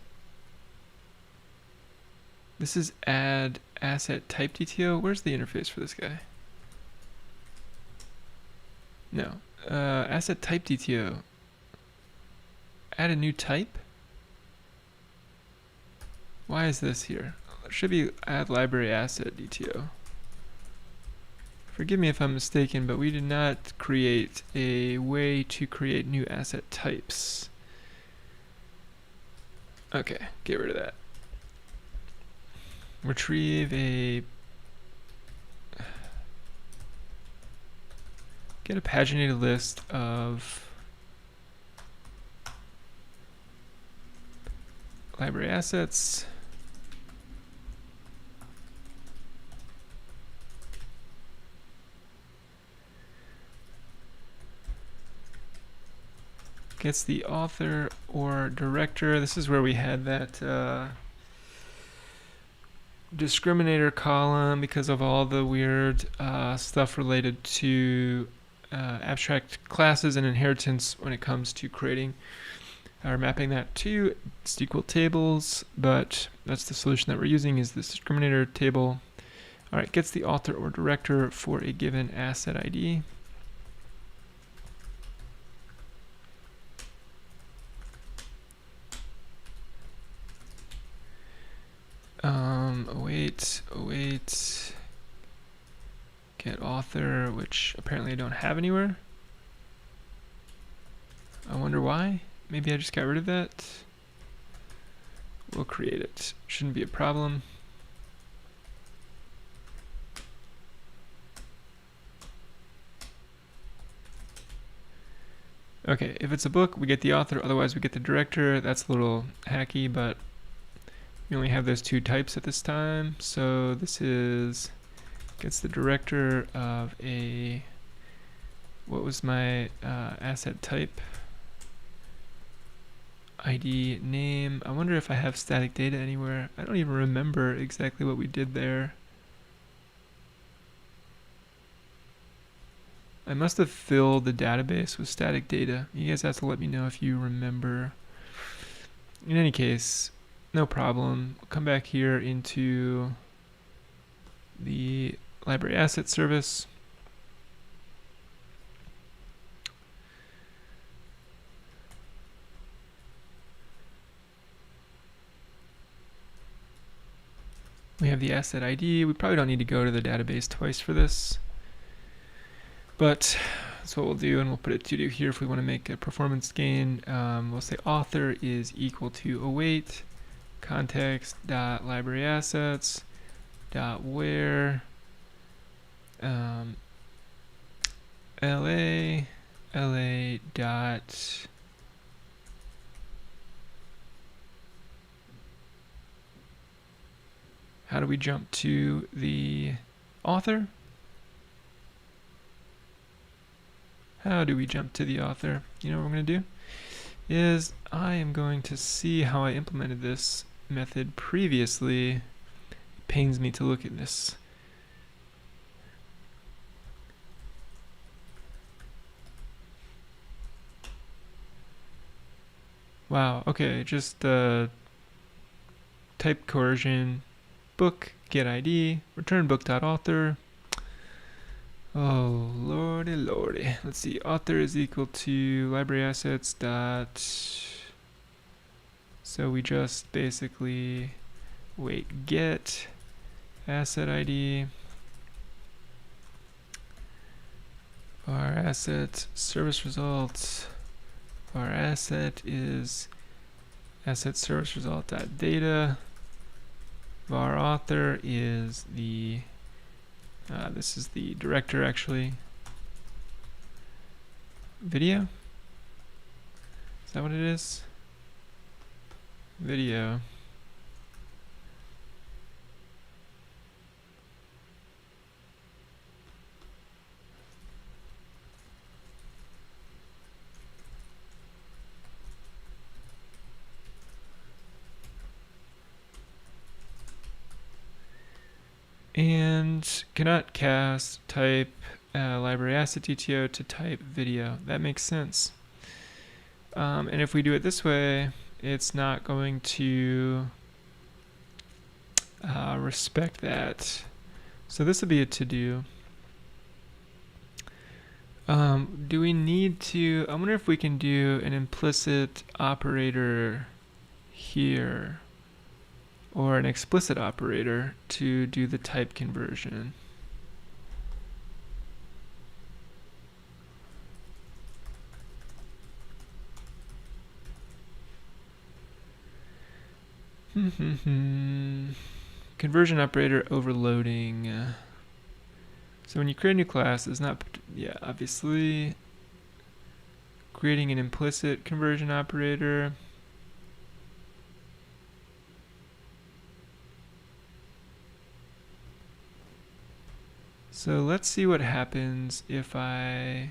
A: This is add asset type DTO. Where's the interface for this guy? No. Asset type DTO. Add a new type? Why is this here? It should be add library asset DTO. Forgive me if I'm mistaken, but we did not create a way to create new asset types. Okay, get rid of that. Retrieve a... Get a paginated list of library assets. Gets the author or director. This is where we had that discriminator column because of all the weird stuff related to abstract classes and inheritance when it comes to creating or mapping that to SQL tables, but that's the solution that we're using, is this discriminator table. All right, gets the author or director for a given asset ID. Await, get author, which apparently I don't have anywhere. I wonder why. Maybe I just got rid of that. We'll create it. Shouldn't be a problem. Okay, if it's a book, we get the author, otherwise we get the director. That's a little hacky, but We only have those two types at this time. So this is gets the director of a, what was my asset type? ID name. I wonder if I have static data anywhere. I don't even remember exactly what we did there. I must have filled the database with static data. You guys have to let me know if you remember. In any case, no problem. We'll come back here into the library asset service. We have the asset ID. We probably don't need to go to the database twice for this, but that's what we'll do, and we'll put a to-do here if we want to make a performance gain. We'll say author is equal to await context dot library assets dot where la dot how do we jump to the author? How do we jump to the author? You know what we're going to do? Is I am going to see how I implemented this method previously. It pains me to look at this. Wow, okay, just type coercion, book, get ID, return book.author. Oh, lordy, lordy. Let's see, author is equal to library assets dot. So we just basically wait get asset ID. Our asset service results. Our asset is asset service result dot data. Var author is the this is the director actually. Video? Is that what it is? Video. And cannot cast type library asset DTO to type video. That makes sense. And if we do it this way, it's not going to respect that. So this will be a to-do. Do we need to, I wonder if we can do an implicit operator here, or an explicit operator to do the type conversion. Conversion operator overloading. So when you create a new class, it's not, yeah, obviously creating an implicit conversion operator. So let's see what happens if I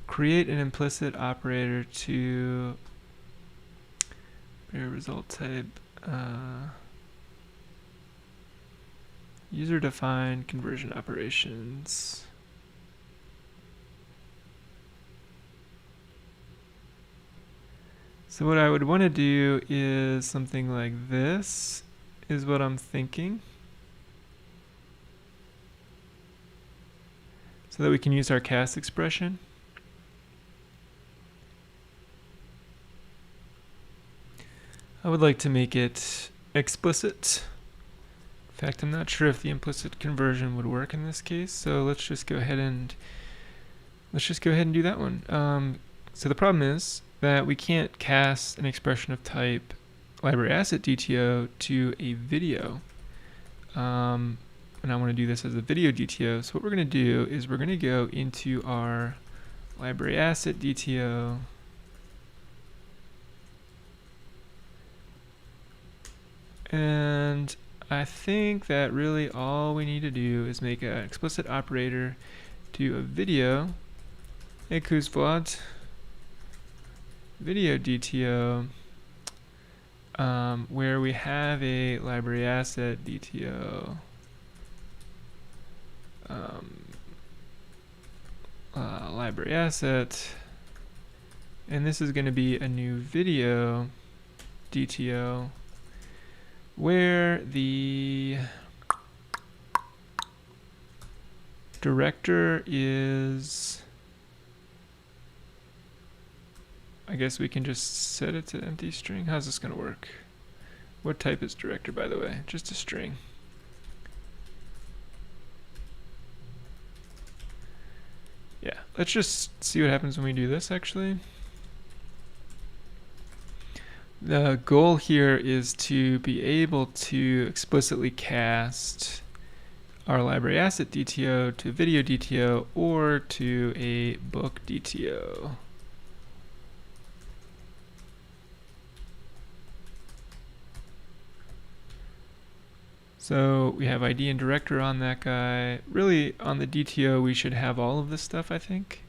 A: create an implicit operator to result type user defined conversion operations. So what I would want to do is something like this is what I'm thinking. So that we can use our cast expression. I would like to make it explicit. In fact, I'm not sure if the implicit conversion would work in this case, so let's just go ahead and do that one. So the problem is that we can't cast an expression of type library asset DTO to a video. And I want to do this as a video DTO. So what we're going to do is we're going to go into our library asset DTO. And I think that really all we need to do is make an explicit operator to a video. Hey, Kuzvlad. Video DTO, where we have a library asset DTO. Library asset, and this is going to be a new video DTO where the director is, I guess we can just set it to empty string. How's this going to work? What type is director, by the way? Just a string. Yeah, let's just see what happens when we do this, actually. The goal here is to be able to explicitly cast our library asset DTO to video DTO or to a book DTO. So we have ID and director on that guy. Really, on the DTO, we should have all of this stuff, I think.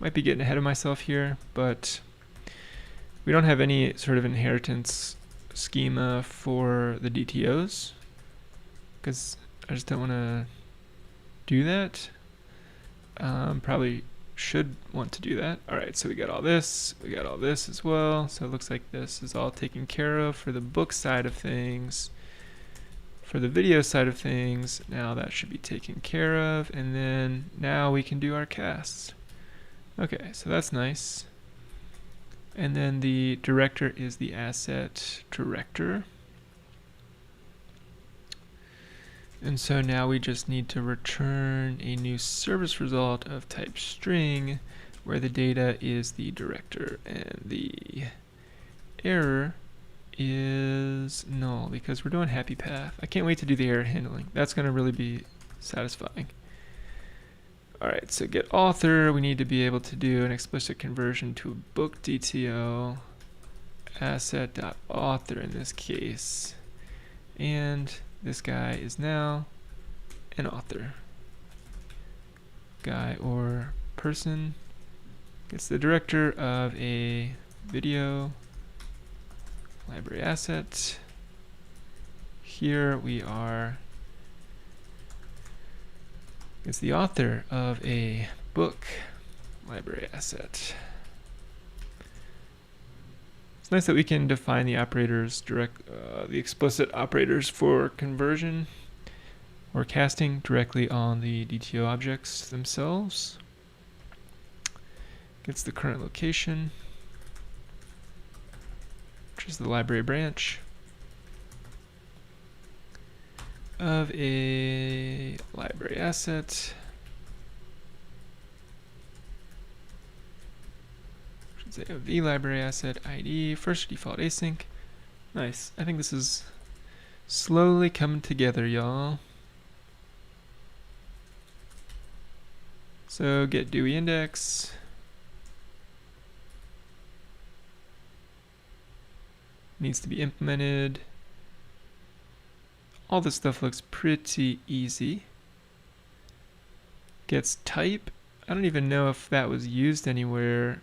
A: Might be getting ahead of myself here, but we don't have any sort of inheritance schema for the DTOs because I just don't want to do that. Probably should want to do that. All right, so we got all this. We got all this as well. So it looks like this is all taken care of for the book side of things. For the video side of things, now that should be taken care of, and then now we can do our casts. Okay, so that's nice. And then the director is the asset director. And so now we just need to return a new service result of type string where the data is the director and the error is null because we're doing happy path. I can't wait to do the error handling. That's going to really be satisfying. All right, so get author. We need to be able to do an explicit conversion to a book DTO asset.author in this case. And this guy is now an author. Guy or person gets the director of a video library asset. Here we are, it's the author of a book library asset. It's nice that we can define the operators the explicit operators for conversion or casting directly on the DTO objects themselves. Gets the current location, which is the library branch of a library asset. Should say of the library asset ID, first default async. Nice. I think this is slowly coming together, y'all. So get Dewey index. Needs to be implemented. All this stuff looks pretty easy. Gets type. I don't even know if that was used anywhere.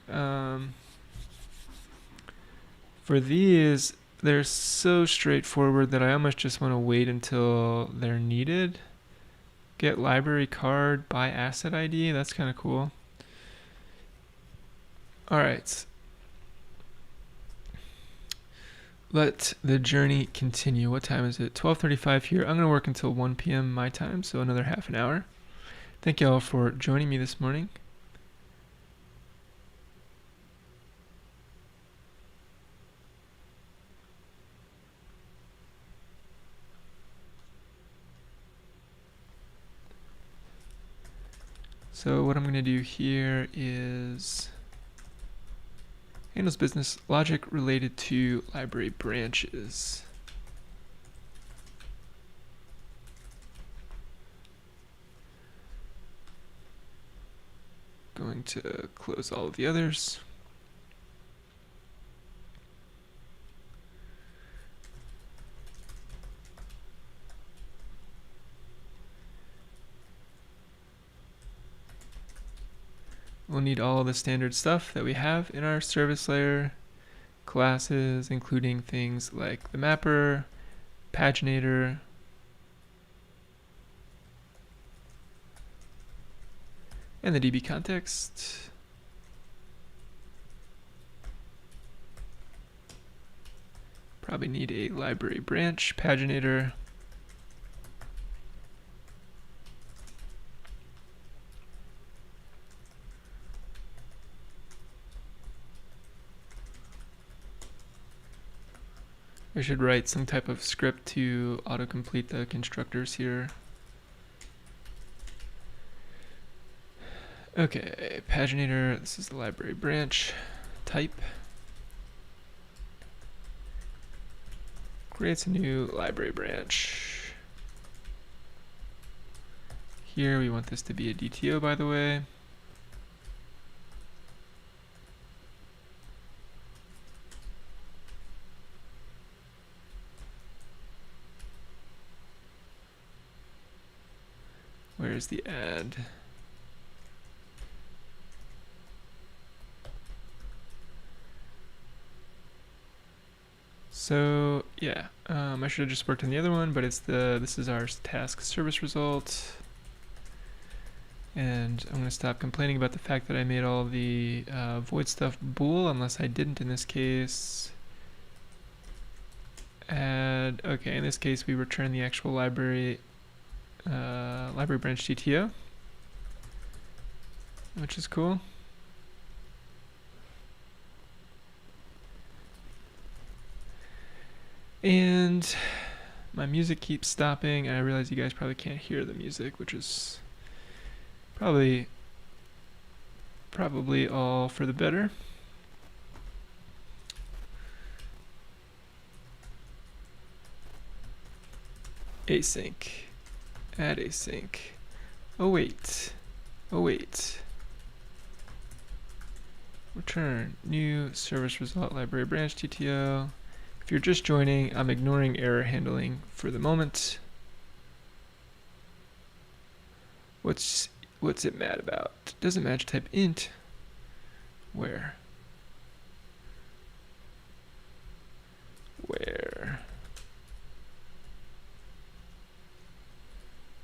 A: For these, they're so straightforward that I almost just want to wait until they're needed. Get library card by asset ID. That's kind of cool. All right. Let the journey continue. What time is it? 12:35 here. I'm going to work until 1 p.m. my time, so another half an hour. Thank you all for joining me this morning. So what I'm going to do here is handles business logic related to library branches. Going to close all of the others. we'll need all the standard stuff that we have in our service layer classes, including things like the mapper, paginator, and the DB context. Probably need a library branch, paginator. I should write some type of script to autocomplete the constructors here. Okay, paginator, this is the library branch type. Creates a new library branch. Here we want this to be a DTO, by the way. Where's the add? So yeah, I should have just worked on the other one, but this is our task service result. And I'm going to stop complaining about the fact that I made all the void stuff bool, unless I didn't in this case. Add, okay, in this case we return the actual library branch DTO, which is cool. And my music keeps stopping, and I realize you guys probably can't hear the music, which is probably all for the better. Async. Add async. Oh wait. Return new service result library branch TTO. If you're just joining, I'm ignoring error handling for the moment. What's it mad about? Doesn't match type int. Where?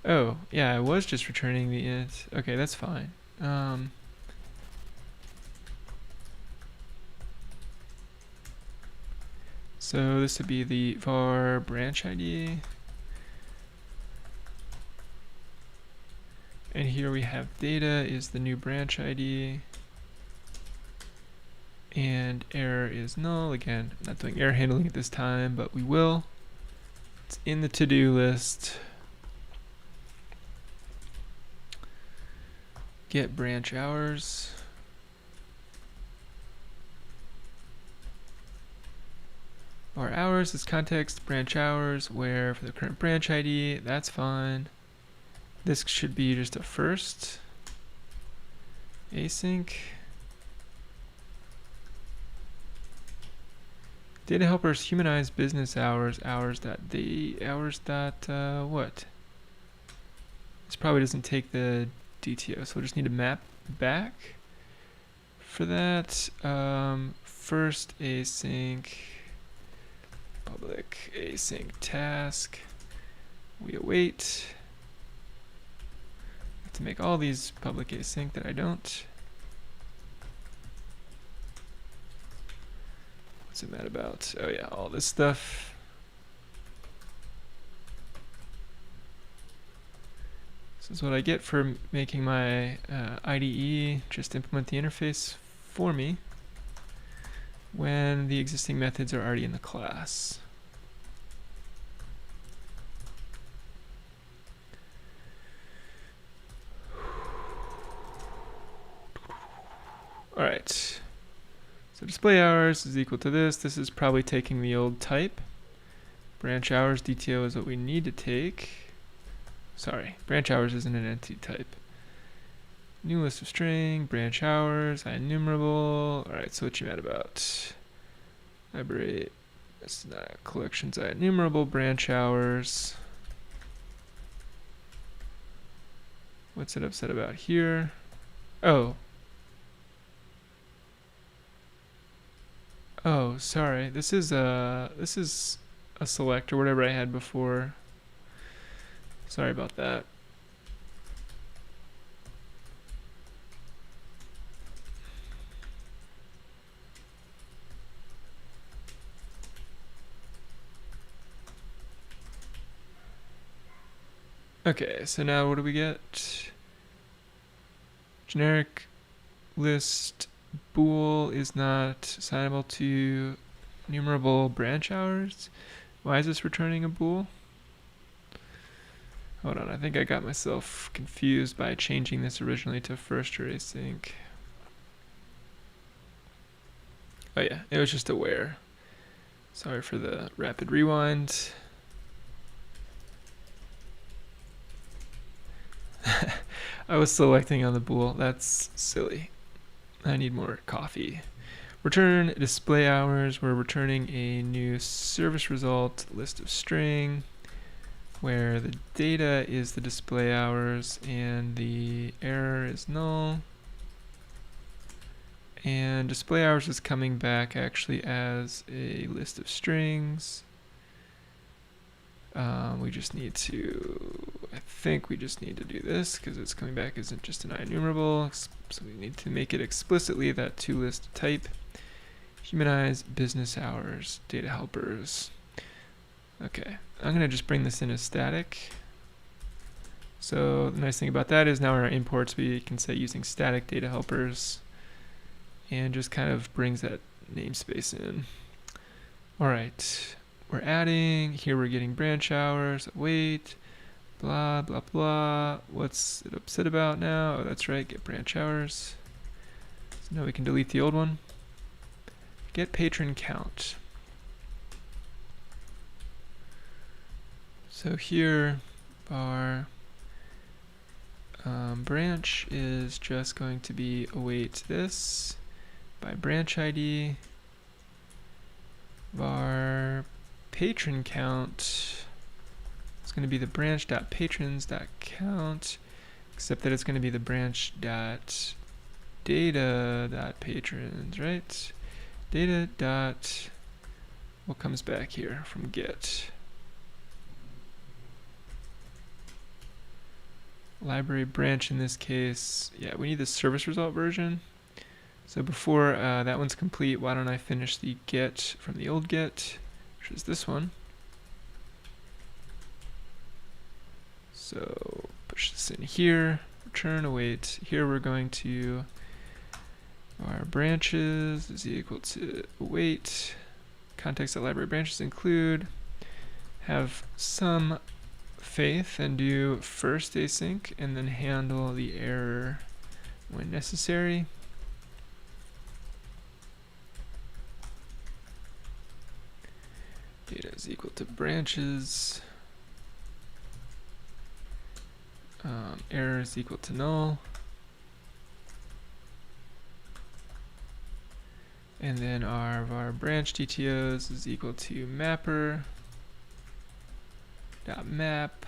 A: Oh, yeah, I was just returning the int. Okay, that's fine. So this would be the var branch ID. And here we have data is the new branch ID. And error is null. Again, I'm not doing error handling at this time, but we will. It's in the to-do list. Get branch hours. Our hours is context branch hours, where for the current branch ID, that's fine. This should be just a first. Async. Data helpers humanize business hours, what? This probably doesn't take the DTO, so we'll just need to map back for that. First async, public async task. We await. I have to make all these public async that I don't. What's it mad about? Oh yeah, all this stuff. This is what I get for making my IDE just implement the interface for me when the existing methods are already in the class. All right. So display hours is equal to this. This is probably taking the old type. Branch hours DTO is what we need to take. Sorry, branch hours isn't an entity type. New list of string, branch hours, IEnumerable. Alright, so what you mad about? Library, that's not collections, IEnumerable, branch hours. What's it upset about here? Oh, Oh, sorry. This is a select or whatever I had before. Sorry about that. Okay, so now what do we get? Generic list bool is not assignable to numerable branch hours. Why is this returning a bool? Hold on, I think I got myself confused by changing this originally to first or async. Oh yeah, it was just a where. Sorry for the rapid rewind. I was selecting on the bool. That's silly. I need more coffee. Return display hours. We're returning a new service result list of string where the data is the display hours and the error is null. And display hours is coming back actually as a list of strings. We just need to, I think we just need to do this because it's coming back as just an IEnumerable. So we need to make it explicitly that toList type. Humanize business hours, data helpers. Okay, I'm gonna just bring this in as static. So the nice thing about that is now in our imports we can say using static data helpers and just kind of brings that namespace in. All right. We're adding, here we're getting branch hours, wait, blah, blah, blah. What's it upset about now? Oh, that's right, get branch hours. So now we can delete the old one. Get patron count. So here our branch is just going to be await this by branch ID. Var patron count is going to be the branch.patrons.count, except that it's going to be the branch.data.patrons, right? Data dot what comes back here from get. Library branch in this case, yeah, we need the service result version. So before that one's complete, why don't I finish the get from the old get, which is this one. So push this in here, return await. Here we're going to our branches is equal to await. Context that library branches include. Have some faith and do first async and then handle the error when necessary. Data is equal to branches. Error is equal to null. And then our branch DTOs is equal to mapper dot map.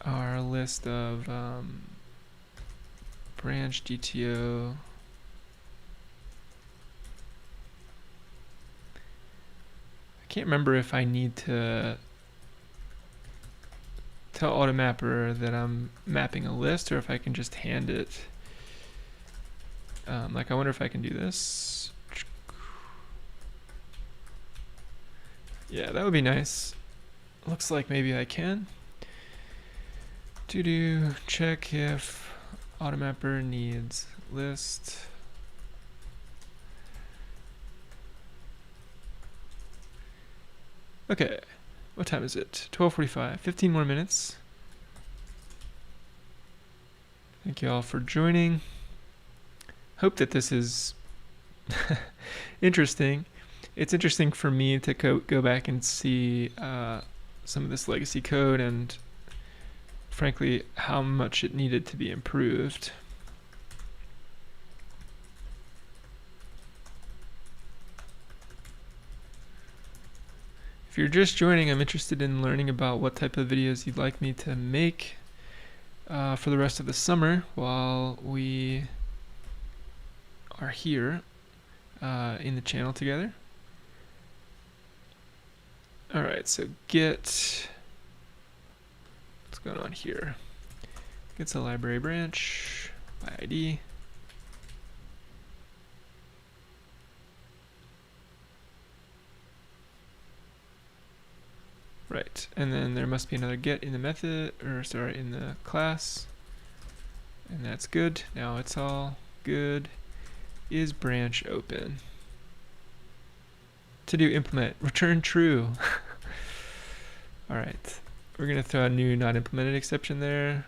A: Our list of branch DTO. I can't remember if I need to tell AutoMapper that I'm mapping a list or if I can just hand it. Like I wonder if I can do this. Yeah, that would be nice. Looks like maybe I can. To check if AutoMapper needs list. Okay, what time is it? 12:45, 15 more minutes. Thank you all for joining. Hope that this is interesting. It's interesting for me to go back and see some of this legacy code and frankly how much it needed to be improved. If you're just joining, I'm interested in learning about what type of videos you'd like me to make for the rest of the summer while we are here. in the channel together. All right, so get, what's going on here? Gets a library branch by ID. Right, and then there must be another get in the method, or sorry, in the class. And that's good. Now it's all good. Is branch open? To do implement, return true. All right, we're gonna throw a new not implemented exception there.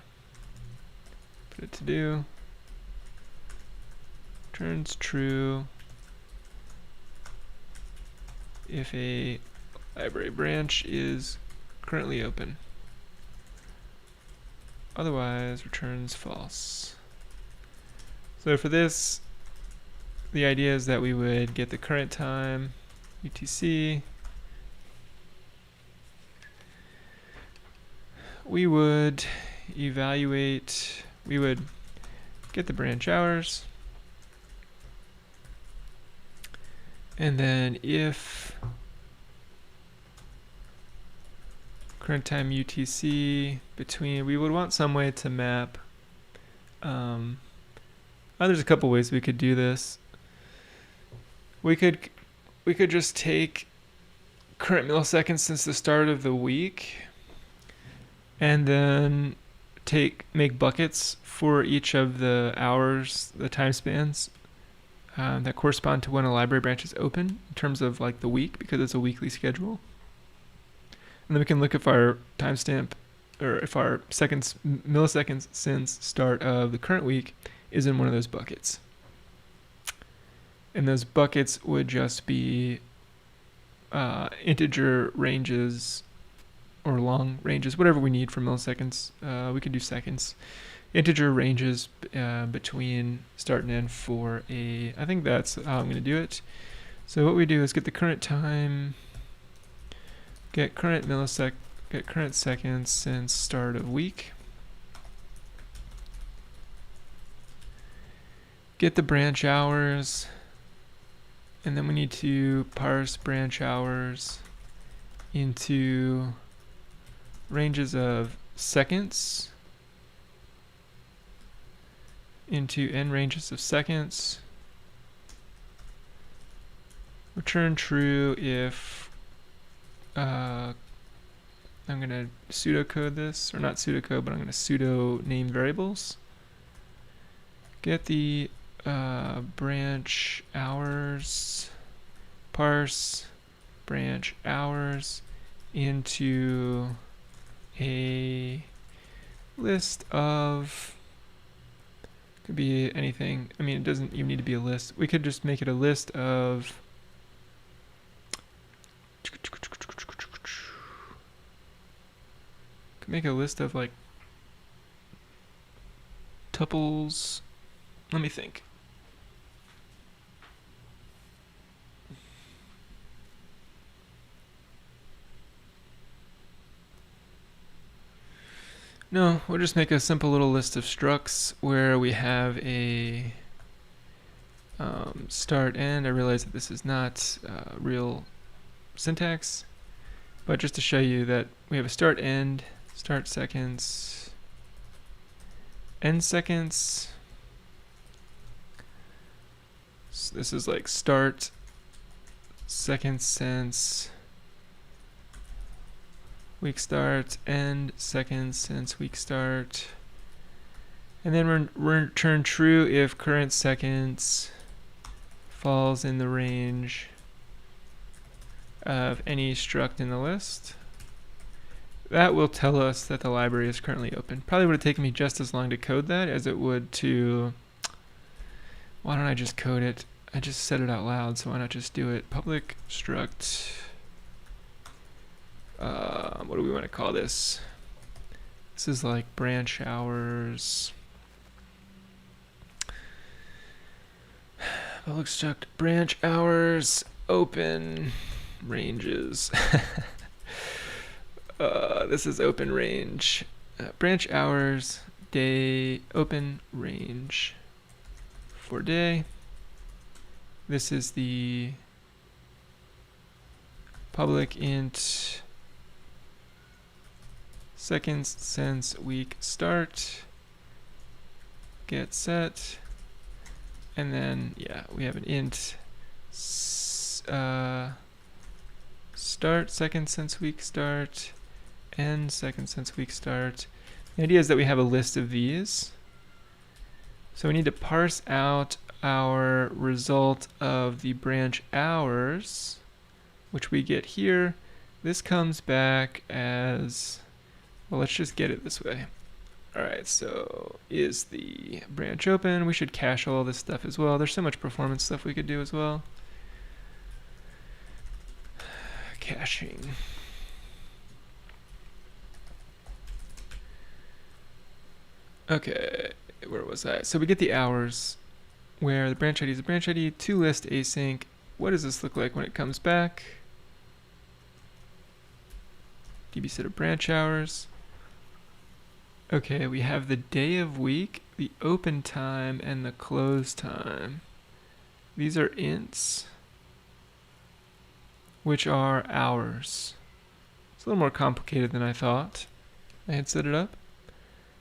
A: Put it to do. Returns true if a library branch is currently open. Otherwise, returns false. So for this, the idea is that we would get the current time, UTC. We would evaluate, we would get the branch hours. And then if current time UTC between, we would want some way to map. There's a couple ways we could do this. We could just take current milliseconds since the start of the week, and then make buckets for each of the hours, the time spans that correspond to when a library branch is open in terms of like the week, because it's a weekly schedule. And then we can look if our timestamp, or if our milliseconds since start of the current week is in one of those buckets. And those buckets would just be integer ranges or long ranges, whatever we need for milliseconds. We can do seconds. Integer ranges between start and end for a, I think that's how I'm going to do it. So what we do is get the current time, get current seconds since start of week. Get the branch hours, and then we need to parse branch hours into ranges of seconds, into n ranges of seconds. Return true if I'm going to pseudocode this, or not pseudocode, but I'm going to pseudo name variables. Get the branch hours, parse branch hours into a list of, could be anything. I mean, it doesn't even need to be a list. We could just make it a list of make a list of like tuples. Let me think. No, we'll just make a simple little list of structs where we have a start end. I realize that this is not real syntax, but just to show you that we have a start end, start seconds, end seconds. So this is like start seconds since week start, end seconds since week start, and then return true if current seconds falls in the range of any struct in the list. That will tell us that the library is currently open. Probably would have taken me just as long to code that as it would to, why don't I just code it? I just said it out loud, so why not just do it? Public struct, what do we want to call this? This is like branch hours. Public struct branch hours open ranges. This is open range. Branch hours day open range for day. This is the public int seconds since week start get set, and then yeah, we have an int start second since week start, end second since week start. The idea is that we have a list of these. So we need to parse out our result of the branch hours, which we get here. This comes back as, well, let's just get it this way. All right, so is the branch open? We should cache all this stuff as well. There's so much performance stuff we could do as well. Caching. Okay, where was I? So we get the hours, where the branch ID is the branch ID, to list async. What does this look like when it comes back? DB set of branch hours. Okay, we have the day of week, the open time, and the close time. These are ints, which are hours. It's a little more complicated than I thought. I had set it up.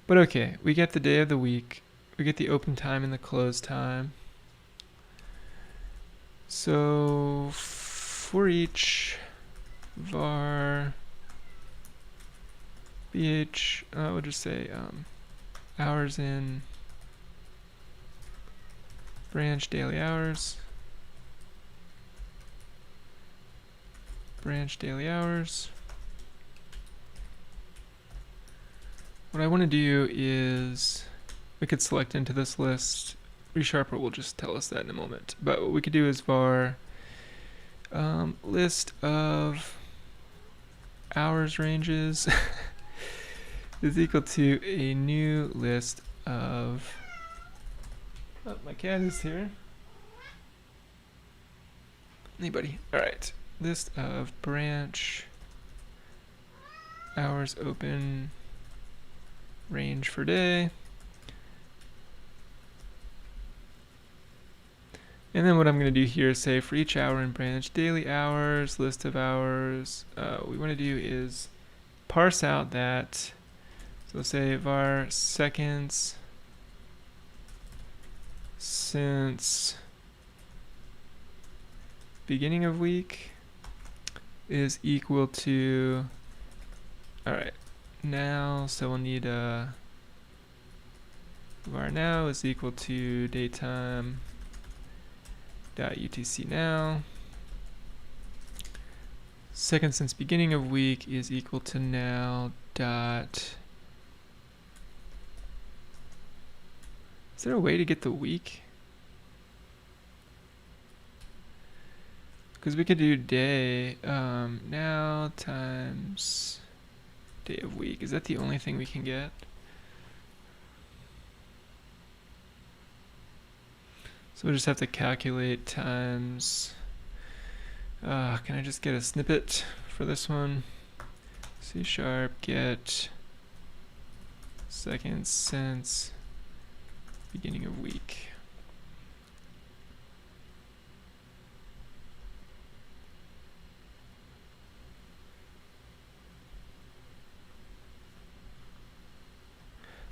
A: But okay, we get the day of the week, we get the open time and the close time. So for each var bh, we'll just say hours in branch daily hours, branch daily hours. What I want to do is, we could select into this list. ReSharper will just tell us that in a moment. But what we could do is var list of hours ranges is equal to a new list of, oh, my cat is here. Anybody? All right. List of branch hours open range for day. And then what I'm going to do here is say for each hour in branch daily hours, list of hours, what we want to do is parse out that. So say var seconds since beginning of week is equal to, all right, now, so we'll need var now is equal to datetime dot utc now. Second since beginning of week is equal to now dot. Is there a way to get the week? Because we could do day now times day of week. Is that the only thing we can get? So we'll just have to calculate times. Can I just get a snippet for this one? C# get seconds since beginning of week.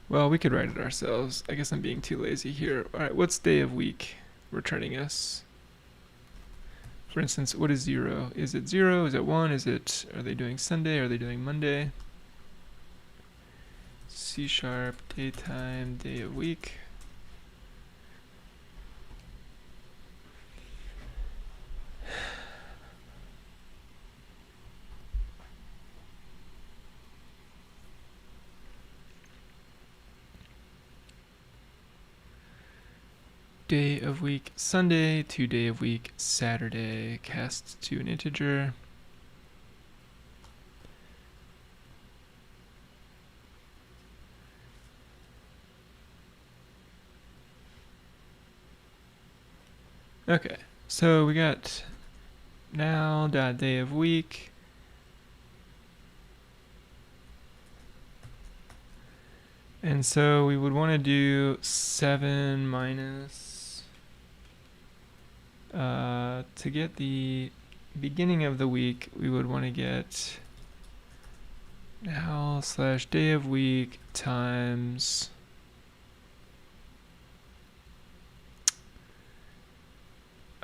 A: Well, we could write it ourselves. I guess I'm being too lazy here. All right, what's day of week returning us? For instance, what is 0? Is it 0? Is it 1? Are they doing Sunday? Are they doing Monday? C# daytime, day of week. Day of week Sunday to day of week Saturday, cast to an integer. Okay, so we got now dot day of week. And so we would want to do 7 minus To get the beginning of the week, we would want to get now/day of week times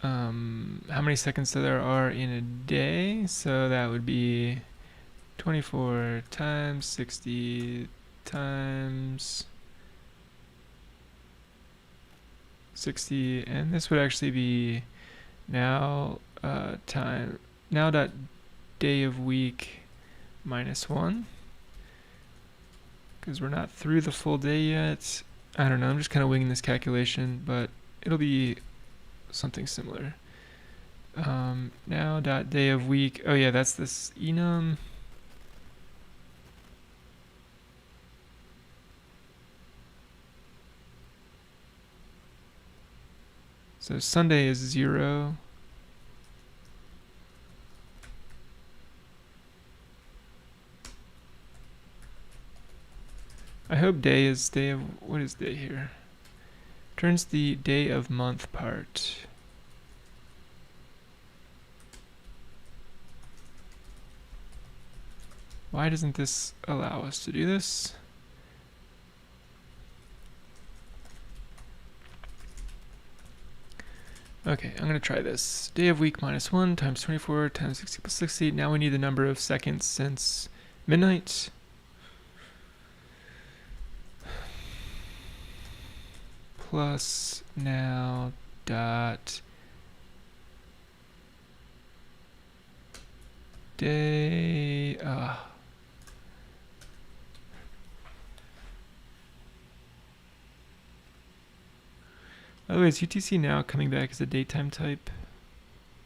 A: how many seconds there are in a day. So that would be 24 times 60 times 60, and this would actually be now dot day of week minus 1, because we're not through the full day yet. I don't know, I'm just kind of winging this calculation, but it'll be something similar. Now dot day of week, oh yeah, that's this enum. So Sunday is 0. I hope day is day of, what is day here? Turns the day of month part. Why doesn't this allow us to do this? Okay, I'm going to try this. Day of week minus 1 times 24 times 60 plus 60. Now we need the number of seconds since midnight. Plus now dot day. By the way, is UTC now coming back as a daytime type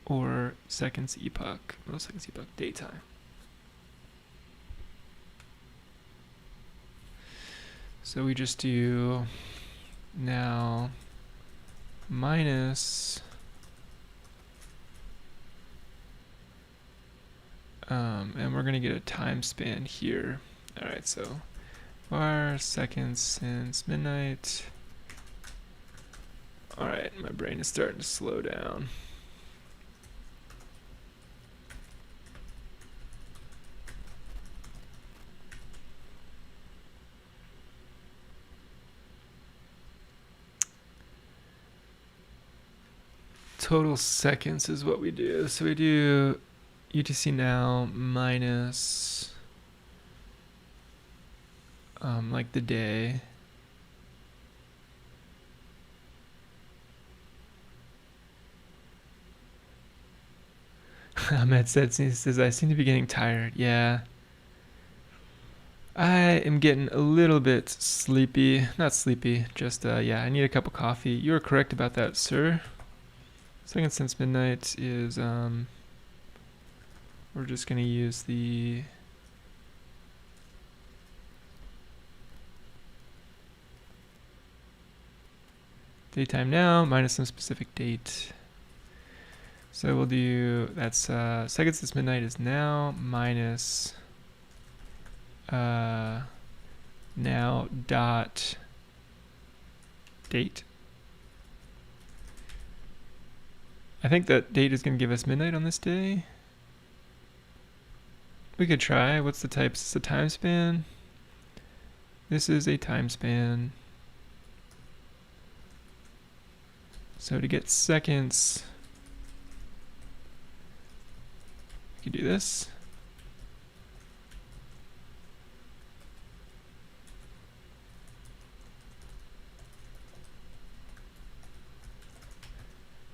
A: or seconds epoch? Well, seconds epoch, daytime. So we just do now minus and we're gonna get a time span here. All right, so var seconds since midnight. All right, my brain is starting to slow down. Total seconds is what we do. So we do UTC now minus like the day. Ahmed says, I seem to be getting tired. Yeah. I am getting a little bit sleepy. Not sleepy, just, yeah, I need a cup of coffee. You are correct about that, sir. Seconds since midnight is, we're just going to use the daytime now minus some specific date. So we'll do, that's seconds since midnight is now minus now dot date. I think that date is going to give us midnight on this day. We could try. What's the type? Is this a time span? This is a time span. So to get seconds, we can do this.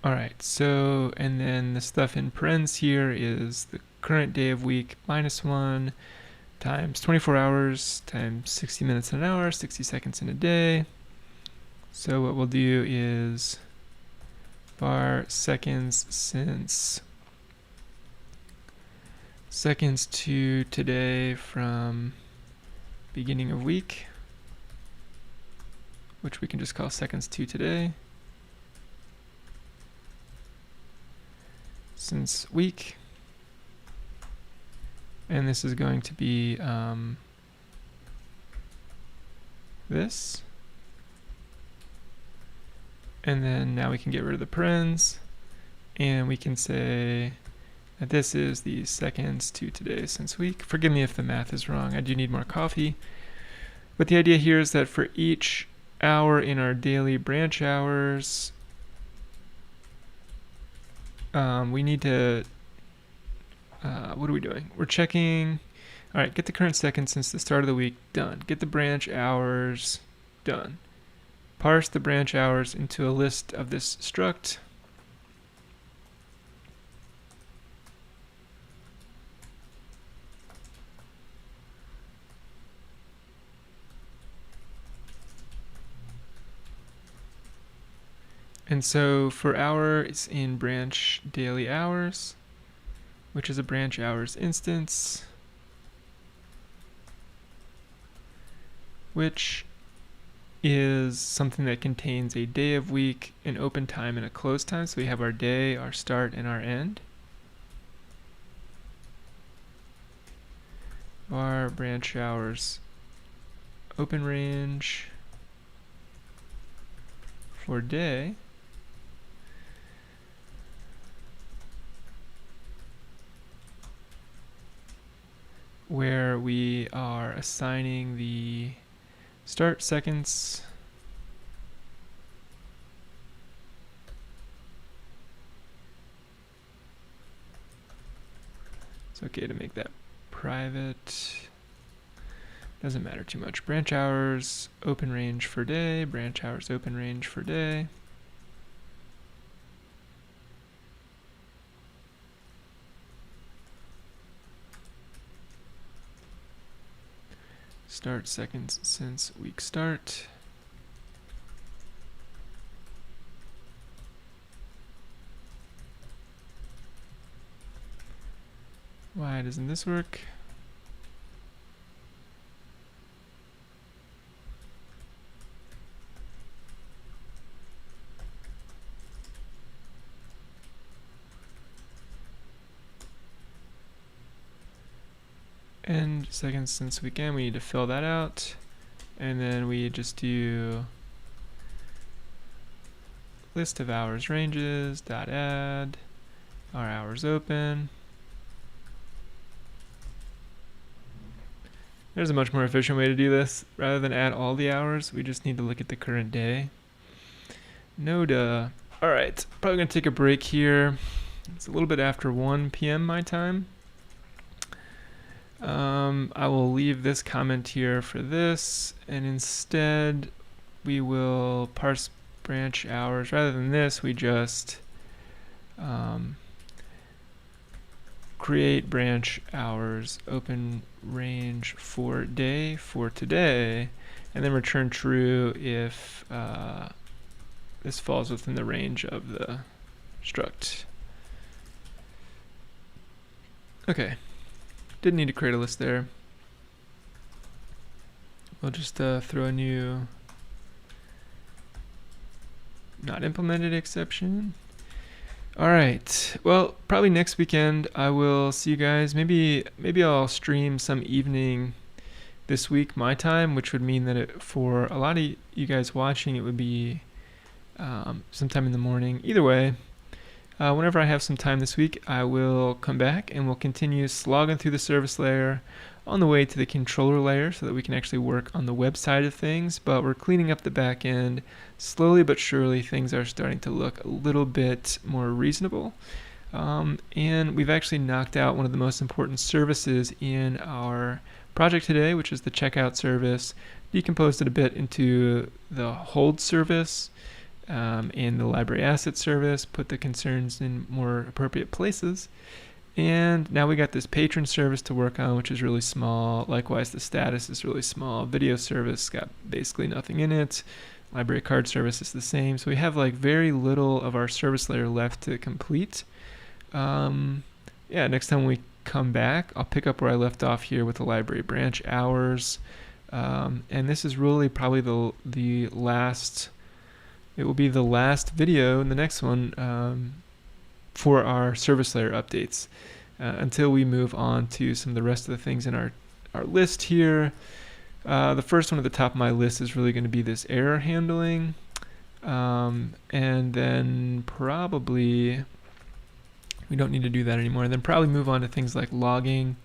A: All right, so, and then the stuff in parens here is the current day of week minus 1 times 24 hours times 60 minutes in an hour, 60 seconds in a day. So what we'll do is var seconds since seconds to today from beginning of week, which we can just call seconds to today. Since week, and this is going to be this, and then now we can get rid of the parens, And we can say that this is the seconds to today's since week. Forgive me if the math is wrong. I do need more coffee. But the idea here is that for each hour in our daily branch hours, we need to, what are we doing? We're checking, all right, get the current second since the start of the week, done. Get the branch hours, done. Parse the branch hours into a list of this struct. And so for hours in branch daily hours, which is a branch hours instance, which is something that contains a day of week, an open time, and a close time. So we have our day, our start, and our end. Our branch hours open range for day. Where we are assigning the start seconds it's okay to make that private, doesn't matter too much. Branch hours open range for day, branch hours open range for day. Start seconds since week start. Why doesn't this work? And seconds since weekend, we need to fill that out. And then we just do list of hours ranges, dot add, our hours open. There's a much more efficient way to do this. Rather than add all the hours, we just need to look at the current day. No duh. All right, probably gonna take a break here. It's a little bit after 1 p.m. my time. I will leave this comment here for this, and instead we will parse branch hours. Rather than this, we just create branch hours open range for day for today, and then return true if this falls within the range of the struct. Okay. Didn't need to create a list there. We'll just throw a new not implemented exception. All right. Well, probably next weekend I will see you guys. Maybe I'll stream some evening this week my time, which would mean that for a lot of you guys watching, it would be sometime in the morning. Either way. Whenever I have some time this week, I will come back and we'll continue slogging through the service layer on the way to the controller layer so that we can actually work on the web side of things. But we're cleaning up the back end. Slowly but surely, things are starting to look a little bit more reasonable. And we've actually knocked out one of the most important services in our project today, which is the checkout service. Decomposed it a bit into the hold service. And the library asset service, put the concerns in more appropriate places. And now we got this patron service to work on, which is really small. Likewise, the status is really small. Video service got basically nothing in it. Library card service is the same. So we have like very little of our service layer left to complete. Yeah, next time we come back, I'll pick up where I left off here with the library branch hours. And this is really probably the last. It will be the last video in the next one for our service layer updates until we move on to some of the rest of the things in our list here. The first one at the top of my list is really going to be this error handling. And then probably We don't need to do that anymore. Then probably move on to things like logging